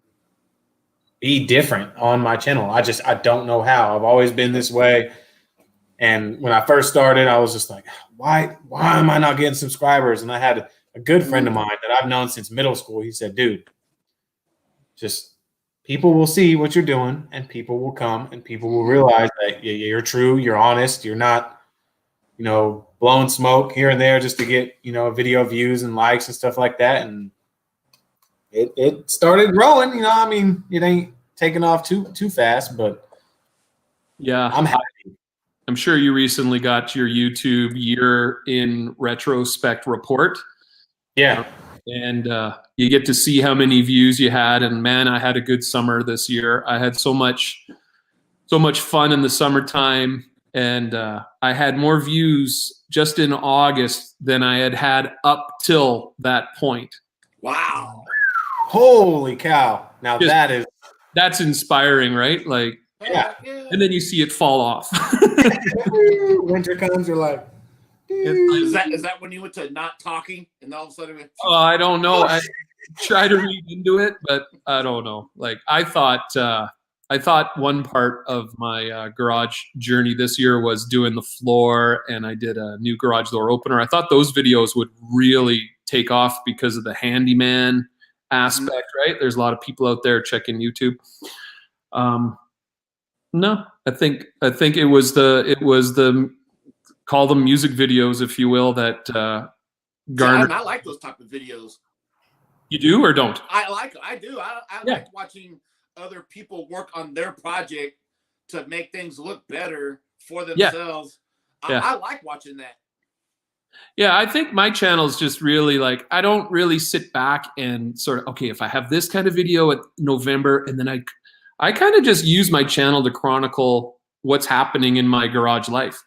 A: be different on my channel. I don't know how. I've always been this way. And when I first started, I was just like, why am I not getting subscribers? And I had a good friend of mine that I've known since middle school. He said, dude, just people will see what you're doing and people will come and people will realize that you're true, you're honest, you're not, you know, blowing smoke here and there just to get, you know, video views and likes and stuff like that. And it started growing, you know. I mean, it ain't taking off too fast, but
C: yeah,
A: I'm happy.
C: I'm sure you recently got your YouTube year in retrospect report.
A: Yeah.
C: And you get to see how many views you had. And man, I had a good summer this year. I had so much fun in the summertime. And I had more views just in August than I had up till that point.
B: Wow.
A: Holy cow. Now
C: that's inspiring, right? Like,
A: yeah.
C: And then you see it fall off.
A: Winter comes, you're like,
B: is that when you went to not talking and all of a sudden
C: I don't know. I try to read into it, but I don't know. Like I thought I thought one part of my garage journey this year was doing the floor, and I did a new garage door opener. I thought those videos would really take off because of the handyman aspect, right? There's a lot of people out there checking YouTube. No, I think it was the call them music videos, if you will, that garnered.
B: I like those type of videos.
C: You do or don't?
B: I do. I like watching other people work on their project to make things look better for themselves. Yeah. I like watching that.
C: Yeah, I think my channel is just really like, I don't really sit back and sort of, okay, if I have this kind of video at November, and then I kind of just use my channel to chronicle what's happening in my garage life.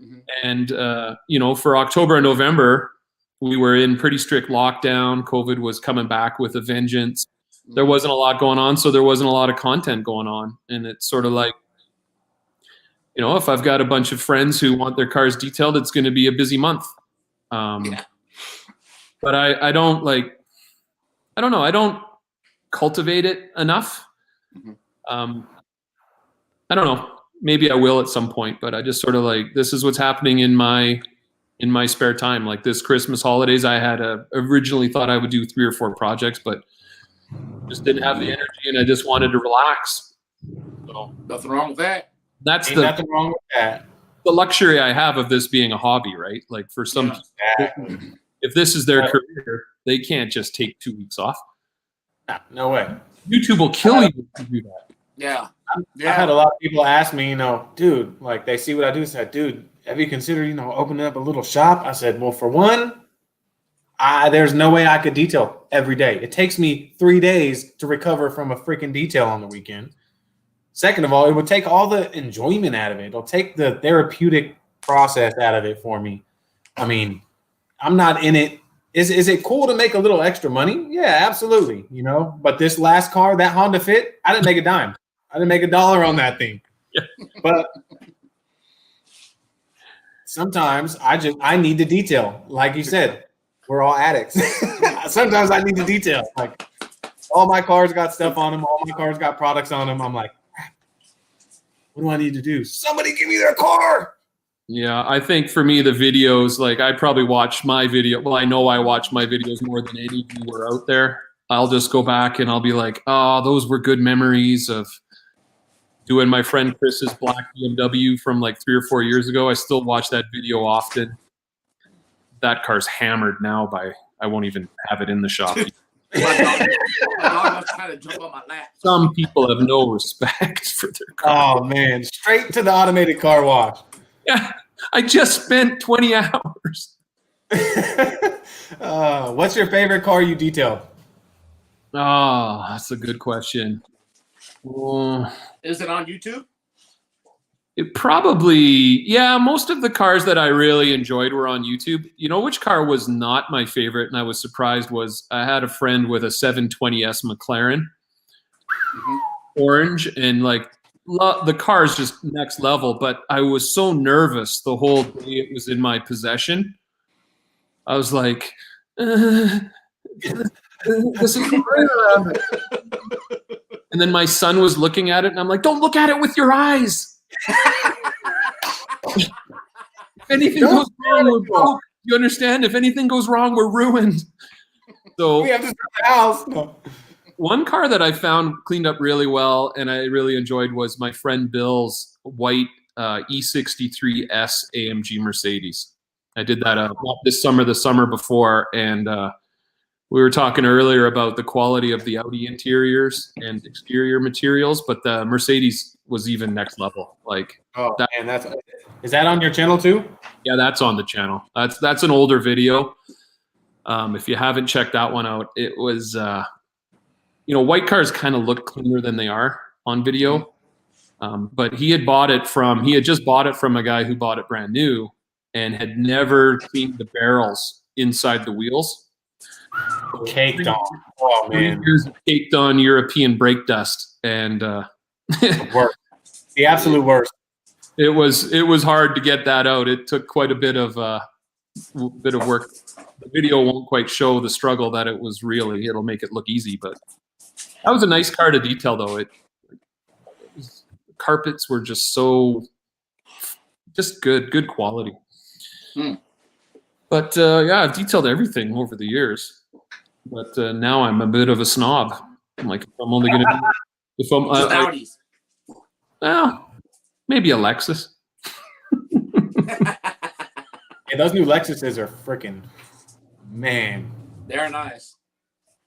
C: Mm-hmm. And, you know, for October and November, we were in pretty strict lockdown. COVID was coming back with a vengeance. There wasn't a lot going on, so there wasn't a lot of content going on. And it's sort of like, you know, if I've got a bunch of friends who want their cars detailed, it's going to be a busy month. But I don't like, I don't know, I don't cultivate it enough. I don't know, maybe I will at some point, but I just sort of like, this is what's happening in my spare time. Like this Christmas holidays, I had originally thought I would do 3 or 4 projects, but just didn't have the energy, and I just wanted to relax. So
B: nothing wrong with that.
A: Ain't nothing wrong with that.
C: The luxury I have of this being a hobby, right? Like for some people, if this is their career, they can't just take 2 weeks off.
A: No way.
C: YouTube will kill you if you do that.
B: Yeah.
A: I've had a lot of people ask me, you know, dude, like they see what I do, said, dude, have you considered, you know, opening up a little shop? I said, well, for one, there's no way I could detail every day. It takes me 3 days to recover from a freaking detail on the weekend. Second of all, it would take all the enjoyment out of it. It'll take the therapeutic process out of it for me. I mean, I'm not in it. Is it cool to make a little extra money? Yeah, absolutely. You know, but this last car, that Honda Fit, I didn't make a dime. I didn't make $1 on that thing. Yeah. But sometimes I need the detail. Like you said, we're all addicts. Sometimes I need the detail. Like all my cars got stuff on them. All my cars got products on them. I'm like, what do I need to do? Somebody give me their car.
C: Yeah, I think for me, the videos, like I probably watch my video. Well, I know I watch my videos more than any of you were out there. I'll just go back and I'll be like, oh, those were good memories of doing my friend Chris's black BMW from like 3 or 4 years ago. I still watch that video often. That car's hammered now by, I won't even have it in the shop.
B: My dog was trying to jump on my lap.
C: Some people have no respect for their car.
A: Oh, man. Straight to the automated car wash.
C: Yeah, I just spent 20 hours.
A: What's your favorite car you detailed?
C: Oh, that's a good question.
B: Is it on YouTube?
C: It probably, yeah, most of the cars that I really enjoyed were on YouTube. You know which car was not my favorite, and I was surprised, was I had a friend with a 720S McLaren, orange, and like the car is just next level, but I was so nervous the whole day it was in my possession. I was like, this is great. And then my son was looking at it, and I'm like, don't look at it with your eyes. If anything goes wrong, we're broke. You understand? If anything goes wrong, we're ruined. So
A: we have to sell the house. No.
C: One car that I found cleaned up really well and I really enjoyed was my friend Bill's white E63S AMG Mercedes. I did that not this summer, the summer before, and we were talking earlier about the quality of the Audi interiors and exterior materials, but the Mercedes was even next level. Like,
A: oh man, is that on your channel too?
C: Yeah, that's on the channel. That's an older video. If you haven't checked that one out, it was you know, white cars kind of look cleaner than they are on video. But he had just bought it from a guy who bought it brand new and had never cleaned the barrels inside the wheels.
A: Caked on. Oh man.
C: Caked on European brake dust, and
A: worst. The absolute worst.
C: It was hard to get that out. It took quite a bit of work. The video won't quite show the struggle that it was really. It'll make it look easy, but that was a nice car to detail, though. carpets were just good quality. But yeah, I've detailed everything over the years. But now I'm a bit of a snob. I'm like, I'm only going to, if I'm,
B: Just Audis.
C: Well, maybe a Lexus.
A: Yeah, those new Lexuses are freaking, man.
B: They're nice.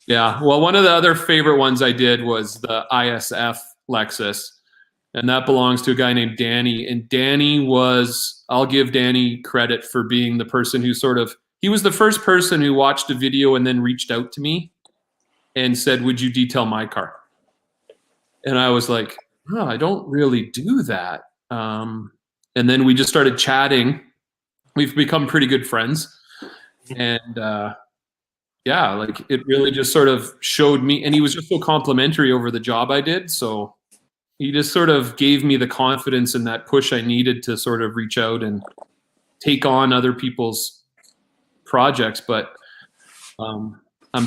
C: Yeah. Well, one of the other favorite ones I did was the ISF Lexus. And that belongs to a guy named Danny. And Danny was, I'll give Danny credit for being the person who he was the first person who watched a video and then reached out to me and said, would you detail my car? And I was like, oh, I don't really do that. And then we just started chatting. We've become pretty good friends. And yeah, like it really just sort of showed me, and he was just so complimentary over the job I did. So he just sort of gave me the confidence and that push I needed to sort of reach out and take on other people's projects. But I'm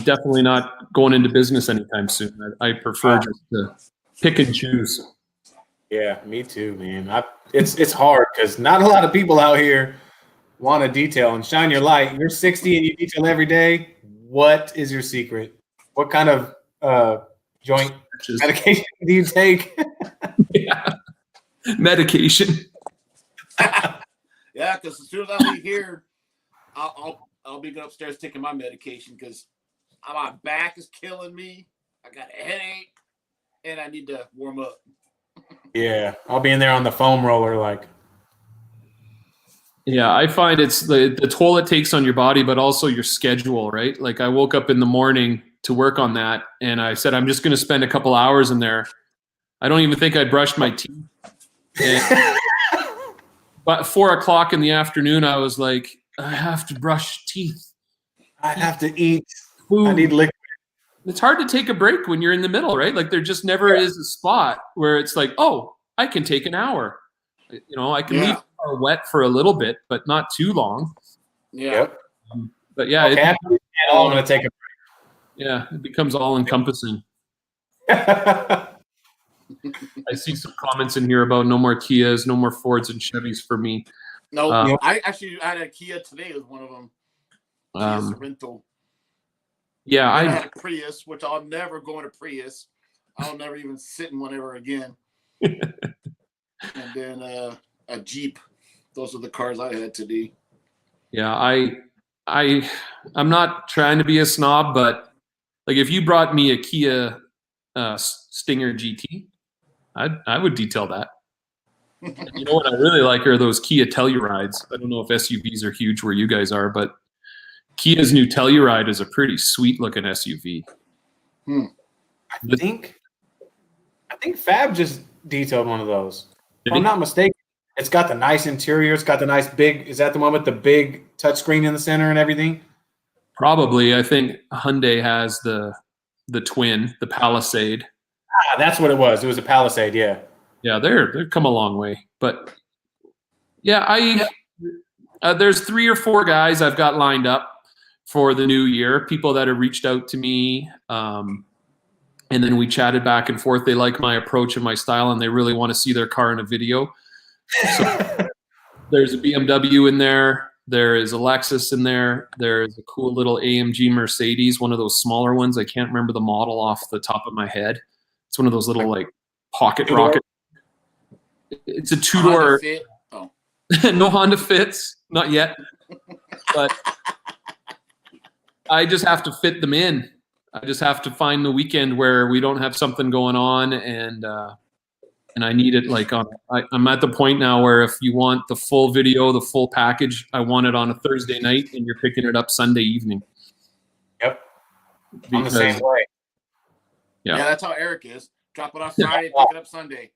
C: definitely not going into business anytime soon. I prefer just to pick and choose.
A: Yeah, me too, man. It's hard because not a lot of people out here want to detail and shine your light. You're 60 and you detail every day. What is your secret? What kind of joint medication do you take?
C: Yeah. Medication.
B: Yeah, because as soon as I leave here, I'll be going upstairs taking my medication because my back is killing me. I got a headache, and I need to warm up.
A: Yeah, I'll be in there on the foam roller, like.
C: Yeah, I find it's the toll it takes on your body, but also your schedule, right? Like I woke up in the morning to work on that, and I said, I'm just going to spend a couple hours in there. I don't even think I brushed my teeth. But 4 o'clock in the afternoon, I was like, I have to brush teeth.
A: I have to eat
C: food.
A: I need liquid.
C: It's hard to take a break when you're in the middle, right? Like there just never is a spot where it's like, oh, I can take an hour. You know, I can leave the car wet for a little bit, but not too long.
B: Yeah.
A: Yep.
C: But yeah,
A: okay, I'm going to take a break.
C: Yeah, it becomes all encompassing. I see some comments in here about no more Kias, no more Fords and Chevys for me.
B: No, I actually had a Kia today. It was one of them. Kia Sorento.
C: Yeah,
B: I had a Prius, which I'll never go in a Prius. I'll never even sit in one ever again. And then a Jeep. Those are the cars I had today.
C: Yeah, I'm not trying to be a snob, but like if you brought me a Kia Stinger GT, I would detail that. You know what I really like are those Kia Tellurides. I don't know if SUVs are huge where you guys are, but Kia's new Telluride is a pretty sweet looking SUV.
A: I think FAB just detailed one of those. If I'm not mistaken, it's got the nice interior. It's got the nice big. Is that the one with the big touchscreen in the center and everything?
C: Probably. I think Hyundai has the twin, the Palisade.
A: That's what it was. It was a Palisade. Yeah.
C: Yeah, they've come a long way. But yeah, there's 3 or 4 guys I've got lined up for the new year. People that have reached out to me. And then we chatted back and forth. They like my approach and my style, and they really want to see their car in a video. So there's a BMW in there. There is a Lexus in there. There's a cool little AMG Mercedes, one of those smaller ones. I can't remember the model off the top of my head. It's one of those little like pocket rocket. It's a 2-door.
B: Oh.
C: No Honda Fits, not yet. But I just have to fit them in. I just have to find the weekend where we don't have something going on, and I need it like on. I'm at the point now where if you want the full video, the full package, I want it on a Thursday night, and you're picking it up Sunday evening.
A: Yep, I'm the same way.
C: Yeah,
B: that's how Eric is. Drop it off Friday, pick it up Sunday.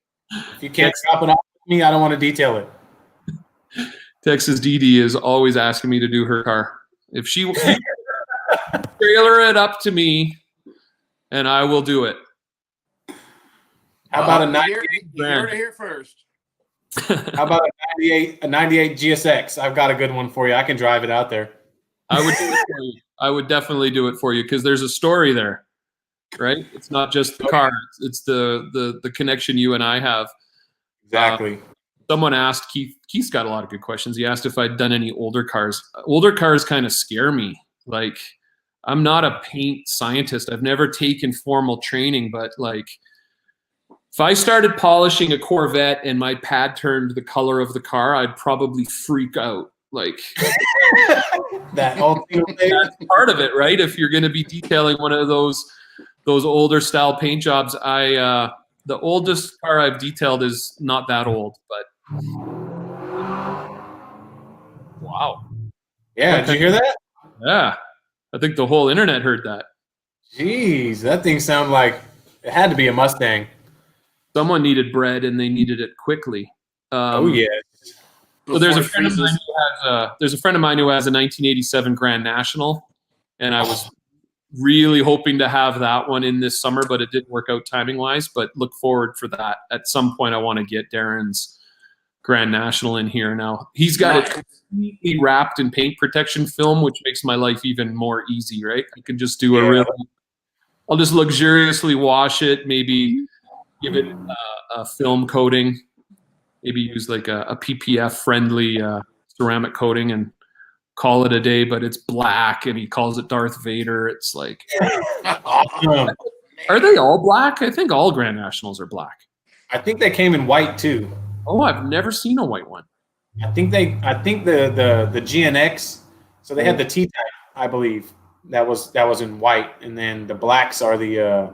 A: If you can't drop it off with me, I don't want to detail it.
C: Texas Dee is always asking me to do her car. If she trailer it up to me, and I will do it.
A: How about a 98?
B: You heard it here first.
A: How about a 98 GSX? I've got a good one for you. I can drive it out there.
C: I would do it for you. I would definitely do it for you because there's a story there, right? It's not just the car; it's the connection you and I have.
A: Exactly.
C: Someone asked Keith. Keith's got a lot of good questions. He asked if I'd done any older cars. Older cars kind of scare me. Like, I'm not a paint scientist. I've never taken formal training, but like, if I started polishing a Corvette and my pad turned the color of the car, I'd probably freak out. Like,
A: That whole thing.
C: that's part of it, right? If you're going to be detailing one of those older style paint jobs, the oldest car I've detailed is not that old, but wow.
A: Yeah, did you hear that?
C: Yeah. I think the whole internet heard that.
A: Jeez, that thing sounded like it had to be a Mustang.
C: Someone needed bread and they needed it quickly.
A: Oh yeah.
C: So there's a friend of mine who has a 1987 Grand National, and I was really hoping to have that one in this summer, but it didn't work out timing wise. But look forward for that. At some point, I want to get Darren's Grand National in here now. He's got it completely wrapped in paint protection film, which makes my life even more easy, right? I can just do I'll just luxuriously wash it, maybe give it a film coating, maybe use like a PPF friendly ceramic coating and call it a day, but it's black and he calls it Darth Vader. It's like,
A: Awesome.
C: are they all black? I think all Grand Nationals are black.
A: I think they came in white too.
C: Oh, I've never seen a white one.
A: I think the GNX, so they had the T-type, I believe. That was in white, and then the blacks are the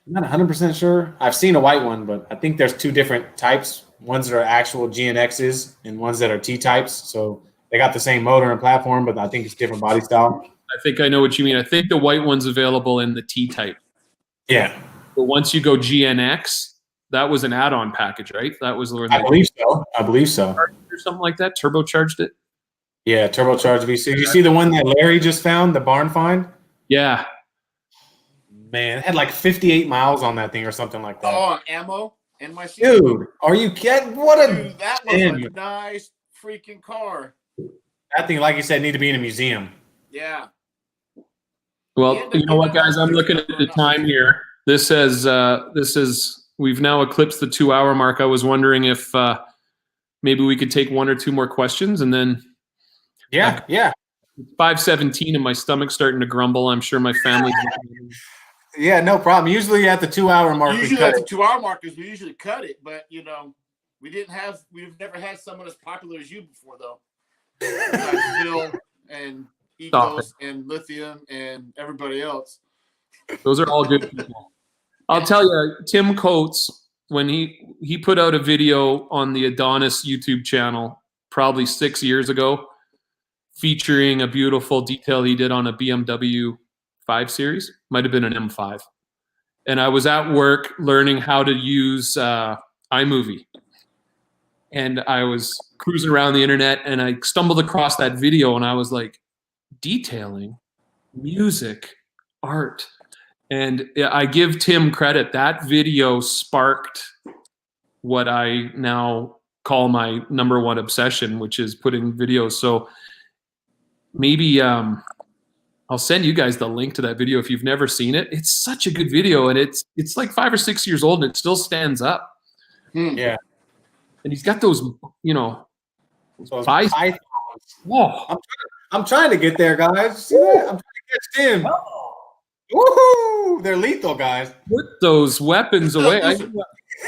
A: I'm not 100% sure. I've seen a white one, but I think there's two different types. Ones that are actual GNXs and ones that are T-types. So they got the same motor and platform, but I think it's different body style.
C: I think I know what you mean. I think the white one's available in the T-type.
A: Yeah.
C: But once you go GNX, that was an add-on package, right? That was where
A: I believe so.
C: Or something like that. Turbocharged it.
A: Yeah, turbocharged V6. You see the one that Larry just found, the barn find?
C: Yeah.
A: Man, it had like 58 miles on that thing or something like that.
B: Oh, ammo in my seat.
A: Dude, are you kidding? What a
B: Dude, that was a nice freaking car.
A: that thing, like you said, need to be in a museum.
B: Yeah.
C: Well, you know what, guys? I'm looking at the time here. This says we've now eclipsed the 2-hour mark. I was wondering if maybe we could take one or two more questions, and then
A: Yeah.
C: 5:17 and my stomach's starting to grumble. I'm sure my family.
A: Yeah, no problem. Usually at the 2-hour mark,
B: Usually at the 2-hour markers, we usually cut it, but we've never had someone as popular as you before, though. Like Phil and Ethos and Lithium and everybody else.
C: Those are all good people. I'll tell you, Tim Coates, when he put out a video on the Adonis YouTube channel probably 6 years ago, featuring a beautiful detail he did on a BMW 5 Series, might have been an M5. And I was at work learning how to use iMovie. And I was cruising around the internet and I stumbled across that video and I was like, detailing, music, art. And I give Tim credit. That video sparked what I now call my number one obsession, which is putting videos. So maybe I'll send you guys the link to that video if you've never seen it. It's such a good video, and it's like 5 or 6 years old, and it still stands up.
A: Yeah.
C: And he's got those,
A: So
C: Pythons. Whoa.
A: I'm trying to get there, guys. See that? I'm trying to catch Tim. Woohoo! They're lethal, guys.
C: Put those weapons away.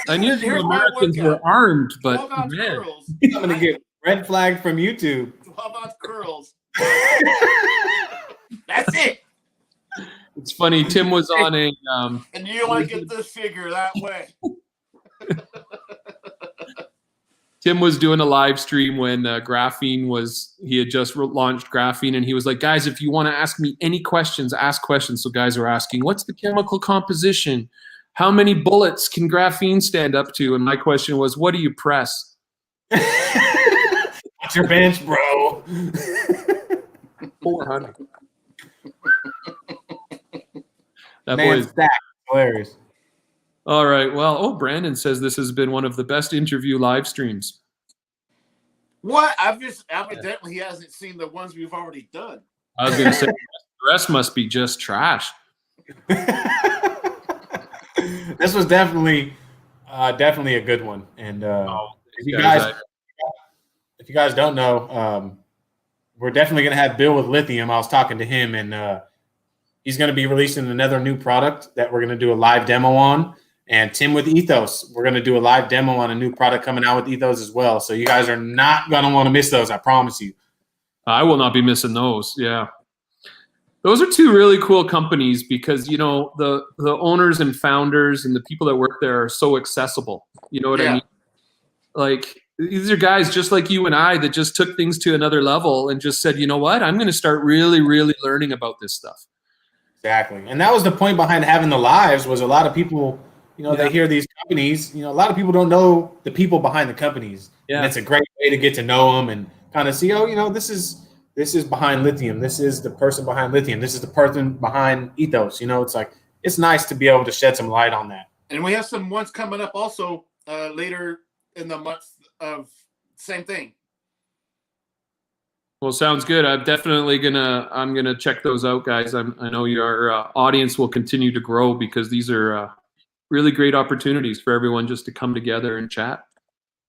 C: I knew the
B: Here's my
C: Americans
B: workout.
C: were armed, but
B: 12 ounce
C: man.
B: curls.
A: I'm going to get red flagged from YouTube.
B: 12 ounce curls. That's it.
C: It's funny. Tim was on a.
B: And you want to get this figure that way.
C: Tim was doing a live stream when he had just launched graphene, and he was like, guys, if you want to ask me any questions, ask questions. So guys are asking, what's the chemical composition? How many bullets can graphene stand up to? And my question was, what do you press?
A: What's your bench, bro?
C: 400. That
A: Man,
C: boy is
A: stacked. Hilarious.
C: all right. Well, Brandon says this has been one of the best interview live streams.
B: What? Evidently he hasn't seen the ones we've already done.
C: I was going to say the rest must be just trash.
A: this was definitely a good one. And if you guys don't know, we're definitely going to have Bill with Lithium. I was talking to him, and he's going to be releasing another new product that we're going to do a live demo on. And Tim with Ethos, we're going to do a live demo on a new product coming out with Ethos as well. So you guys are not going to want to miss those, I promise you.
C: I will not be missing those. Yeah. Those are two really cool companies because, you know, the owners and founders and the people that work there are so accessible. You know what I mean? Like, these are guys just like you and I that just took things to another level and just said, you know what, I'm going to start really, really learning about this stuff.
A: Exactly. And that was the point behind having the lives, was a lot of people, you know, they hear these companies, you know, a lot of people don't know the people behind the companies. Yeah. And it's a great way to get to know them and kind of see, oh, you know, this is behind Lithium. This is the person behind Lithium. This is the person behind Ethos. You know, it's like, it's nice to be able to shed some light on that. And
B: we have some ones coming up also later in the month of same thing.
C: Well, sounds good. I'm definitely I'm gonna check those out, guys. I know your audience will continue to grow because these are really great opportunities for everyone just to come together and chat.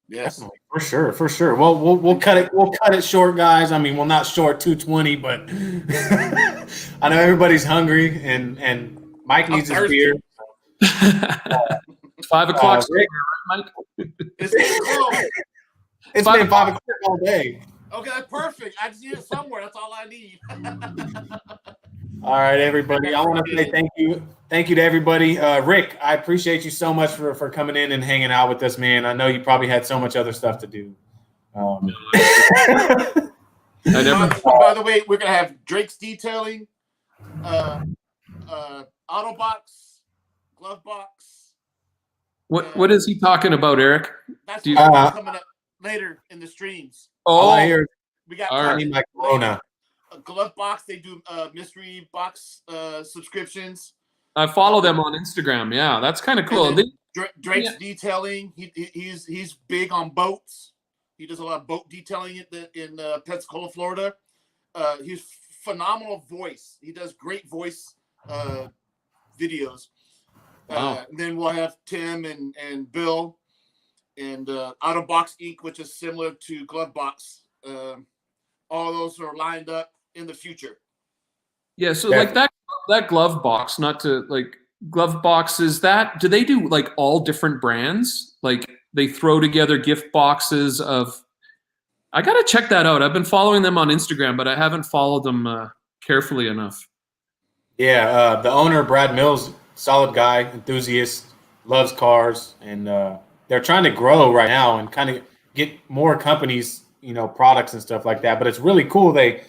B: Yes,
A: for sure. Well, we'll cut it short, guys. I mean, well, not short 220, but I know everybody's hungry and Mike needs his beer.
C: It's 5 o'clock, right, Mike?
B: It's
A: been 5 o'clock all day.
B: Okay, that's perfect. I just need it somewhere. That's all I need.
A: All right, everybody. I want to say thank you to everybody. Rick, I appreciate you so much for coming in and hanging out with us, man. I know you probably had so much other stuff to do.
B: By the way, we're gonna have Drake's Detailing, Auto Box, Glove Box.
C: What is he talking about, Eric?
B: That's coming up later in the streams.
A: Oh, I hear.
B: We got
A: my Corona.
B: A Glove Box. They do mystery box subscriptions.
C: I follow them on Instagram. Yeah, that's kind of cool.
B: Drake's Detailing. He's big on boats. He does a lot of boat detailing in Pensacola, Florida. He's phenomenal voice. He does great voice videos.
C: Wow.
B: And then we'll have Tim and Bill and Auto Box Inc., which is similar to Glove Box. All those are lined up in the future.
C: Yeah, so like that Glove Box, not to like Glove Boxes, do they do like all different brands? Like they throw together gift boxes of, I got to check that out. I've been following them on Instagram, but I haven't followed them carefully enough.
A: Yeah, the owner, Brad Mills, solid guy, enthusiast, loves cars, and they're trying to grow right now and kind of get more companies, you know, products and stuff like that. But it's really cool. They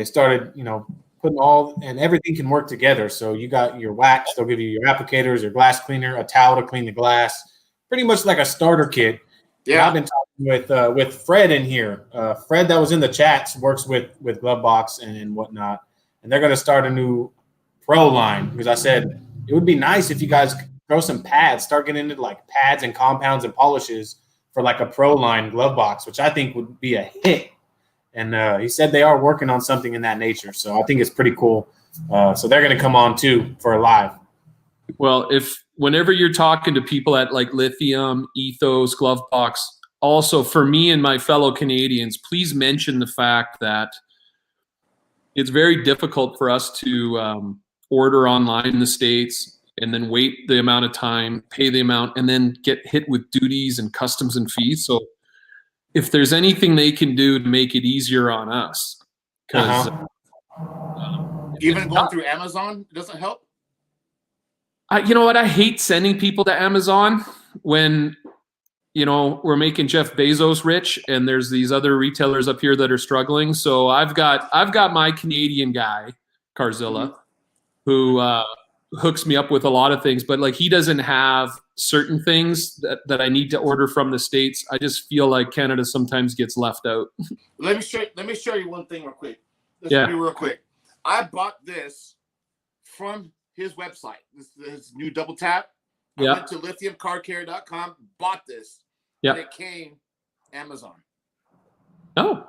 A: started, you know, putting all, and everything can work together. So you got your wax, they'll give you your applicators, your glass cleaner, a towel to clean the glass, pretty much like a starter kit. Yeah, and I've been talking with Fred in here. Fred that was in the chats works with Glove Box and whatnot, and they're going to start a new pro line because I said it would be nice if you guys throw some pads, start getting into like pads and compounds and polishes for like a pro line glove box, which I think would be a hit. And he said they are working on something in that nature. So I think it's pretty cool. So they're going to come on too for a live.
C: Well, whenever you're talking to people at like Lithium, Ethos, Glove Box, also for me and my fellow Canadians, please mention the fact that it's very difficult for us to order online in the States and then wait the amount of time, pay the amount, and then get hit with duties and customs and fees. So if there's anything they can do to make it easier on us, because
B: even going through Amazon doesn't help.
C: You know what? I hate sending people to Amazon when, you know, we're making Jeff Bezos rich and there's these other retailers up here that are struggling. So I've got my Canadian guy, Carzilla, who hooks me up with a lot of things, but like he doesn't have certain things that I need to order from the States. I just feel like Canada sometimes gets left out.
B: Let me show you one thing real quick. This will be real quick. I bought this from his website. This new double tap. I went to lithiumcarcare.com, bought this. And it came Amazon.
C: Oh.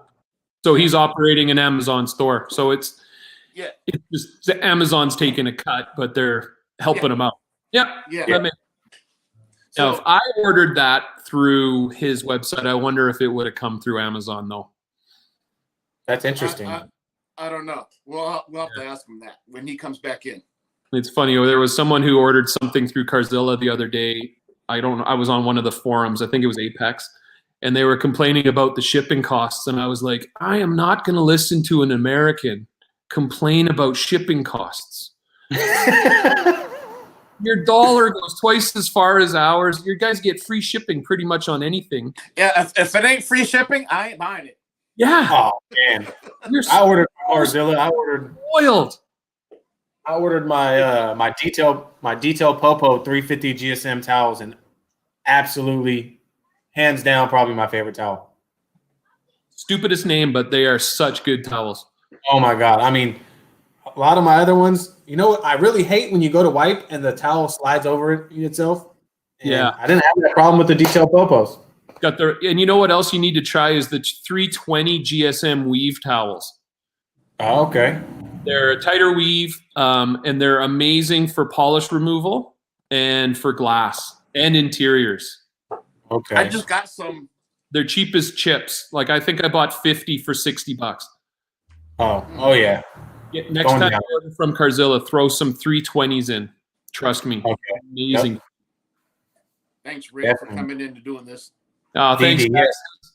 C: So he's operating an Amazon store. So it's just Amazon's taking a cut, but they're helping him out. Yeah.
B: Yeah.
C: That makes- now, if I ordered that through his website, I wonder if it would have come through Amazon, though.
A: That's interesting.
B: I don't know. We'll have to ask him that when he comes back in.
C: It's funny. There was someone who ordered something through Carzilla the other day. I was on one of the forums. I think it was Apex. And they were complaining about the shipping costs. And I was like, I am not going to listen to an American complain about shipping costs. Your dollar goes twice as far as ours. You guys get free shipping pretty much on anything.
B: Yeah, if it ain't free shipping, I ain't buying it.
C: Yeah.
A: Oh man,
C: You're
A: I ordered Carzilla. I
C: spoiled.
A: ordered my my detail Popo 350 GSM towels, and absolutely, hands down, probably my favorite towel.
C: Stupidest name, but they are such good towels.
A: Oh my god! I mean, a lot of my other ones, you know what? I really hate when you go to wipe and the towel slides over itself. And
C: Yeah.
A: I didn't have that problem with the detail Popos.
C: And you know what else you need to try is the 320 GSM weave towels.
A: Oh, okay.
C: They're a tighter weave, and they're amazing for polish removal and for glass and interiors.
A: Okay.
B: I just got some.
C: They're cheap as chips. Like I think I bought 50 for $60.
A: Oh yeah.
C: Next
A: Going
C: time
A: down.
C: you order from Carzilla, throw some 320s in. Trust me.
A: Okay.
C: Amazing.
A: Yep.
B: Thanks, Rick,
A: Definitely.
B: for coming in and doing this.
C: Thanks,
A: DD,
C: guys.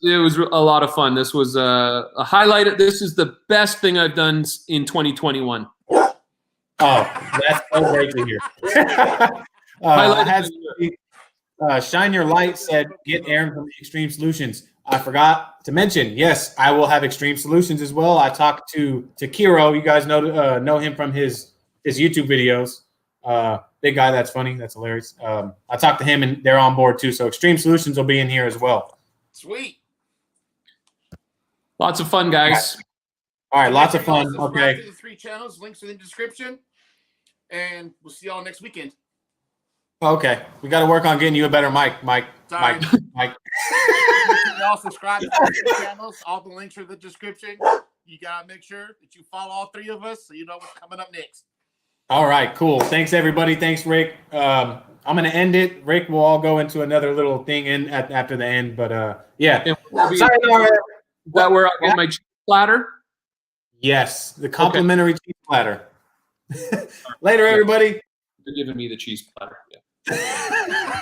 C: It was a lot of fun. This was a highlight. This is the best thing I've done in 2021.
A: Oh, that's so great to hear.
C: Highlight
A: I had
C: of the
A: somebody, Shine Your Light said, get Aaron from Extreme Solutions. I forgot to mention, yes, I will have Extreme Solutions as well. I talked to Kiro. You guys know him from his YouTube videos. Big guy, that's funny. That's hilarious. I talked to him, and they're on board too. So Extreme Solutions will be in here as well.
B: Sweet.
C: Lots of fun, guys.
A: All right, lots of
B: Make sure y'all
A: fun.
B: subscribe
A: Okay.
B: to the 3 channels. Links are in the description. And we'll see y'all next weekend.
A: Okay. We got to work on getting you a better mic, Mike.
B: Sorry.
A: Mike.
B: Y'all subscribe to the 3 channels. All the links are in the description. You got to make sure that you follow all 3 of us so you know what's coming up next.
A: All right, cool. Thanks, everybody. Thanks, Rick. I'm going to end it. Rick will all go into another little thing after the end. But, yeah.
C: And we'll be-
A: Sayonara.
C: that where I get my cheese platter.
A: Yes, the complimentary cheese platter. Later, everybody.
C: They're giving me the cheese platter. Yeah.